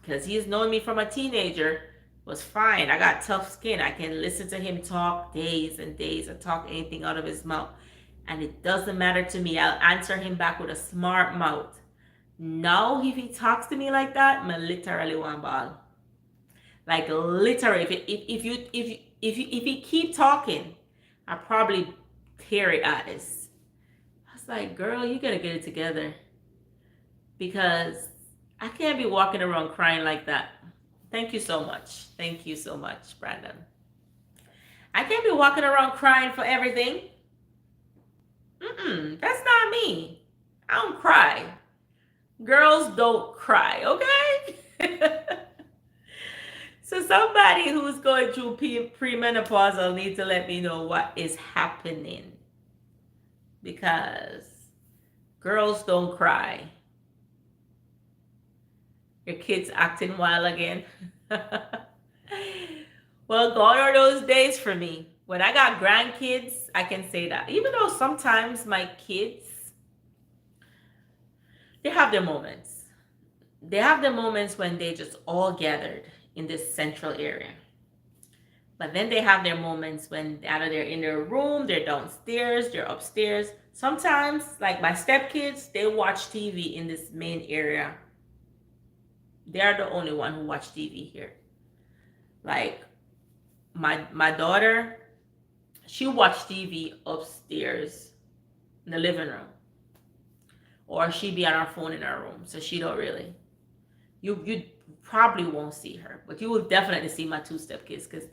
[SPEAKER 1] because he's known me from a teenager. It was fine. I got tough skin. I can listen to him talk days and days and talk anything out of his mouth. And it doesn't matter to me. I'll answer him back with a smart mouth. Now, if he talks to me like that, I literally want ball. Like literally, if he keep talking, I probably tear it at us. I was like, girl, you gotta get it together, because I can't be walking around crying like that. Thank you so much. Thank you so much, Brandon. I can't be walking around crying for everything. That's not me. I don't cry. Girls don't cry, okay? So somebody who's going through premenopause will need to let me know what is happening, because girls don't cry. Your kid's acting wild again. Well, gone are those days for me. When I got grandkids, I can say that. Even though sometimes my kids, they have their moments. They have their moments when they just all gathered in this central area. But then they have their moments when either they're in their room, they're downstairs, they're upstairs. Sometimes, like my stepkids, they watch TV in this main area. They're the only one who watch TV here. Like my daughter, she watch TV upstairs in the living room, or she be on her phone in her room, so she don't really. You probably won't see her, but you will definitely see my two stepkids, because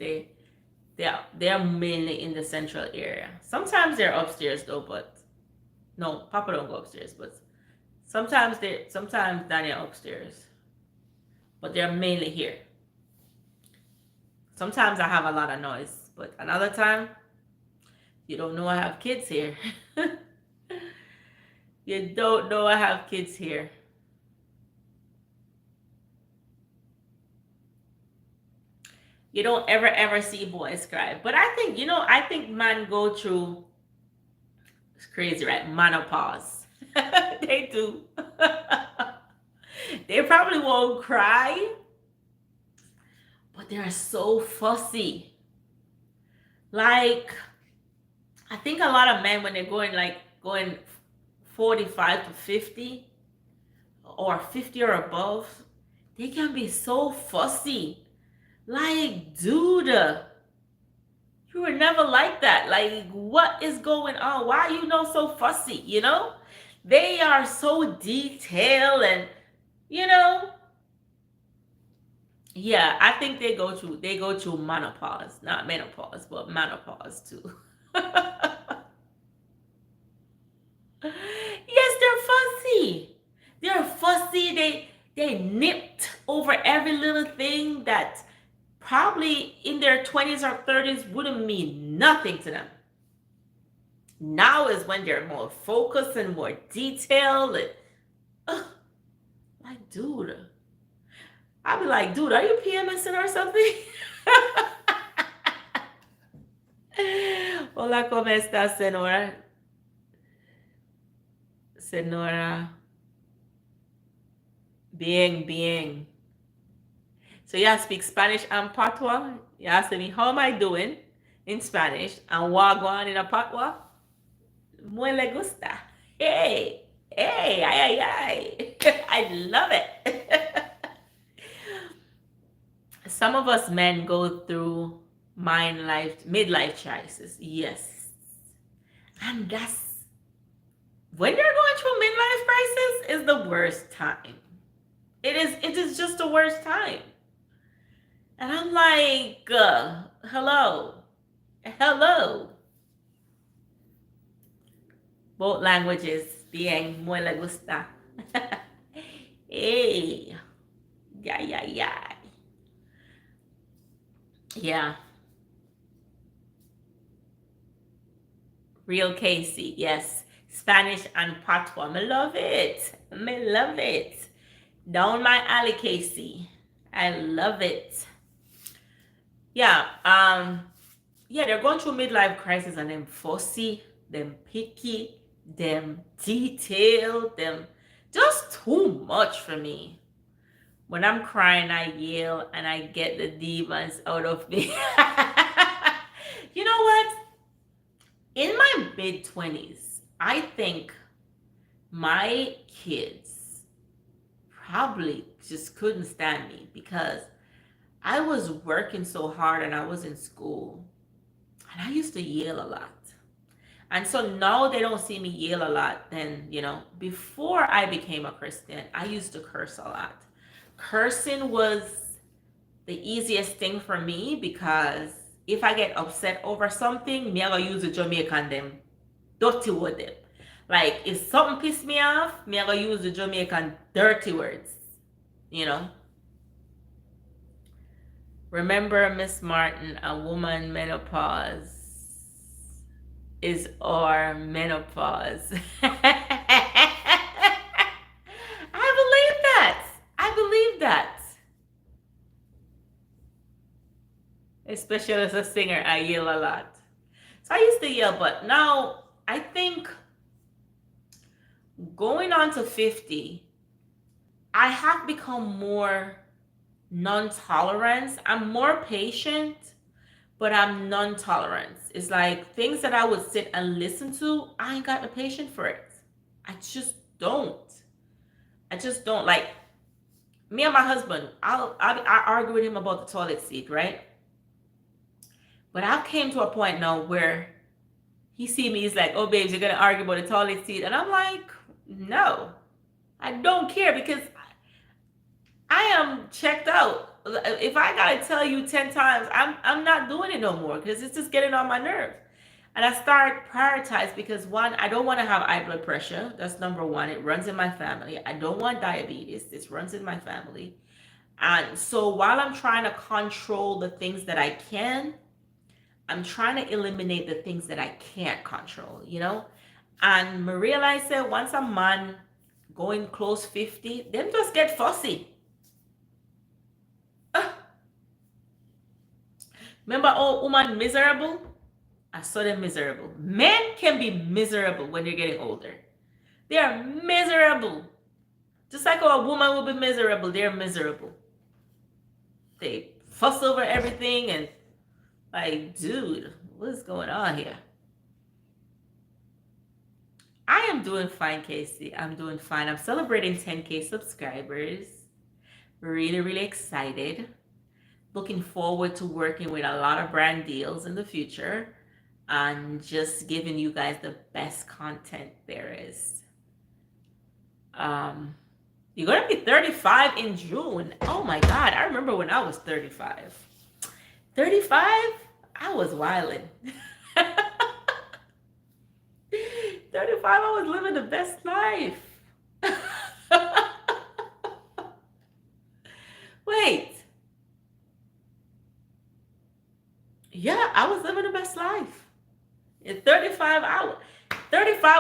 [SPEAKER 1] they're mainly in the central area. Sometimes they're upstairs though, but no, Papa don't go upstairs. But sometimes Daniel upstairs, but they're mainly here. Sometimes I have a lot of noise, but another time, you don't know I have kids here. You don't know I have kids here. You don't ever see boys cry. But I think men go through, it's crazy, right? Menopause. They do. They probably won't cry, but they're so fussy. Like, I think a lot of men, when they're going 45 to 50 or 50 or above, they can be so fussy. Like, dude, you were never like that. Like, what is going on? Why are you so fussy? They are so detailed, and yeah, I think they go through menopause, not menopause, but menopause too. Yes, they're fussy. They're fussy. They nipped over every little thing that probably in their 20s or 30s wouldn't mean nothing to them. Now is when they're more focused and more detailed. And, like, dude. I'd be like, dude, are you PMSing or something? Hola, ¿cómo estás, Senora? Senora. Bien. So you speak Spanish and Patois? You ask me, how am I doing in Spanish? And wagwan in a Patois? Muy le gusta. Hey, ay. I love it. Some of us men go through midlife crisis. Yes. And that's when you're going through midlife crisis is the worst time. It is just the worst time. And I'm like, hello. Both languages, bien, muy le gusta. Hey, yeah. Yeah. Real Casey, yes. Spanish and patois. I love it. I love it. Down my alley, Casey. I love it. Yeah. Yeah, they're going through midlife crisis and them fussy, them picky, them detailed, them just too much for me. When I'm crying, I yell and I get the demons out of me. You know what? In my mid 20s, I think my kids probably just couldn't stand me because I was working so hard and I was in school and I used to yell a lot. And so now they don't see me yell a lot. Then, before I became a Christian, I used to curse a lot. Cursing was the easiest thing for me because if I get upset over something, me I gonna use the Jamaican them, dirty word them. Like if something piss me off, me I gonna use the Jamaican dirty words. You know. Remember, Miss Martin, a woman menopause is our menopause. I believe that. Especially as a singer, I yell a lot. So I used to yell, but now I think going on to 50, I have become more non-tolerant. I'm more patient, but I'm non-tolerant. It's like things that I would sit and listen to, I ain't got the patience for it. I just don't. Like me and my husband. I argue with him about the toilet seat, right? But I came to a point now where he see me, he's like, "Oh, babes, you're gonna argue about the toilet seat," and I'm like, "No, I don't care because I am checked out. If I gotta tell you 10 times, I'm not doing it no more because it's just getting on my nerves." And I start prioritize because one, I don't want to have high blood pressure. That's number one. It runs in my family. I don't want diabetes. This runs in my family. And so while I'm trying to control the things that I can, I'm trying to eliminate the things that I can't control. And Maria and I said, once a man going close 50, them just get fussy. Remember old woman miserable? I saw them miserable. Men can be miserable when they're getting older. They are miserable. Just like a woman will be miserable, they're miserable. They fuss over everything and like, dude, what's going on here? I am doing fine, Casey. I'm doing fine. I'm celebrating 10K subscribers. Really, really excited. Looking forward to working with a lot of brand deals in the future and just giving you guys the best content there is. You're going to be 35 in June. Oh my God. I remember when I was 35. 35? I was wilding. 35, I was living the best life. Wait. Yeah, I was living the best life. In 35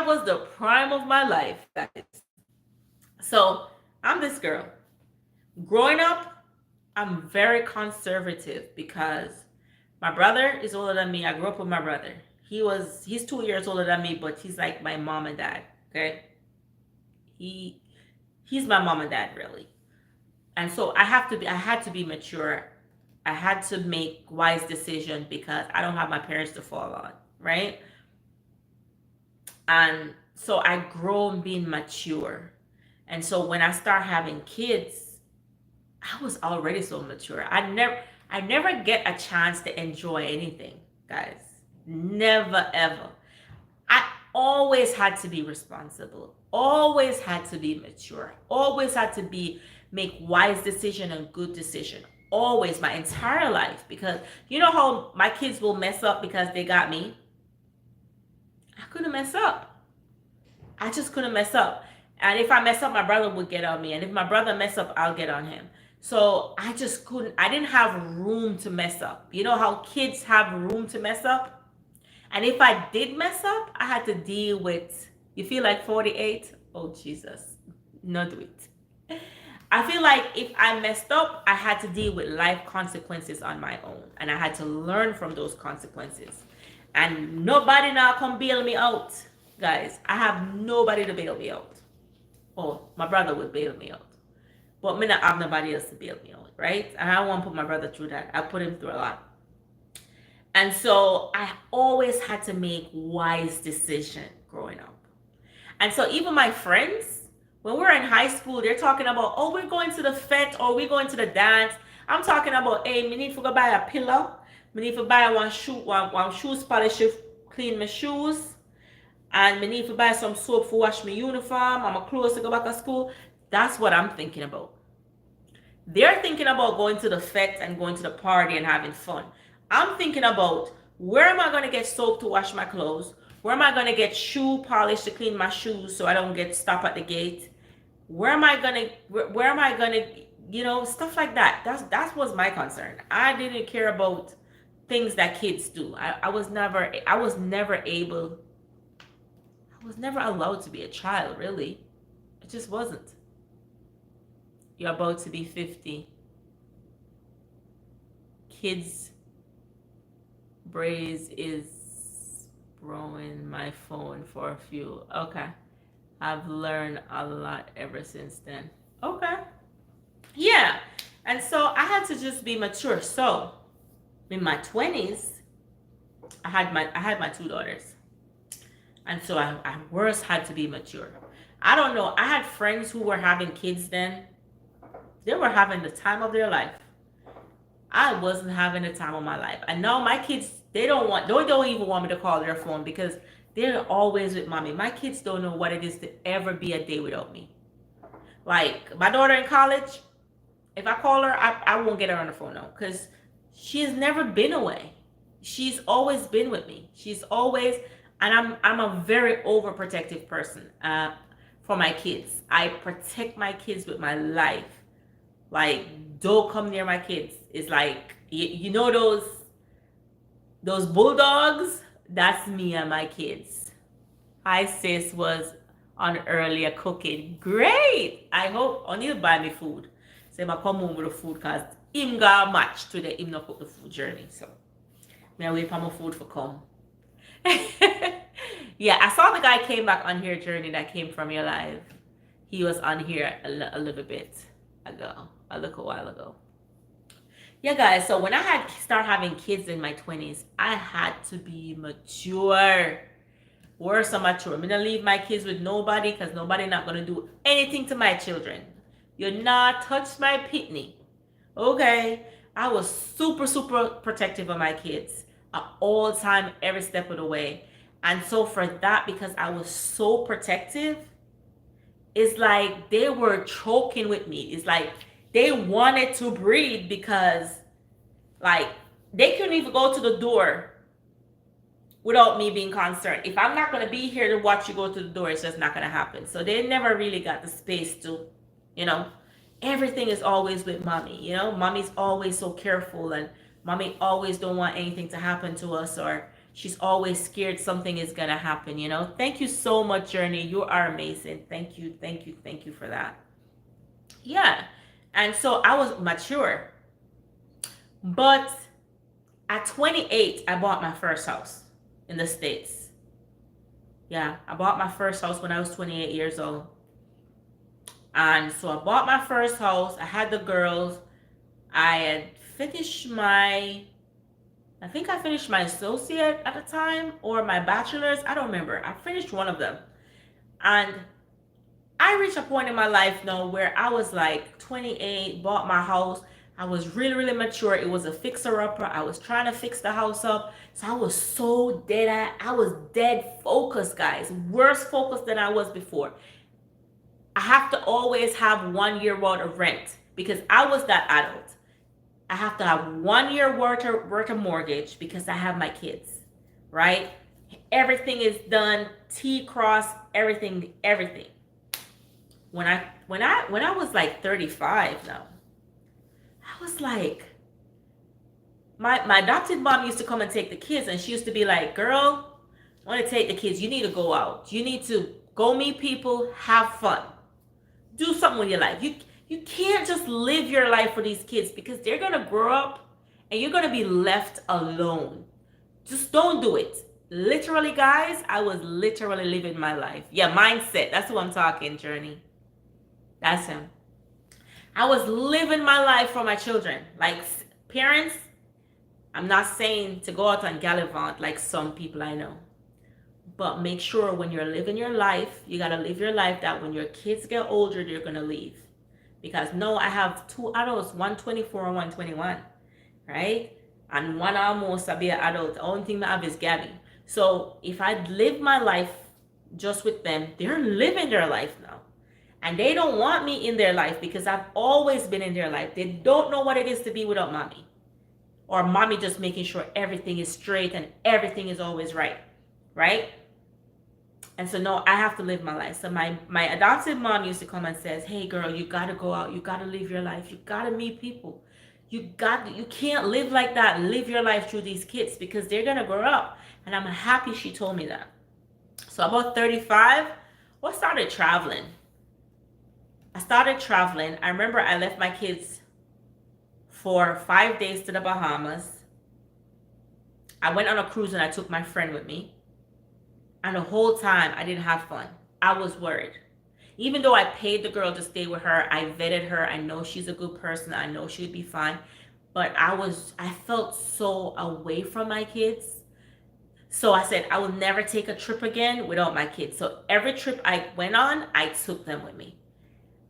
[SPEAKER 1] was the prime of my life, guys. So I'm this girl. Growing up, I'm very conservative because my brother is older than me. I grew up with my brother. He's 2 years older than me, but he's like my mom and dad. Okay. He's my mom and dad, really. And so I had to be mature. I had to make wise decisions because I don't have my parents to fall on, right? And so I grown being mature. And so when I start having kids, I was already so mature. I never get a chance to enjoy anything, guys. Never ever. I always had to be responsible. Always had to be mature. Always had to make wise decision and good decision. Always, my entire life. Because you know how my kids will mess up because they got me? I couldn't mess up. I just couldn't mess up. And if I mess up, my brother would get on me. And if my brother mess up, I'll get on him. So I just couldn't. I didn't have room to mess up. You know how kids have room to mess up? And if I did mess up, I had to deal with You feel like 48? Oh, Jesus. Not do it. I feel like if I messed up, I had to deal with life consequences on my own. And I had to learn from those consequences. And nobody now come bail me out. Guys, I have nobody to bail me out. Oh, my brother would bail me out. But me not have nobody else to bail me out, right? And I don't want to put my brother through that. I put him through a lot. And so I always had to make wise decisions growing up. And so even my friends, when we're in high school, they're talking about, oh, we're going to the fete or we're going to the dance. I'm talking about, hey, me need to go buy a pillow. Me need to buy one shoes polish to clean my shoes. And me need to buy some soap for wash my uniform. I'm clothes to go back to school. That's what I'm thinking about. They're thinking about going to the fete and going to the party and having fun. I'm thinking about, where am I going to get soap to wash my clothes? Where am I going to get shoe polish to clean my shoes so I don't get stopped at the gate? Where am I going to, stuff like that. That was my concern. I didn't care about things that kids do. I was never allowed to be a child, really. It just wasn't. You're about to be 50. Kids Braze is borrowing my phone for a few. Okay. I've learned a lot ever since then. Okay. Yeah. And so I had to just be mature. So in my 20s, I had my two daughters. And so I worse had to be mature. I don't know. I had friends who were having kids then. They were having the time of their life. I wasn't having the time of my life. And now my kids, they don't even want me to call their phone because they're always with mommy. My kids don't know what it is to ever be a day without me. Like my daughter in college, if I call her, I won't get her on the phone now because she has never been away. She's always been with me. She's always, and I'm a very overprotective person for my kids. I protect my kids with my life. Like, don't come near my kids. It's like, you know those bulldogs? That's me and my kids. Hi, sis was on earlier cooking. Great! I hope only you buy me food. So I come home with the food because him got a match today. Him not cook the food journey. So I wait for my food for come. Yeah, I saw the guy came back on here journey that came from your live. He was on here a little bit ago. A little while ago. Yeah, guys, so when I had start having kids in my 20s, I had to be mature. Worse, I'm mature. I'm gonna leave my kids with nobody because nobody not gonna do anything to my children. You're not touch my pitney. Okay? I was super, super protective of my kids at all time, every step of the way. And so for that, because I was so protective, it's like they were choking with me. It's like they wanted to breathe because, like, they couldn't even go to the door without me being concerned. If I'm not going to be here to watch you go to the door, it's just not going to happen. So they never really got the space to, everything is always with mommy. Mommy's always so careful and mommy always don't want anything to happen to us, or she's always scared something is going to happen. Thank you so much, Journey. You are amazing. Thank you for that. Yeah. And so I was mature. But at 28, I bought my first house in the States. Yeah, I bought my first house when I was 28 years old. And so I bought my first house. I had the girls. I had finished I think I finished my associate at the time or my bachelor's. I don't remember. I finished one of them. And I reached a point in my life now where I was like 28, bought my house. I was really, really mature. It was a fixer-upper. I was trying to fix the house up. So I was so I was dead focused, guys. Worse focused than I was before. I have to always have 1 year worth of rent because I was that adult. I have to have 1 year worth of mortgage because I have my kids, right? Everything is done, T-cross, everything. When I was like 35 now, I was like, my adopted mom used to come and take the kids, and she used to be like, girl, I want to take the kids. You need to go out. You need to Go meet people, have fun. Do something with your life. You can't just live your life for these kids because they're gonna grow up and you're gonna be left alone. Just don't do it. Literally, guys, I was literally living my life. Yeah, mindset. That's who I'm talking, Journey. That's him. I was living my life for my children. Like, parents, I'm not saying to go out and gallivant like some people I know. But make sure when you're living your life, you got to live your life that when your kids get older, they're going to leave. Because no, I have two adults, 124 and 121, right? And one almost to be an adult. The only thing I have is Gabby. So if I live my life just with them, they're living their life now. And they don't want me in their life because I've always been in their life. They don't know what it is to be without mommy. Or mommy just making sure everything is straight and everything is always right. Right? And so no, I have to live my life. So my adopted mom used to come and says, hey girl, you gotta go out, you gotta live your life, you gotta meet people. You can't live like that. Live your life through these kids because they're gonna grow up. And I'm happy she told me that. So about 35, I started traveling. I remember I left my kids for 5 days to the Bahamas. I went on a cruise and I took my friend with me. And the whole time I didn't have fun. I was worried. Even though I paid the girl to stay with her, I vetted her. I know she's a good person. I know she'd be fine. But I felt so away from my kids. So I said, I will never take a trip again without my kids. So every trip I went on, I took them with me.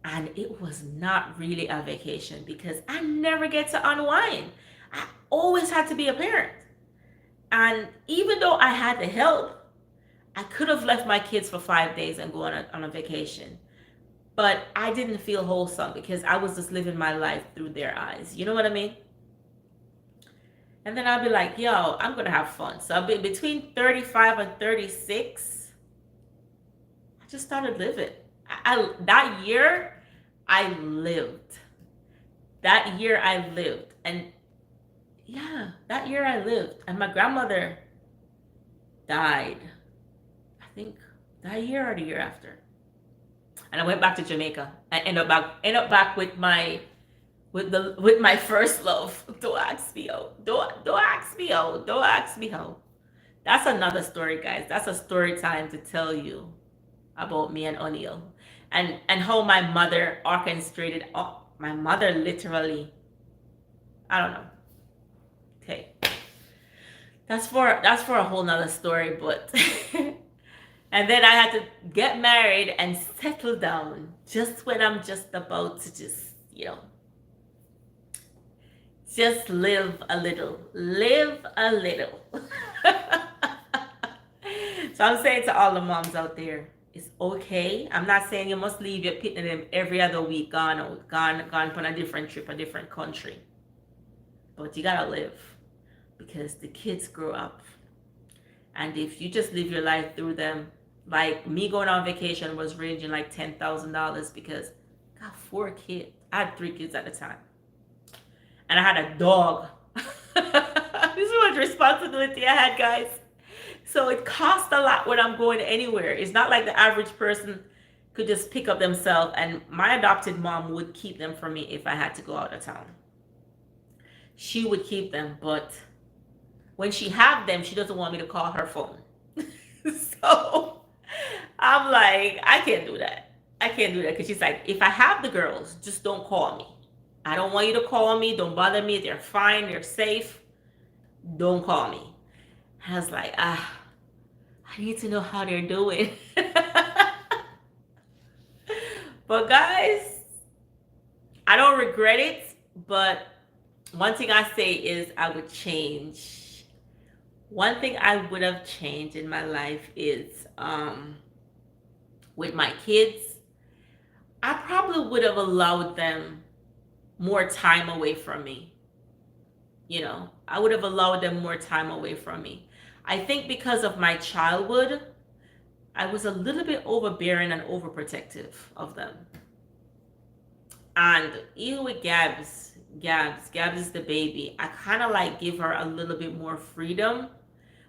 [SPEAKER 1] And it was not really a vacation because I never get to unwind. I always had to be a parent. And even though I had the help, I could have left my kids for 5 days and go on a vacation. But I didn't feel wholesome because I was just living my life through their eyes. You know what I mean? And then I'll be like, yo, I'm going to have fun. So I'll be between 35 and 36. I just started living. That year, I lived. That year, I lived. And yeah, that year I lived. And my grandmother died. I think that year or the year after. And I went back to Jamaica. I end up back with my first love. Don't ask me how. Don't ask me how. Don't ask me how. That's another story, guys. That's a story time to tell you about me and O'Neill. And how my mother orchestrated. My mother literally, I don't know. Okay. That's for a whole nother story, but and then I had to get married and settle down just when I'm just about to just live a little. So I'm saying to all the moms out there, it's okay. I'm not saying you must leave your pitting them every other week, gone on a different trip, a different country. But you gotta live because the kids grow up. And if you just live your life through them, like me going on vacation was ranging like $10,000 because I got 4 kids. I had 3 kids at the time. And I had a dog. This is much responsibility I had, guys. So it costs a lot when I'm going anywhere. It's not like the average person could just pick up themselves. And my adopted mom would keep them for me if I had to go out of town. She would keep them, but when she have them, she doesn't want me to call her phone. So I'm like, I can't do that. Because she's like, if I have the girls, just don't call me. I don't want you to call me. Don't bother me. They're fine. They're safe. Don't call me. I was like, I need to know how they're doing. But guys, I don't regret it. But one thing I say is I would change. One thing I would have changed in my life is with my kids, I probably would have allowed them more time away from me. I would have allowed them more time away from me. I think because of my childhood, I was a little bit overbearing and overprotective of them. And even with Gabs is the baby. I kind of like give her a little bit more freedom,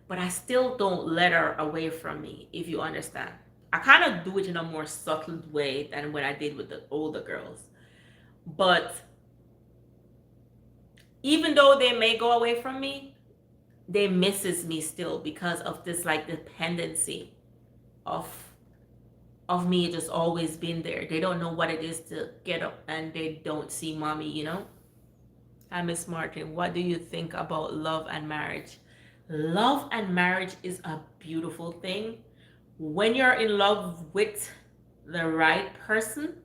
[SPEAKER 1] but I still don't let her away from me, if you understand. I kind of do it in a more subtle way than what I did with the older girls. But even though they may go away from me, they misses me still because of this like dependency of me just always being there. They don't know what it is to get up and they don't see mommy, you know? Hi, Miss Martin. What do you think about love and marriage? Love and marriage is a beautiful thing when you're in love with the right person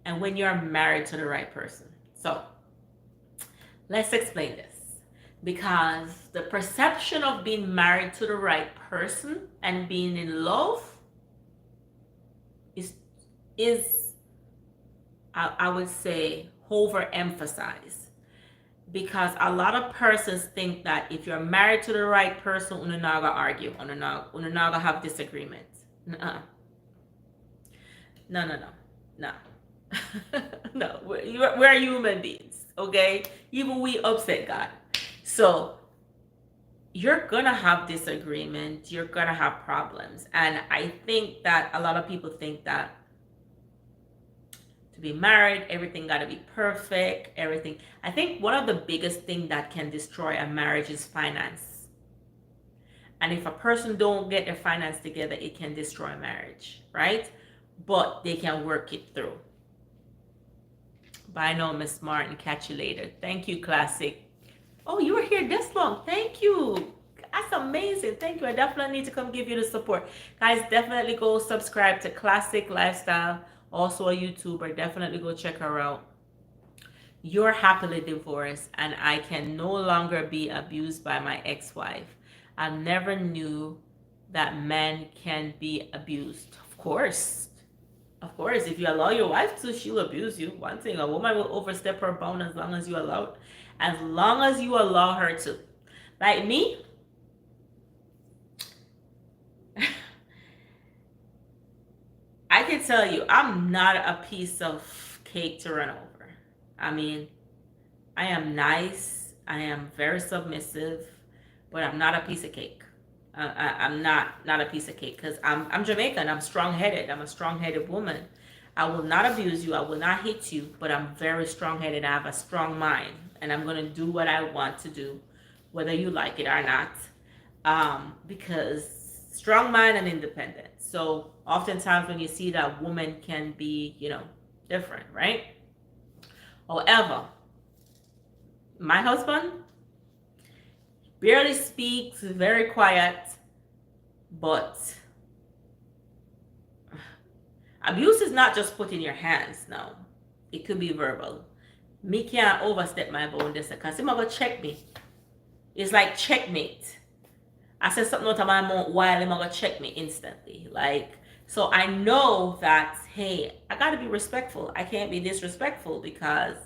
[SPEAKER 1] and when you're married to the right person. So let's explain this. Because the perception of being married to the right person and being in love is I would say overemphasized, because a lot of persons think that if you're married to the right person, you're not gonna argue, you're not gonna have disagreements. No, no. No, we're human beings, okay? Even we upset God. So you're gonna have disagreements, you're gonna have problems. And I think that a lot of people think that to be married, everything gotta be perfect, everything. I think one of the biggest things that can destroy a marriage is finance. And if a person don't get their finance together, it can destroy a marriage, right? But they can work it through. Bye now, Miss Martin. Catch you later. Thank you, Classic. Oh, you were here this long. Thank you. That's amazing. Thank you. I definitely need to come give you the support. Guys, definitely go subscribe to Classic Lifestyle. Also a YouTuber. Definitely go check her out. You're happily divorced and I can no longer be abused by my ex-wife. I never knew that men can be abused. Of course, if you allow your wife to, she'll abuse you. One thing, a woman will overstep her bound as long as you allow her to. Like me, I can tell you, I'm not a piece of cake to run over. I mean, I am nice, I am very submissive, but I'm not a piece of cake. I'm not a piece of cake, because I'm Jamaican. I'm strong-headed. I'm a strong-headed woman. I will not abuse you. I will not hit you, but I'm very strong-headed. I have a strong mind, and I'm going to do what I want to do, whether you like it or not, because strong mind and independent. So oftentimes when you see that woman can be, different, right? However, my husband barely speaks, very quiet, but abuse is not just put in your hands now. It could be verbal. Me can't overstep my boundaries because him gonna check me. It's like checkmate. I said something out of my mouth while him gonna check me instantly. So I know that, hey, I gotta be respectful. I can't be disrespectful because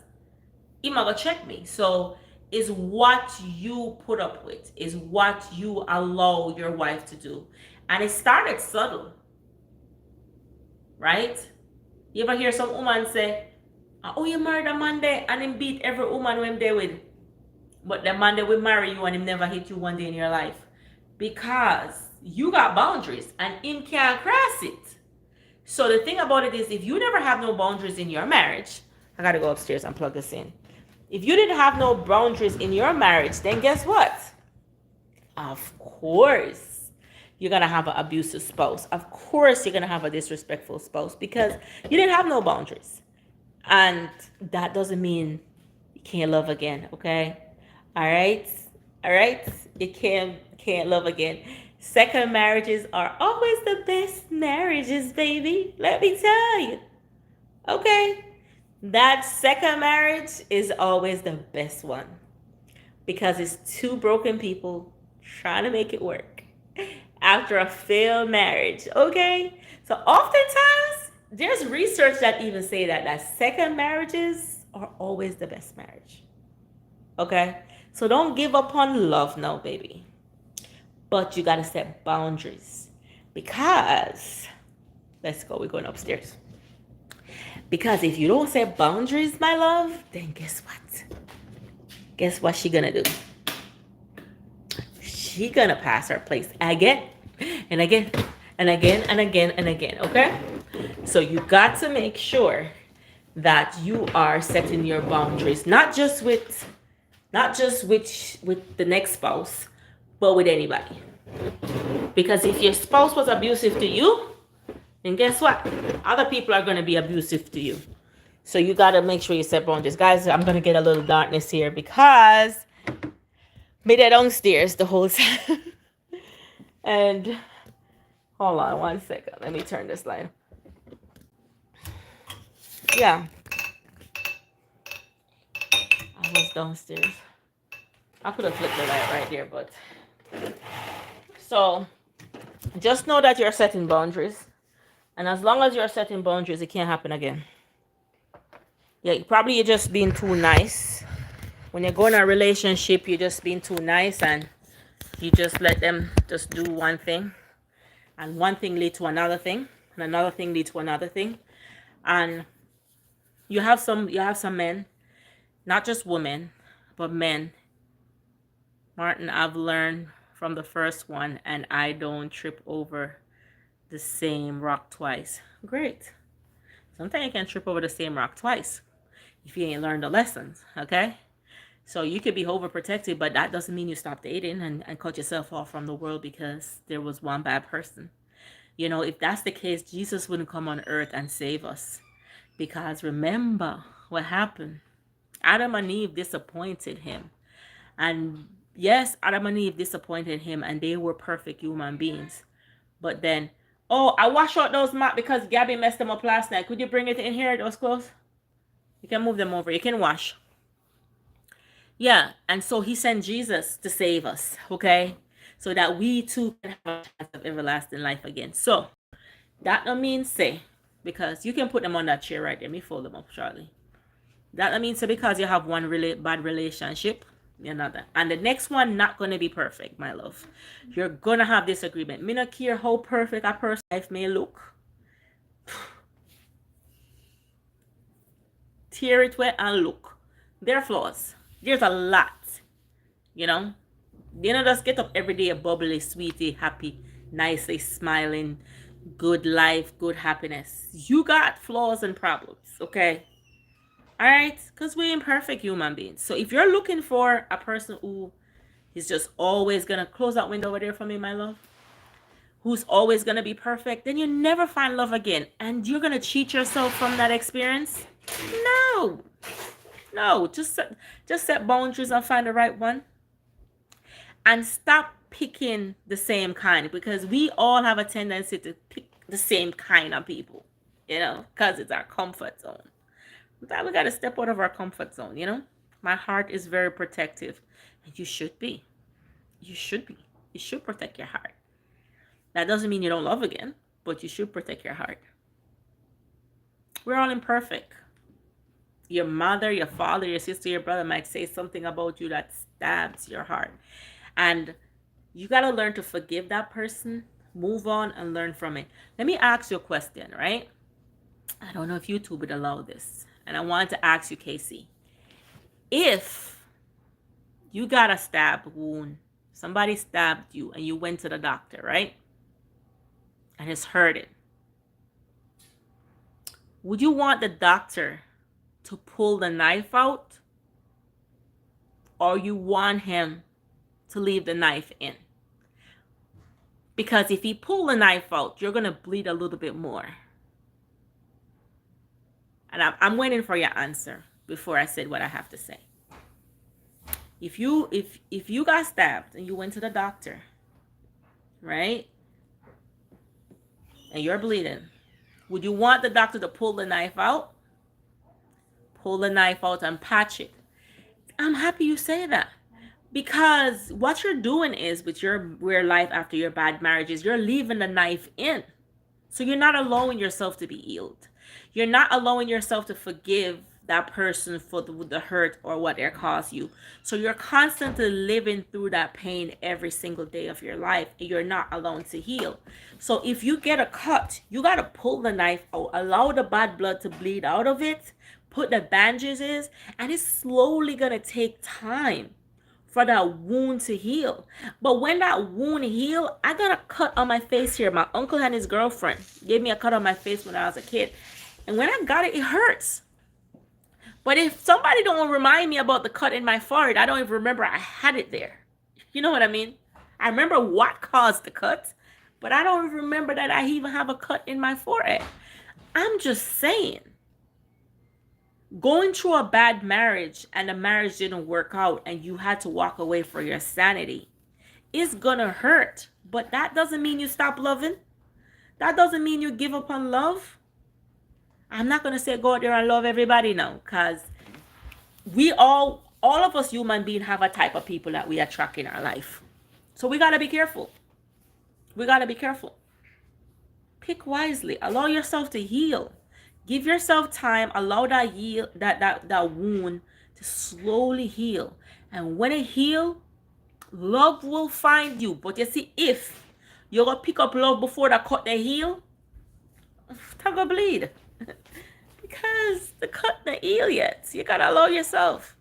[SPEAKER 1] him gonna check me. So is what you put up with, is what you allow your wife to do. And it started subtle, right? You ever hear some woman say, oh, you married a man there and him beat every woman when they with, but the man that will marry you and him never hit you one day in your life? Because you got boundaries and him can't cross it. So the thing about it is, if you never have no boundaries in your marriage, I gotta go upstairs and plug this in. If you didn't have no boundaries in your marriage, then guess what? Of course, you're going to have an abusive spouse. Of course, you're going to have a disrespectful spouse because you didn't have no boundaries. And that doesn't mean you can't love again, okay? All right? You can't love again. Second marriages are always the best marriages, baby. Let me tell you. Okay? That second marriage is always the best one because it's two broken people trying to make it work after a failed marriage, okay? So oftentimes, there's research that even say that second marriages are always the best marriage, okay? So don't give up on love now, baby. But you got to set boundaries because, let's go, we're going upstairs. Because if you don't set boundaries, my love, then guess what? Guess what she gonna do? She gonna pass her place again and again and again and again and again, okay? So you got to make sure that you are setting your boundaries, not just with the next spouse, but with anybody. Because if your spouse was abusive to you, then guess what? Other people are going to be abusive to you. So you got to make sure you set boundaries. Guys, I'm going to get a little darkness here because me there downstairs the whole time. And hold on 1 second. Let me turn this light. Yeah. I was downstairs. I could have flipped the light right there, but so just know that you're setting boundaries. And as long as you're setting boundaries, it can't happen again. Yeah, probably you're just being too nice. When you go in a relationship, you're just being too nice and you just let them just do one thing. And one thing lead to another thing. And another thing lead to another thing. And you have some men, not just women, but men. Martin, I've learned from the first one, and I don't trip over the same rock twice. Great. Sometimes you can trip over the same rock twice if you ain't learned the lessons, okay? So you could be overprotected, but that doesn't mean you stop dating and cut yourself off from the world because there was one bad person. You know, if that's the case, Jesus wouldn't come on earth and save us. Because remember what happened. Adam and Eve disappointed him. And yes, Adam and Eve disappointed him and they were perfect human beings. But then, oh, I washed out those mats because Gabby messed them up last night. Could you bring it in here, those clothes? You can move them over. You can wash. Yeah, and so he sent Jesus to save us, okay? So that we too can have a chance of everlasting life again. So, that don't mean say, because you can put them on that chair right there. Let me fold them up, Charlie. That don't mean say because you have one really bad relationship, you're not that. And the next one not going to be perfect, my love. You're going to have disagreement. Me not care how perfect a person's life may look. Tear it wet and look. There are flaws. There's a lot. You know? You don't just get up every day bubbly, sweetie, happy, nicely smiling, good life, good happiness. You got flaws and problems, okay? All right? Because we're imperfect human beings. So if you're looking for a person who is just always going to close that window over there for me, my love, who's always going to be perfect, then you never find love again. And you're going to cheat yourself from that experience? No, just set boundaries and find the right one. And stop picking the same kind, because we all have a tendency to pick the same kind of people, you know, because it's our comfort zone. But we got to step out of our comfort zone, you know. My heart is very protective, and you should be. You should be. You should protect your heart. That doesn't mean you don't love again, but you should protect your heart. We're all imperfect. Your mother, your father, your sister, your brother might say something about you that stabs your heart. And you got to learn to forgive that person, move on, and learn from it. Let me ask you a question, right? I don't know if YouTube would allow this. And I wanted to ask you, Casey. If you got a stab wound, somebody stabbed you, and you went to the doctor, right? And it's hurting. Would you want the doctor to pull the knife out? Or you want him to leave the knife in? Because if he pull the knife out, you're going to bleed a little bit more. And I'm waiting for your answer before I said what I have to say. If you got stabbed and you went to the doctor, right? And you're bleeding, would you want the doctor to pull the knife out? Pull the knife out and patch it. I'm happy you say that. Because what you're doing is, with your weird life after your bad marriages, you're leaving the knife in. So you're not allowing yourself to be healed. You're not allowing yourself to forgive that person for the hurt or what they caused you. So you're constantly living through that pain every single day of your life, and you're not allowed to heal. So if you get a cut, you got to pull the knife out, allow the bad blood to bleed out of it, put the bandages in, and it's slowly going to take time for that wound to heal. But when that wound healed, I got a cut on my face here. My uncle and his girlfriend gave me a cut on my face when I was a kid. And when I got it, it hurts. But if somebody don't remind me about the cut in my forehead, I don't even remember I had it there. You know what I mean? I remember what caused the cut, but I don't even remember that I even have a cut in my forehead. I'm just saying, going through a bad marriage and the marriage didn't work out and you had to walk away for your sanity, it's gonna hurt. But that doesn't mean you stop loving. That doesn't mean you give up on love. I'm not gonna say go out there and love everybody now, because we all of us human beings have a type of people that we attract in our life. So we gotta be careful. We gotta be careful. Pick wisely. Allow yourself to heal. Give yourself time. Allow that wound to slowly heal. And when it heals, love will find you. But you see, if you're gonna pick up love before the cut they heal, it's gonna bleed. Because the cut not heal yet. You gotta allow yourself.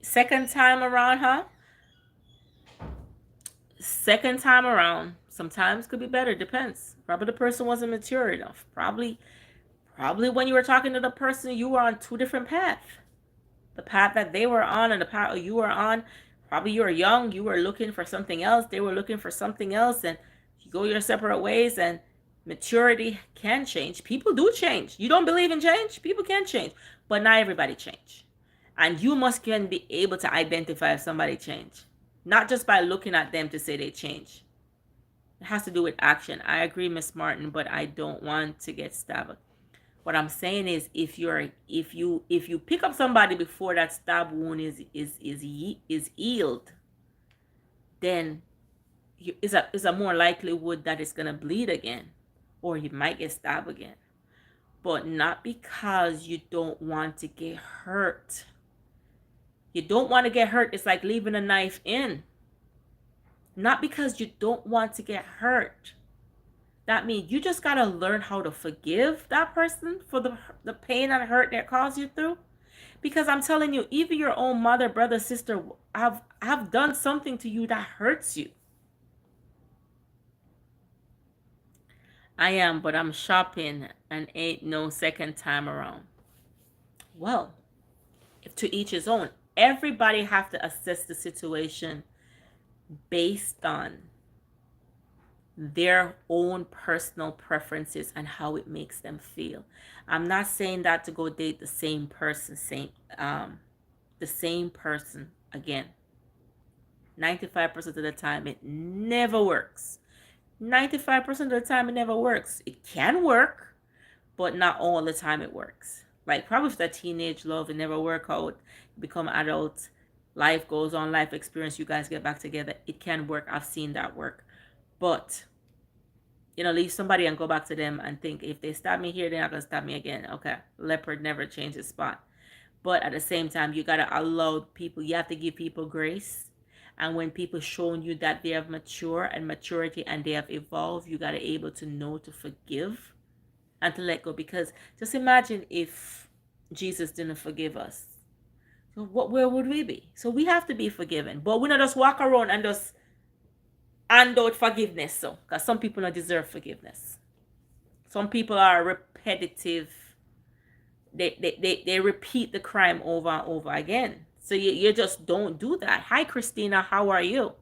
[SPEAKER 1] Second time around, huh? Second time around, sometimes could be better. Depends. Probably the person wasn't mature enough. Probably when you were talking to the person, you were on two different paths. The path that they were on and the path you were on. Probably you were young. You were looking for something else. They were looking for something else, and you go your separate ways. And maturity can change. People do change. You don't believe in change? People can change, but not everybody change. And you must can be able to identify if somebody changed. Not just by looking at them to say they change. It has to do with action. I agree, Miss Martin, but I don't want to get stabbed. What I'm saying is, if you pick up somebody before that stab wound is healed, then is a more likelihood that it's gonna bleed again, or you might get stabbed again. But not because you don't want to get hurt. You don't want to get hurt. It's like leaving a knife in. Not because you don't want to get hurt. That means you just got to learn how to forgive that person for the pain and hurt that caused you through. Because I'm telling you, even your own mother, brother, sister have done something to you that hurts you. I am, but I'm shopping and ain't no second time around. Well, if to each his own. Everybody have to assess the situation based on their own personal preferences and how it makes them feel. I'm not saying that to go date the same person, the same person again. 95% of the time it never works. 95% of the time it never works. It can work, but not all the time it works. Like probably if that teenage love, it never work out, become adults, life goes on, life experience, you guys get back together. It can work. I've seen that work. But, leave somebody and go back to them and think, if they stab me here, they're not going to stab me again. Okay. Leopard never changes spot. But at the same time, you got to allow people, you have to give people grace. And when people showing you that they have maturity and they have evolved, you got to be able to know to forgive and to let go. Because just imagine if Jesus didn't forgive us. So where would we be? So we have to be forgiven. But we not just walk around and just hand out forgiveness. So, because some people don't deserve forgiveness. Some people are repetitive. They repeat the crime over and over again. So you just don't do that. Hi, Christina. How are you?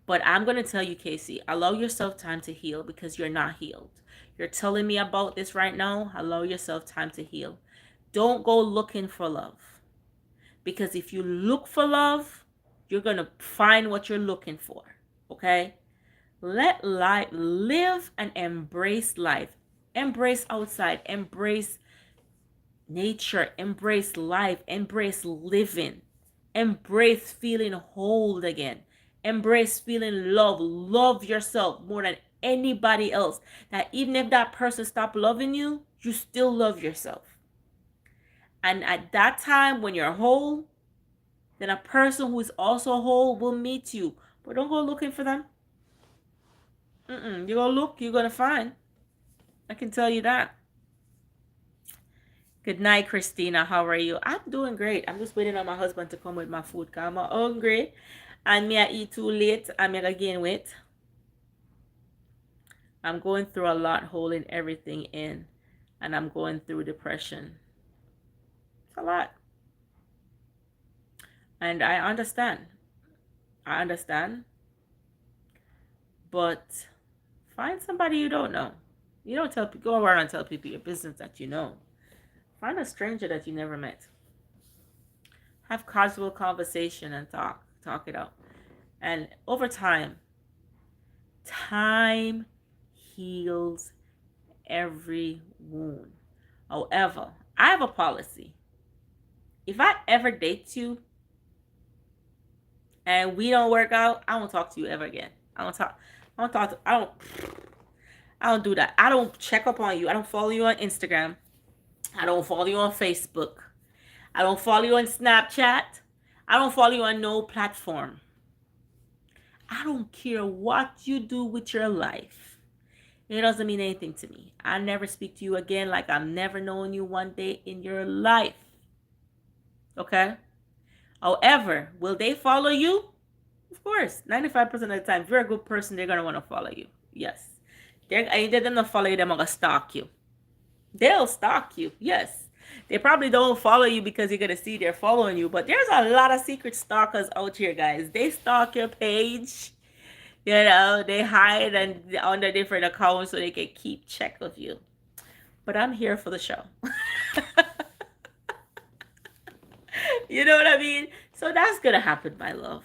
[SPEAKER 1] But I'm going to tell you, Casey, allow yourself time to heal because you're not healed. You're telling me about this right now. Allow yourself time to heal. Don't go looking for love. Because if you look for love, you're going to find what you're looking for. Okay? Let life live and embrace life. Embrace outside. Embrace nature. Embrace life. Embrace living. Embrace feeling whole again. Embrace feeling love. Love yourself more than anybody else. That even if that person stopped loving you, you still love yourself. And at that time, when you're whole, then a person who is also whole will meet you. But don't go looking for them. You're going to look, you're going to find. I can tell you that. Good night, Christina. How are you? I'm doing great. I'm just waiting on my husband to come with my food. Cause I'm hungry, and me I eat too late. I'm gonna gain weight. I'm going through a lot, holding everything in, and I'm going through depression. It's a lot, and I understand. I understand, but find somebody you don't know. You don't tell people. Go around and tell people your business that you know. Find a stranger that you never met. Have casual conversation and talk it out. And over time, time heals every wound. However, I have a policy. If I ever date you and we don't work out, I won't talk to you ever again. I don't talk. I don't talk. I don't do that. I don't check up on you. I don't follow you on Instagram. I don't follow you on Facebook. I don't follow you on Snapchat. I don't follow you on no platform. I don't care what you do with your life. It doesn't mean anything to me. I never speak to you again like I've never known you one day in your life. Okay? However, will they follow you? Of course. 95% of the time, if you're a good person, they're going to want to follow you. Yes. They're going to follow you, they're going to stalk you. They'll stalk you. Yes. They probably don't follow you because you're going to see they're following you. But there's a lot of secret stalkers out here, guys. They stalk your page. You know, they hide and under different accounts so they can keep check of you. But I'm here for the show. You know what I mean? So that's going to happen, my love.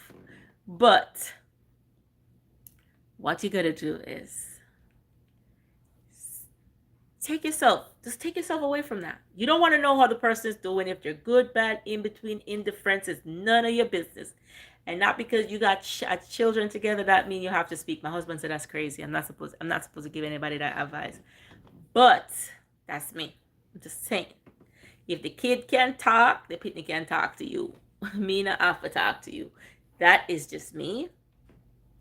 [SPEAKER 1] But what you got to do is just take yourself away from that. You don't want to know how the person is doing. If they're good, bad, in between, indifference, it's none of your business. And not because you got children together, that mean you have to speak. My husband said that's crazy. I'm not supposed to give anybody that advice. But that's me. I'm just saying. If the kid can talk, the pitney can talk to you. Me not have to talk to you. That is just me.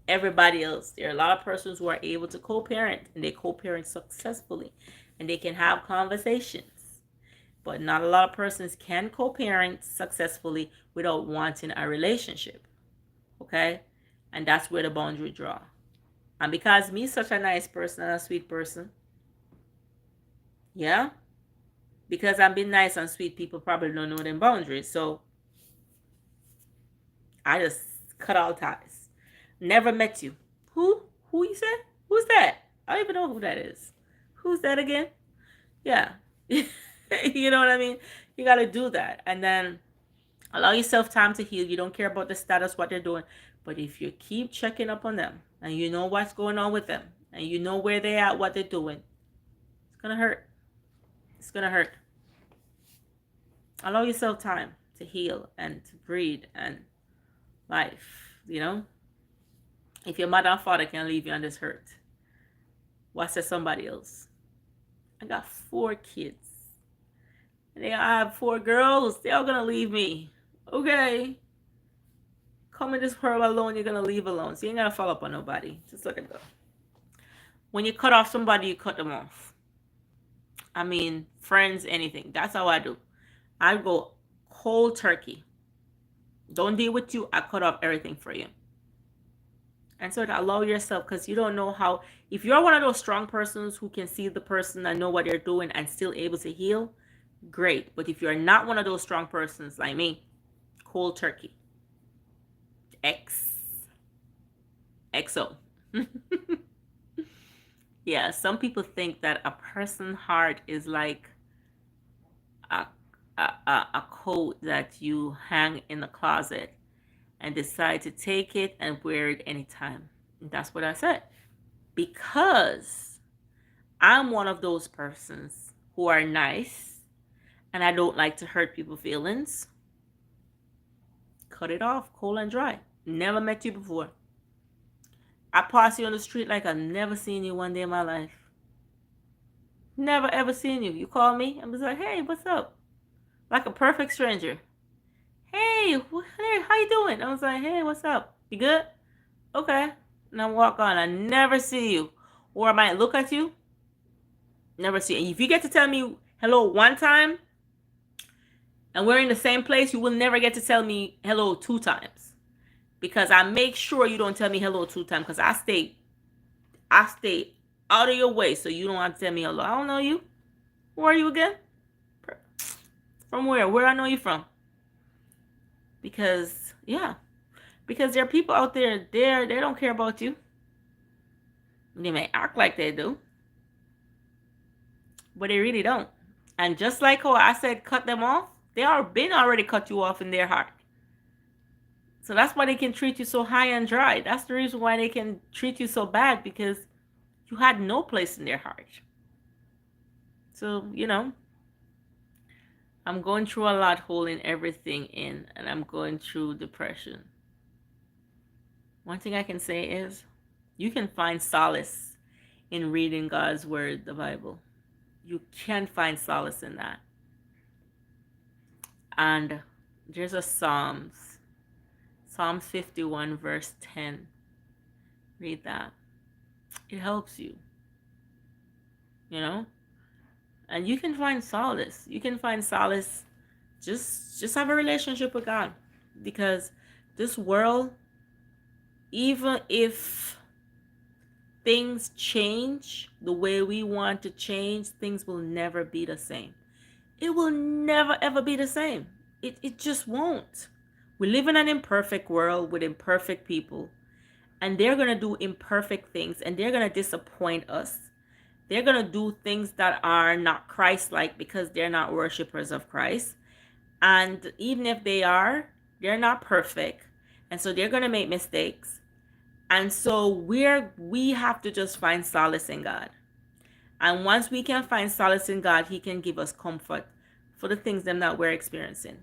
[SPEAKER 1] Everybody else, there are a lot of persons who are able to co-parent, and they co-parent successfully, and they can have conversations. But not a lot of persons can co-parent successfully without wanting a relationship. Okay? And that's where the boundary draw. And because me such a nice person and a sweet person, yeah, because I'm being nice and sweet, people probably don't know them boundaries. So I just cut all ties. Never met you. Who? Who you said? Who's that? I don't even know who that is. Who's that again? Yeah. You know what I mean? You got to do that. And then allow yourself time to heal. You don't care about the status, what they're doing. But if you keep checking up on them and you know what's going on with them and you know where they're at, what they're doing, it's going to hurt. It's going to hurt. Allow yourself time to heal and to breathe and life, you know? If your mother and father can leave you on this hurt, what says somebody else? I got 4 kids. And I have 4 girls. They're all going to leave me. Okay? Come in this world alone, you're going to leave alone. So you ain't going to follow up on nobody. Just let it go. When you cut off somebody, you cut them off. I mean, friends, anything. That's how I do. I go cold turkey. Don't deal with you. I cut off everything for you. And so to allow yourself, because you don't know how, if you're one of those strong persons who can see the person and know what they're doing and still able to heal, great. But if you're not one of those strong persons like me, cold turkey. XO. Yeah, some people think that a person's heart is like a coat that you hang in the closet and decide to take it and wear it anytime. And that's what I said. Because I'm one of those persons who are nice and I don't like to hurt people's feelings. Cut it off, cold and dry. Never met you before. I pass you on the street like I've never seen you one day in my life. Never ever seen you. You call me, I'm just like, hey, what's up? Like a perfect stranger. Hey, how you doing? I was like, hey, what's up? You good? Okay. And I walk on. I never see you. Or I might look at you. Never see you. If you get to tell me hello one time, and we're in the same place, you will never get to tell me hello 2 times. Because I make sure you don't tell me hello 2 times, because I stay out of your way so you don't have to tell me hello. I don't know you. Who are you again? From where? Where I know you from? Because because there are people out there, they don't care about you. They may act like they do, but they really don't. And just like how I said, cut them off, they are been already cut you off in their heart. So that's why they can treat you so high and dry. That's the reason why they can treat you so bad, because you had no place in their heart. So, I'm going through a lot, holding everything in, and I'm going through depression. One thing I can say is you can find solace in reading God's word, the Bible. You can find solace in that. And there's a Psalms 51 verse 10. Read that. It helps you. And you can find solace. You can find solace. Just have a relationship with God. Because this world, even if things change the way we want to change, things will never be the same. It will never ever be the same. It just won't. We live in an imperfect world with imperfect people, and they're going to do imperfect things, and they're going to disappoint us. They're going to do things that are not Christ-like, because they're not worshipers of Christ. And even if they are, they're not perfect. And so they're going to make mistakes. And so we have to just find solace in God. And once we can find solace in God, he can give us comfort for the things that we're experiencing.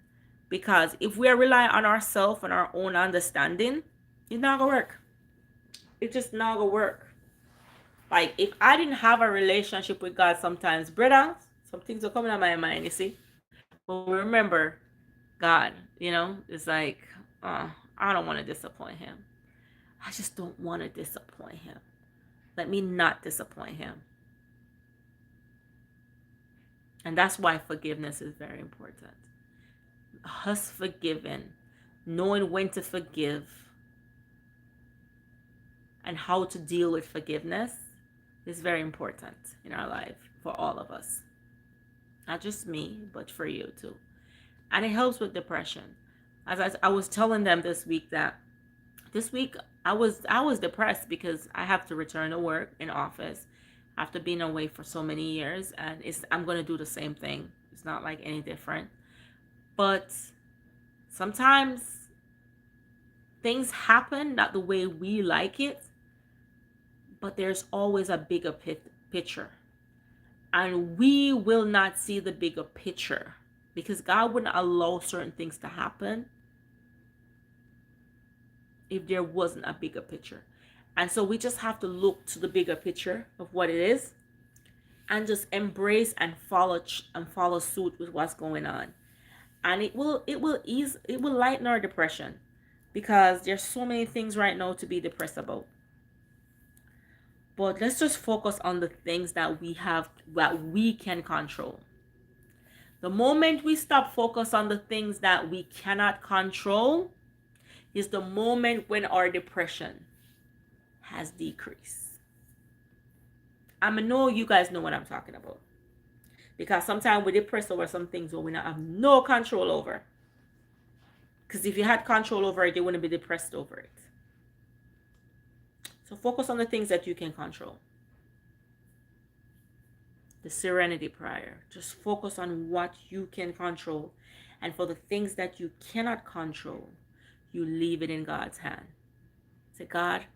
[SPEAKER 1] Because if we are relying on ourselves and our own understanding, it's not going to work. It's just not going to work. Like, if I didn't have a relationship with God sometimes, brother, some things are coming to my mind, you see. But remember, God, it's like, I don't want to disappoint him. I just don't want to disappoint him. Let me not disappoint him. And that's why forgiveness is very important. Us forgiving, knowing when to forgive, and how to deal with forgiveness is very important in our life for all of us. Not just me, but for you too. And it helps with depression. As I was telling them this week, that this week I was depressed because I have to return to work in office after being away for so many years, and I'm going to do the same thing. It's not like any different. But sometimes things happen not the way we like it, but there's always a bigger picture. And we will not see the bigger picture, because God wouldn't allow certain things to happen if there wasn't a bigger picture. And so we just have to look to the bigger picture of what it is, and just embrace and follow suit with what's going on. And it will lighten our depression, because there's so many things right now to be depressed about. But let's just focus on the things that we can control. The moment we stop focus on the things that we cannot control is the moment when our depression has decreased. I know you guys know what I'm talking about. Because sometimes we depress over some things where we not have no control over. Because if you had control over it, you wouldn't be depressed over it. So focus on the things that you can control. The serenity prayer. Just focus on what you can control. And for the things that you cannot control, you leave it in God's hand. Say, God,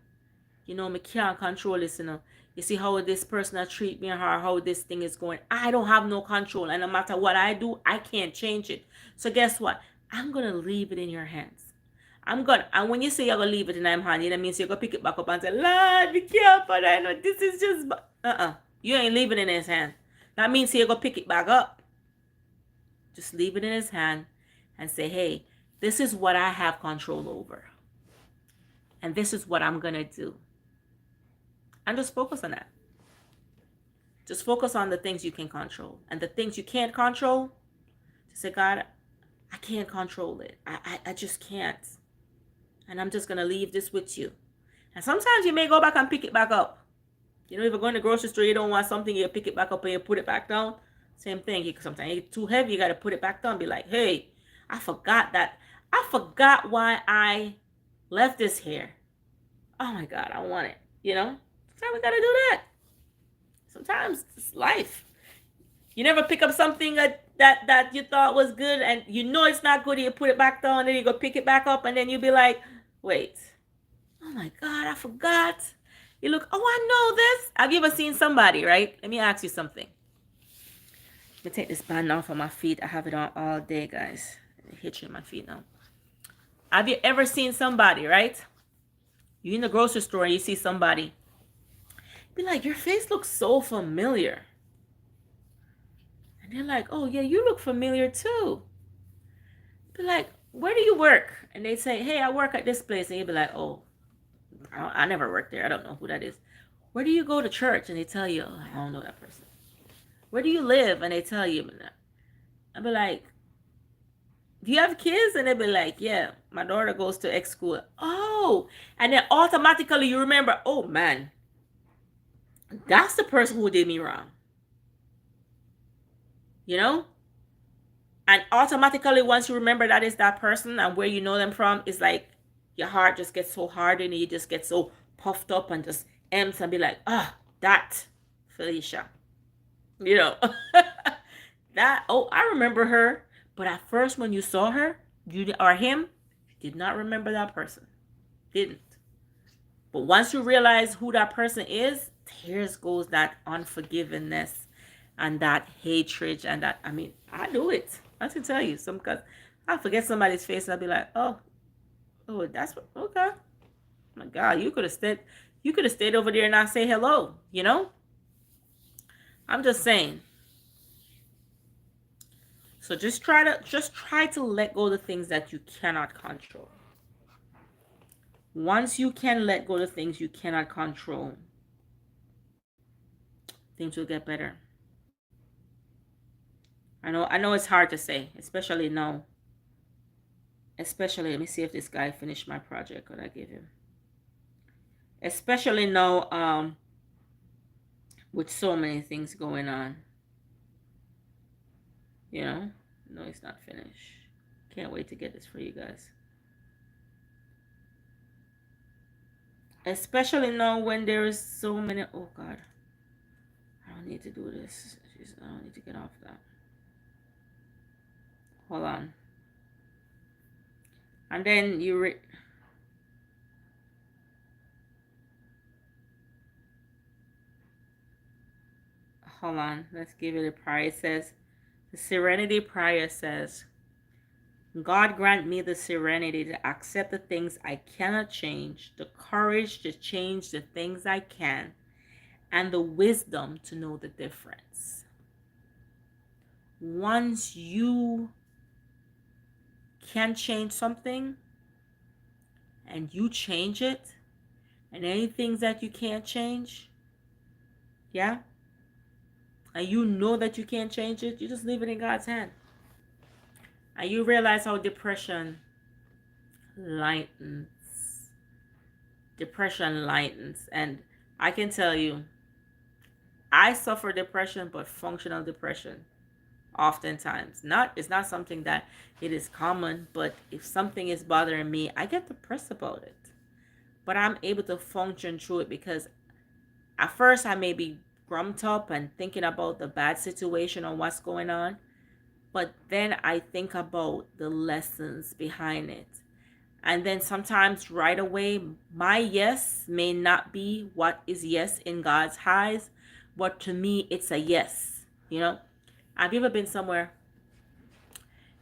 [SPEAKER 1] me can't control this, You see how this person treat me, or how this thing is going. I don't have no control. And no matter what I do, I can't change it. So guess what? I'm going to leave it in your hands. And when you say you're going to leave it in my hand, it means you're going to pick it back up and say, Lord, be careful. I know this is just... You ain't leaving it in his hand. That means you're going to pick it back up. Just leave it in his hand and say, hey, this is what I have control over. And this is what I'm going to do. And just focus on that. Just focus on the things you can control. And the things you can't control, just say, God, I can't control it. I just can't. And I'm just going to leave this with you. And sometimes you may go back and pick it back up. You know, if you're going to the grocery store, you don't want something, you pick it back up and you put it back down. Same thing. Sometimes it's too heavy, you got to put it back down. Be like, hey, I forgot that. I forgot why I left this here. Oh my God, I want it. You know, sometimes we got to do that. Sometimes it's life. You never pick up something that you thought was good and you know it's not good. You put it back down and then you go pick it back up and then you be like, wait, oh my God, I forgot. You look, oh, I know this. Have you ever seen somebody, right? Let me ask you something. Let me take this band off of my feet. I have it on all day, guys. Hitching my feet now. Have you ever seen somebody, right? You're in the grocery store and you see somebody. Be like, your face looks so familiar. And they're like, oh, yeah, you look familiar too. Be like, where do you work? And they say, hey, I work at this place. And you'd be like, oh, I never worked there. I don't know who that is. Where do you go to church? And they tell you, oh, I don't know that person. Where do you live? And they tell you. I'd be like, do you have kids? And they'd be like, yeah, my daughter goes to X school. Oh, and then automatically you remember, oh, man, that's the person who did me wrong. You know? And automatically, once you remember that is that person and where you know them from, it's like your heart just gets so hardened and you just get so puffed up and just empty and be like, that Felicia. You know, that, oh, I remember her. But at first, when you saw her, you or him, you did not remember that person. Didn't. But once you realize who that person is, here goes that unforgiveness and that hatred and that, I mean, I do it. I can tell you, because I forget somebody's face and I'll be like, oh, that's what, okay. Oh my God, you could have stayed over there and not say hello, you know? I'm just saying. So just try to let go of the things that you cannot control. Once you can let go of the things you cannot control, things will get better. I know it's hard to say, especially now. Especially, let me see if this guy finished my project that I gave him. Especially now, with so many things going on. You know? No, it's not finished. Can't wait to get this for you guys. Especially now when there is so many, oh God. I don't need to do this. I don't need to get off that. Hold on. And then you hold on. Let's give it a prayer. It says, the Serenity Prayer says, God grant me the serenity to accept the things I cannot change, the courage to change the things I can, and the wisdom to know the difference. Once you can change something and you change it, and any things that you can't change, yeah, and you know that you can't change it, you just leave it in God's hand. And you realize how depression lightens. Depression lightens. And I can tell you, I suffer depression, but functional depression. Oftentimes. It's not something that it is common, but if something is bothering me, I get depressed about it. But I'm able to function through it because at first I may be grumped up and thinking about the bad situation or what's going on. But then I think about the lessons behind it. And then sometimes right away, my yes may not be what is yes in God's eyes, but to me, it's a yes. You know, have you ever been somewhere?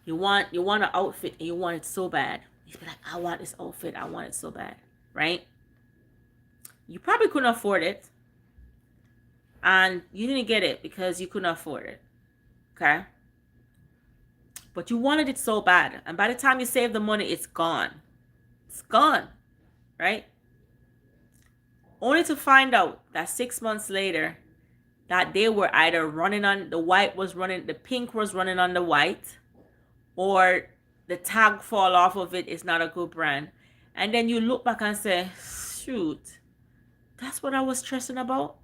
[SPEAKER 1] You want an outfit and you want it so bad. You feel like, I want this outfit. I want it so bad, right? You probably couldn't afford it. And you didn't get it because you couldn't afford it. Okay? But you wanted it so bad. And by the time you save the money, it's gone. It's gone. Right? Only to find out that 6 months later, that they were either running on, the white was running, the pink was running on the white, or the tag fall off of it, it's not a good brand. And then you look back and say, shoot, that's what I was stressing about.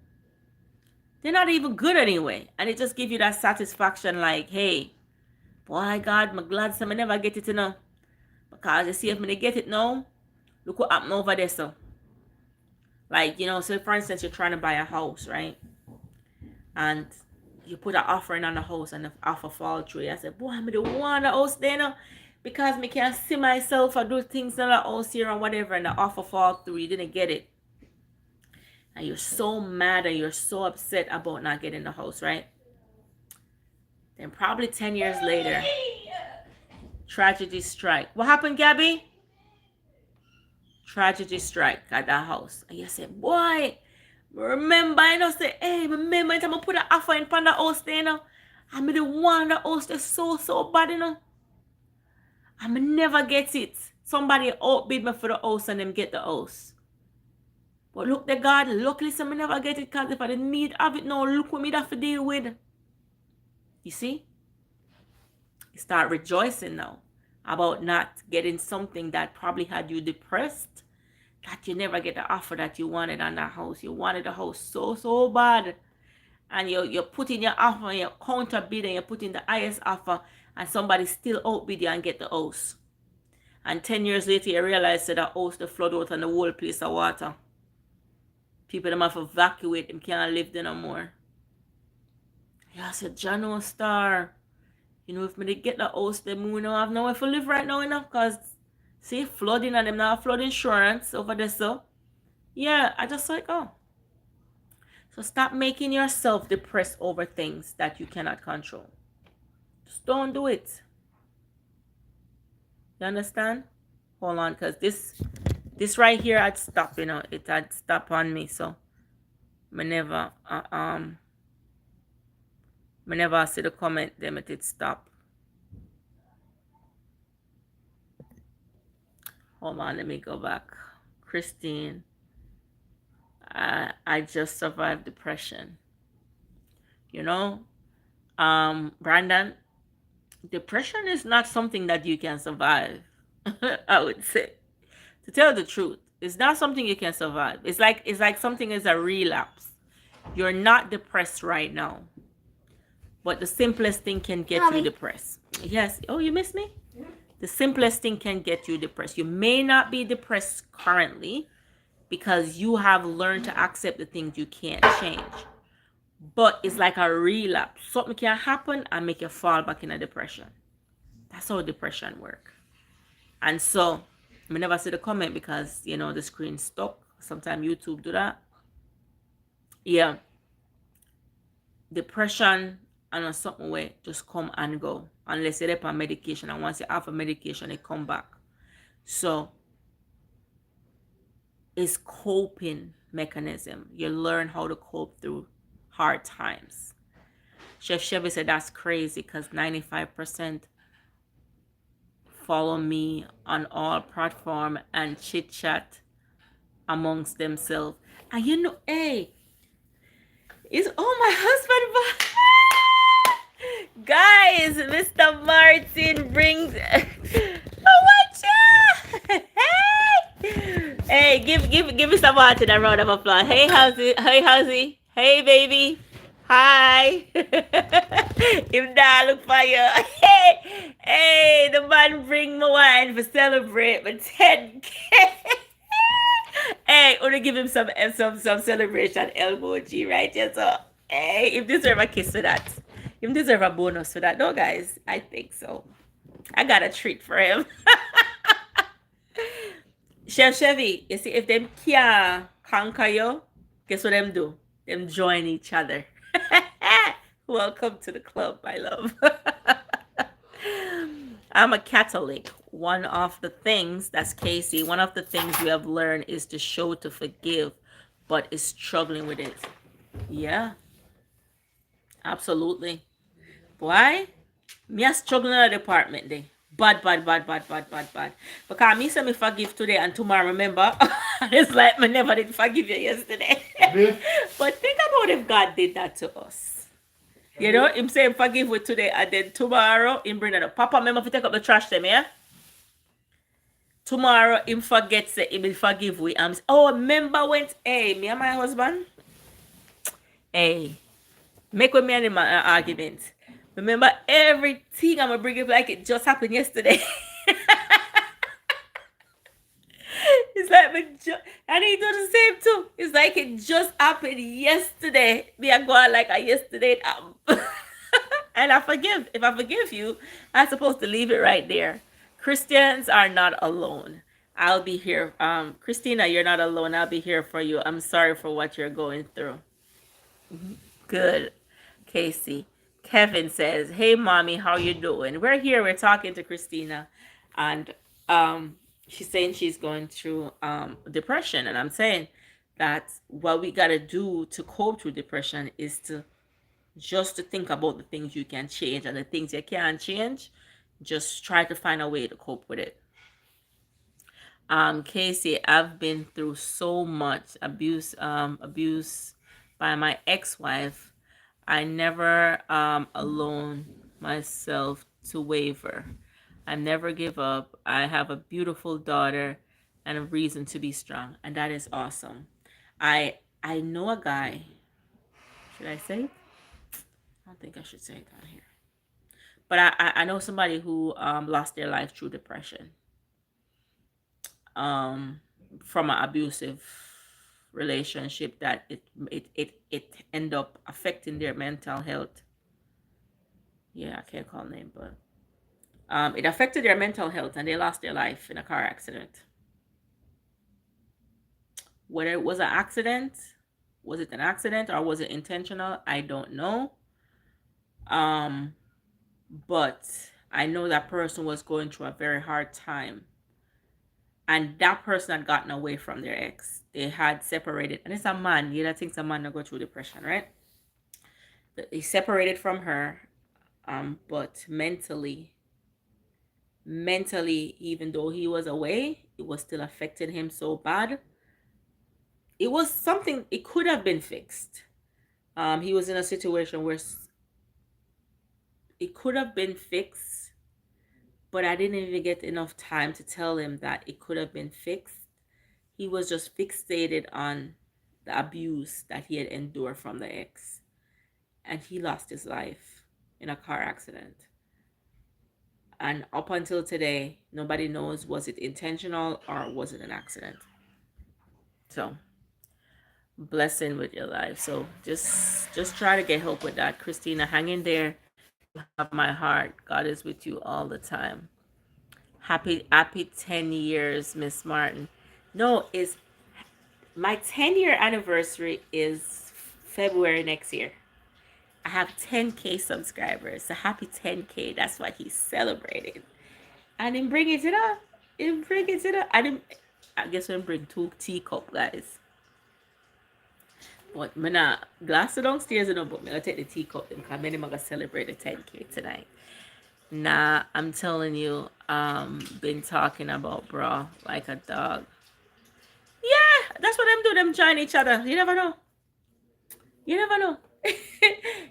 [SPEAKER 1] They're not even good anyway. And it just gives you that satisfaction like, hey, boy, God, I'm glad some never get it, you know. Because you see, if I get it now, look what happened over there, so. Like, you know, so for instance, you're trying to buy a house, right? And you put an offer in on the house and the offer fall through. I said, boy, I'm the one the house there now. Because me can't see myself or do things in the house here or whatever, and the offer fall through. You didn't get it. And you're so mad and you're so upset about not getting the house, right? Then probably 10 years later, tragedy strike. What happened, Gabby? Tragedy strike at that house. And you say, boy, remember, I know say, hey, remember I'm gonna put an offer in on the house there, you know? I'm the one the house that's so bad, you know? I'm never get it. Somebody outbid me for the house and them get the house. But look the God, luckily some never get it, because if I didn't need have it now, look what me have to deal with. You see? You start rejoicing now about not getting something that probably had you depressed, that you never get the offer that you wanted on that house. You wanted the house so bad. And you put in your offer and you counter bid and you put in the highest offer and somebody still outbid you and get the house. And 10 years later you realize that the house the flood out and the whole place of water. People them have to evacuate, them can't live there no more. Yeah, I said, John Star, you know, if me get the house, them we don't have nowhere to live right now enough, because see, flooding and them now flood insurance over there, so yeah, I just like, oh. So stop making yourself depressed over things that you cannot control. Just don't do it. You understand? Hold on, because this right here had stopped, you know, it had stopped on me, so I never see the comment them it did stop. Hold on, let me go back. Christine, I just survived depression. You know, Brandon, depression is not something that you can survive. I would say, to tell the truth, it's not something you can survive. It's like something is a relapse. You're not depressed right now, but the simplest thing can get you depressed. Yes. Oh, you missed me? The simplest thing can get you depressed. You may not be depressed currently because you have learned to accept the things you can't change. But it's like a relapse. Something can happen and make you fall back in a depression. That's how depression works. And so, I never see the comment because, you know, the screen stuck. Sometimes YouTube do that. Yeah. Depression and a something way just come and go. Unless you're on medication. And once you have a medication, it come back. So, it's coping mechanism. You learn how to cope through hard times. Chef Chevy said that's crazy because 95% follow me on all platform and chit chat amongst themselves. And you know, hey, is my husband guys, Mr. Martin brings hey, give me some heart in a round of applause. Hey, how's he? Hey, baby. Hi. If that look for you. Hey, the man bring my wine for celebrate my 10K. Hey, wanna give him some celebration emoji, right? Yeah, so hey, him deserve a kiss for that. Him deserve a bonus for that. No, guys, I think so. I got a treat for him. Chef Chevy, you see, if them can't conquer you, guess what them do? Them join each other. Welcome to the club, my love. I'm a Catholic. One of the things, that's Casey, one of the things we have learned is to show to forgive, but is struggling with it. Yeah, absolutely. Why? Me a struggling in the department day. Bad. Because me say me forgive today and tomorrow, remember? It's like me never did forgive you yesterday. But think about if God did that to us. You know, him say him forgive with today, and then tomorrow him bring it up. Papa, remember to take up the trash them, yeah? Tomorrow him forgets it, he will forgive we. Oh, remember when, hey, me and my husband, hey, make with me and him an argument. Remember everything I'm gonna bring it like it just happened yesterday. It's like and he do the same too. It's like it just happened yesterday. Me I go out like a yesterday it happened. And I forgive. If I forgive you, I'm supposed to leave it right there. Christians are not alone. I'll be here. Christina, you're not alone. I'll be here for you. I'm sorry for what you're going through. Good. Casey. Kevin says, "Hey mommy, how you doing?" We're here, we're talking to Christina, and she's saying she's going through depression, and I'm saying that what we got to do to cope through depression is to just to think about the things you can change, and the things you can't change, just try to find a way to cope with it. Casey, I've been through so much abuse by my ex-wife. I never alone myself to waver. I never give up. I have a beautiful daughter and a reason to be strong, and that is awesome. I know a guy. Should I say it? I don't think I should say it on here. But I know somebody who lost their life through depression. From an abusive relationship that it end up affecting their mental health. Yeah, I can't call name, but it affected their mental health and they lost their life in a car accident. Whether it was an accident, was it an accident or was it intentional? I don't know. But I know that person was going through a very hard time. And that person had gotten away from their ex. They had separated. And it's a man. You know, think a man that go through depression, right? He separated from her. But mentally, even though he was away, it was still affecting him so bad. It was something, it could have been fixed. He was in a situation where it could have been fixed, but I didn't even get enough time to tell him that it could have been fixed. He was just fixated on the abuse that he had endured from the ex. And he lost his life in a car accident. And up until today, nobody knows, was it intentional or was it an accident? So, blessing with your life. So just try to get help with that. Christina, hang in there. You have my heart. God is with you all the time. Happy 10 years, Miss Martin. No, is my 10-year anniversary is February next year. I have 10K subscribers. So happy 10K. That's what he's celebrating. And then bring it up. I guess we'll bring 2 teacup, guys. But I'm not glass downstairs, but I'm gonna take the teacup because I'm gonna celebrate the 10K tonight. Nah, I'm telling you, been talking about bra like a dog. Yeah, that's what them do. Them join each other. You never know.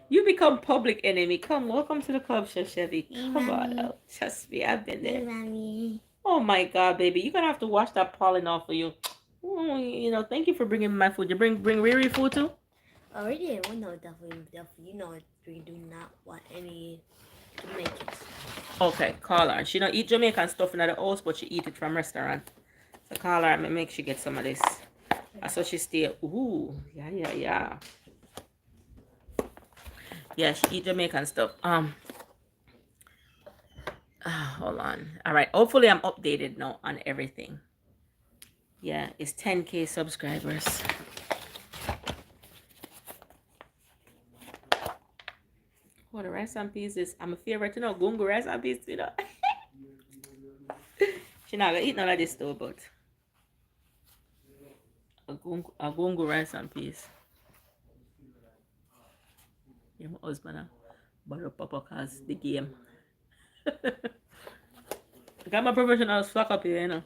[SPEAKER 1] You become public enemy. Come, welcome to the club, Chevy. Come on out. Trust me, I've been there. Oh my God, baby, you're gonna have to wash that pollen off of you. You know, thank you for bringing my food. You bring Riri food too?
[SPEAKER 2] Already, we know definitely. You know, we do not want any Jamaicans.
[SPEAKER 1] Okay, call her. She don't eat Jamaican stuff in the house, but she eat it from restaurant. So call her and make she get some of this. So she stay. Ooh, yeah. Yeah, she eat Jamaican stuff. Hold on. All right. Hopefully I'm updated now on everything. Yeah, it's 10K subscribers. Oh, the rice and peas is I'm a favorite, you know, gungo rice and peas, you know. She not gonna eat none of this though, but a gungo rice and peas. Yeah, my husband borrow Papa cause the game. I got my professional flock up here, you know.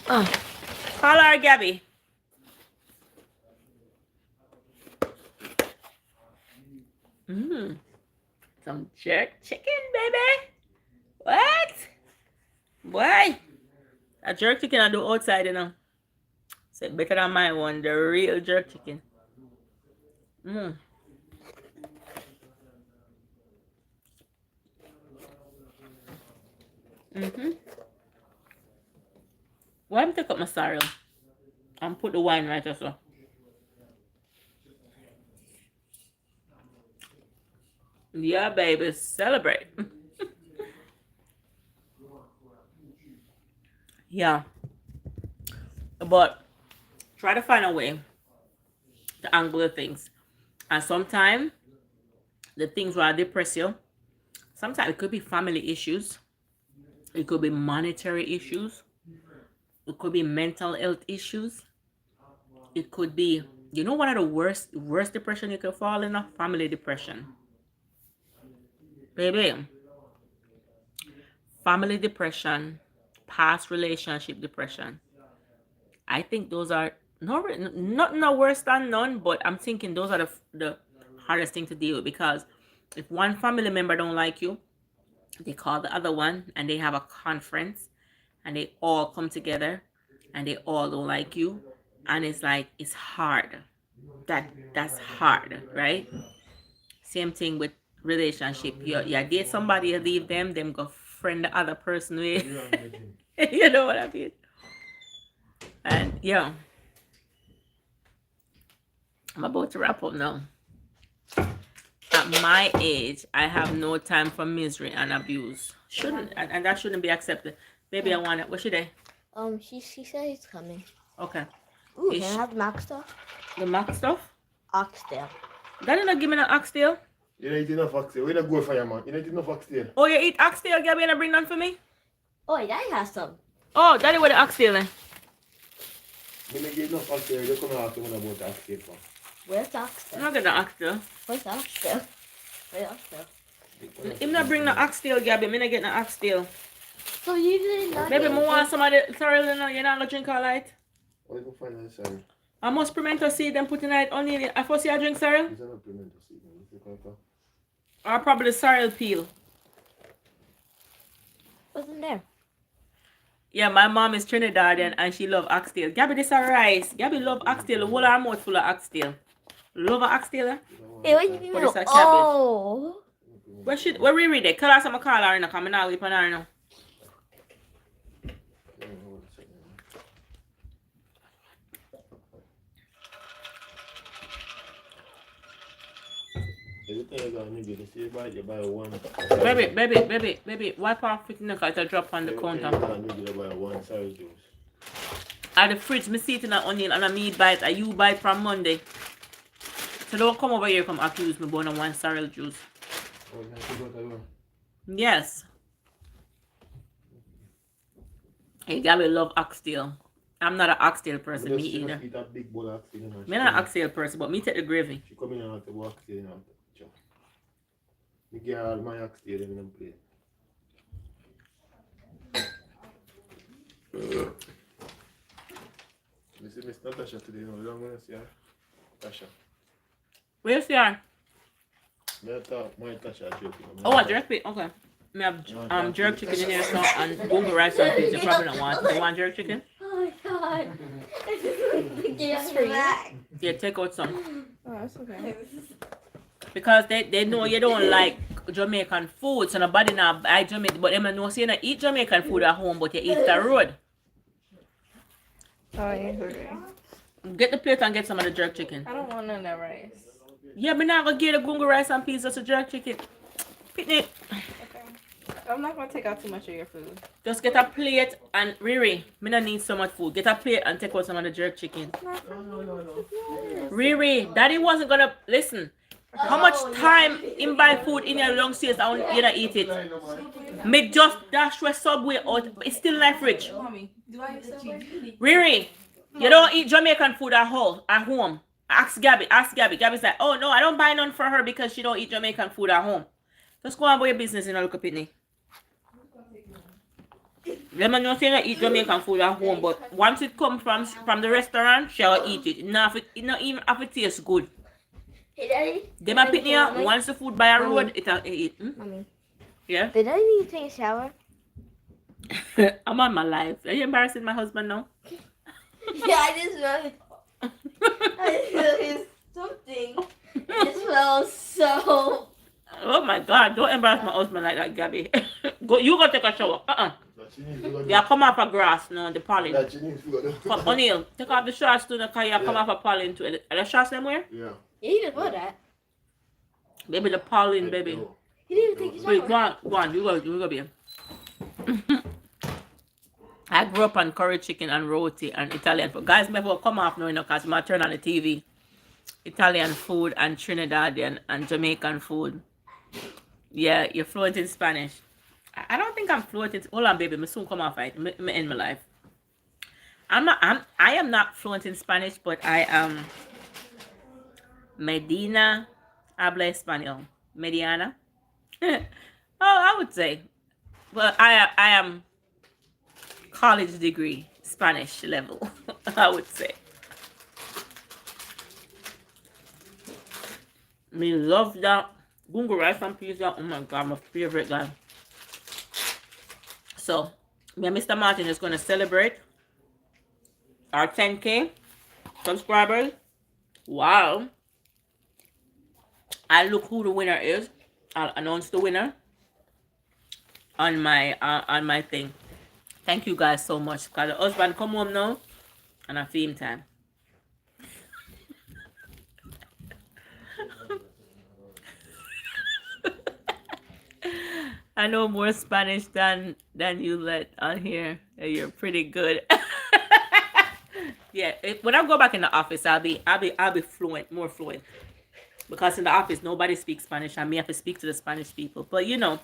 [SPEAKER 1] Call her, Gabby. some jerk chicken, baby. What? Boy, a jerk chicken I do outside, you know. So better than my one, the real jerk chicken. Mm. Mm-hmm. Why am I take up my sorrel and put the wine right as well? Yeah, baby, celebrate. Yeah, but try to find a way to angle the things. And sometimes the things will depress you. Sometimes it could be family issues. It could be monetary issues. It could be mental health issues. It could be, you know, one of the worst depression you could fall in? A family depression. Baby, family depression, past relationship depression. I think those are not no worse than none, but I'm thinking those are the hardest thing to deal with, because if one family member don't like you, they call the other one and they have a conference and they all come together and they all don't like you, and it's like it's hard. That's hard, right? Same thing with relationship. You date somebody, you leave them go friend the other person with. You know what I mean? And yeah, I'm about to wrap up now. At my age, I have no time for misery and abuse. Shouldn't, and that shouldn't be accepted. Baby, I want it. What should I?
[SPEAKER 2] She said he's coming.
[SPEAKER 1] Okay.
[SPEAKER 2] Ooh, can I have the Mac stuff?
[SPEAKER 1] The Mac stuff?
[SPEAKER 2] Oxtail.
[SPEAKER 1] Daddy not give me no oxtail.
[SPEAKER 3] You don't eat enough oxtail. We don't go for you, man. You don't eat enough oxtail.
[SPEAKER 1] Oh, you eat oxtail, Gabby, and bring none for me?
[SPEAKER 2] Oh, Daddy has some.
[SPEAKER 1] Oh, Daddy with the oxtail then.
[SPEAKER 3] We don't get enough oxtail. You come out to me about the oxtail for.
[SPEAKER 2] Where's the oxtail?
[SPEAKER 1] I'm not get the oxtail.
[SPEAKER 2] Where's the oxtail? Where's the oxtail?
[SPEAKER 1] Him not bring the oxtail, Gabby. Me not get the oxtail.
[SPEAKER 2] So you didn't know.
[SPEAKER 1] Baby, me want some of the sorrel, you know, you're not gonna drink all right.
[SPEAKER 3] What you can find that sorry?
[SPEAKER 1] I must pimento seed and put in it onion. I first see I drink sorrel.
[SPEAKER 3] Is that not pimento seed? Is it called?
[SPEAKER 1] Or probably sorrel peel.
[SPEAKER 2] What's in there?
[SPEAKER 1] Yeah, my mom is Trinidadian and she love oxtail. Gabby, this a rice. Gabby love oxtail. The whole her mouth full of oxtail. Love a oxtail, eh?
[SPEAKER 2] Hey, what do you mean?
[SPEAKER 1] What is that cabbage?
[SPEAKER 2] Oh.
[SPEAKER 1] Where we read it? Call her some call her now, come now whip on her now.
[SPEAKER 3] Everything you got to you see you buy one.
[SPEAKER 1] Baby, wipe off it now, cause it'll drop on the counter.
[SPEAKER 3] You buy one sorry juice.
[SPEAKER 1] At the fridge, me see it in an onion and a me bite, and you bite from Monday. So don't come over here, come accuse me about one sorrel juice.
[SPEAKER 3] Oh, you have to go to the door.
[SPEAKER 1] Yes. Hey, Gabby love oxtail. I'm not an oxtail person, me either.
[SPEAKER 3] Eat a big bowl of oxtail.
[SPEAKER 1] Me not an oxtail person, but me take the gravy.
[SPEAKER 3] She come in and have to walk oxtail in her picture. Me get all my oxtail in them plate. You see Miss Natasha today, you know, you don't want to see her? Tasha.
[SPEAKER 1] Where's your?
[SPEAKER 3] Me thought my Tasha joking.
[SPEAKER 1] Oh, a jerk chicken. Okay. Me have jerk chicken in here, so and google rice and peas. You probably don't want. You want jerk chicken?
[SPEAKER 2] Oh my god. Yes, for you.
[SPEAKER 1] Yeah, take out some.
[SPEAKER 2] Oh, that's okay.
[SPEAKER 1] Because they know you don't like Jamaican food, so nobody now buy Jamaican. But them know say you don't eat Jamaican food at home, but you eat the road.
[SPEAKER 4] Oh, you're hungry.
[SPEAKER 1] Get the plate and get some of the jerk chicken.
[SPEAKER 4] I don't want none of that rice.
[SPEAKER 1] Yeah, me not gonna get the gungo rice and peas, just a jerk chicken. Picnic.
[SPEAKER 4] Okay. I'm not gonna take out too much of your food.
[SPEAKER 1] Just get a plate and Riri, me not need so much food. Get a plate and take out some of the jerk chicken.
[SPEAKER 3] No.
[SPEAKER 1] Riri, Daddy wasn't gonna listen. How much time in buy food in your long stays and you don't eat it? Me just dash your Subway out. It's still in my fridge.
[SPEAKER 4] Mommy, do I have Subway?
[SPEAKER 1] Riri, you don't eat Jamaican food at home. Ask Gabby. Gabby's like, oh no, I don't buy none for her because she don't eat Jamaican food at home. Just go on about your business and look up at me. Let me know say you eat Jamaican food at home, but once it comes from the restaurant, she'll eat it. Not even if it tastes good.
[SPEAKER 2] Hey, Daddy.
[SPEAKER 1] Them a pick me up.
[SPEAKER 2] Mommy.
[SPEAKER 1] Once the food by a
[SPEAKER 2] Mommy.
[SPEAKER 1] road, it'll eat.
[SPEAKER 2] Mommy.
[SPEAKER 1] Yeah.
[SPEAKER 2] Did I need to take a shower?
[SPEAKER 1] I'm on my life. Are you embarrassing my husband now?
[SPEAKER 2] Yeah, I just smelled something. It smells so.
[SPEAKER 1] Oh my God! Don't embarrass my husband like that, Gabby. Go, you go take a shower.
[SPEAKER 3] That you need to go do.
[SPEAKER 1] Yeah, come off a grass now, the pollen.
[SPEAKER 3] That you need to go do.
[SPEAKER 1] Come, O'Neill, take off the shorts too, because you come
[SPEAKER 3] Yeah.
[SPEAKER 1] off a pollen too. Are the shorts somewhere?
[SPEAKER 3] Yeah.
[SPEAKER 2] You didn't even know that.
[SPEAKER 1] Baby, the pollen,
[SPEAKER 3] Like,
[SPEAKER 1] baby.
[SPEAKER 3] no.
[SPEAKER 2] You didn't even take a
[SPEAKER 1] Wait,
[SPEAKER 2] shower.
[SPEAKER 1] go on, you go, baby. I grew up on curry chicken and roti and Italian food. Guys, never come off now, because I turn on the TV. Italian food and Trinidadian and Jamaican food. Yeah, you're fluent in Spanish. I don't think I'm fluent in. Hold on, baby. Me soon come off it. Me end my life. I am not fluent in Spanish, but I am. Medina habla español. Mediana. Oh, I would say. Well, I am college degree Spanish level. I would say. Me love that gungo rice and pizza. Oh my God, my favorite guy. So, me and Mr. Martin is going to celebrate our 10K subscribers. Wow. I'll look who the winner is. I'll announce the winner on my thing. Thank you guys so much. Because the husband come home now and I film time. I know more Spanish than you let on here. You're pretty good. Yeah, when I go back in the office, I'll be fluent, more fluent. Because in the office, nobody speaks Spanish, and me have to speak to the Spanish people. But you know,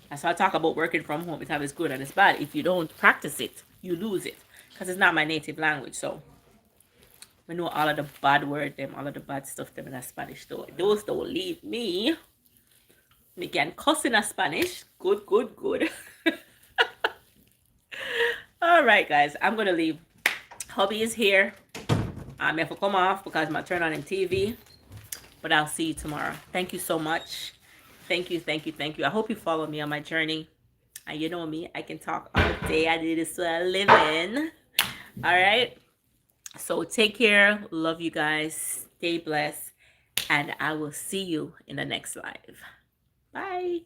[SPEAKER 1] that's why I talk about working from home. It's how it's good and it's bad. If you don't practice it, you lose it. Because it's not my native language. So, I know all of the bad words, all of the bad stuff, them in a Spanish. Though those don't leave me. Me can cuss in a Spanish. Good, good, good. All right, guys. I'm going to leave. Hubby is here. I have to come off because I'm turn on in TV. But I'll see you tomorrow. Thank you so much. Thank you, thank you, thank you. I hope you follow me on my journey. And you know me, I can talk all day. I do this for a living. All right. So take care. Love you guys. Stay blessed. And I will see you in the next live. Bye.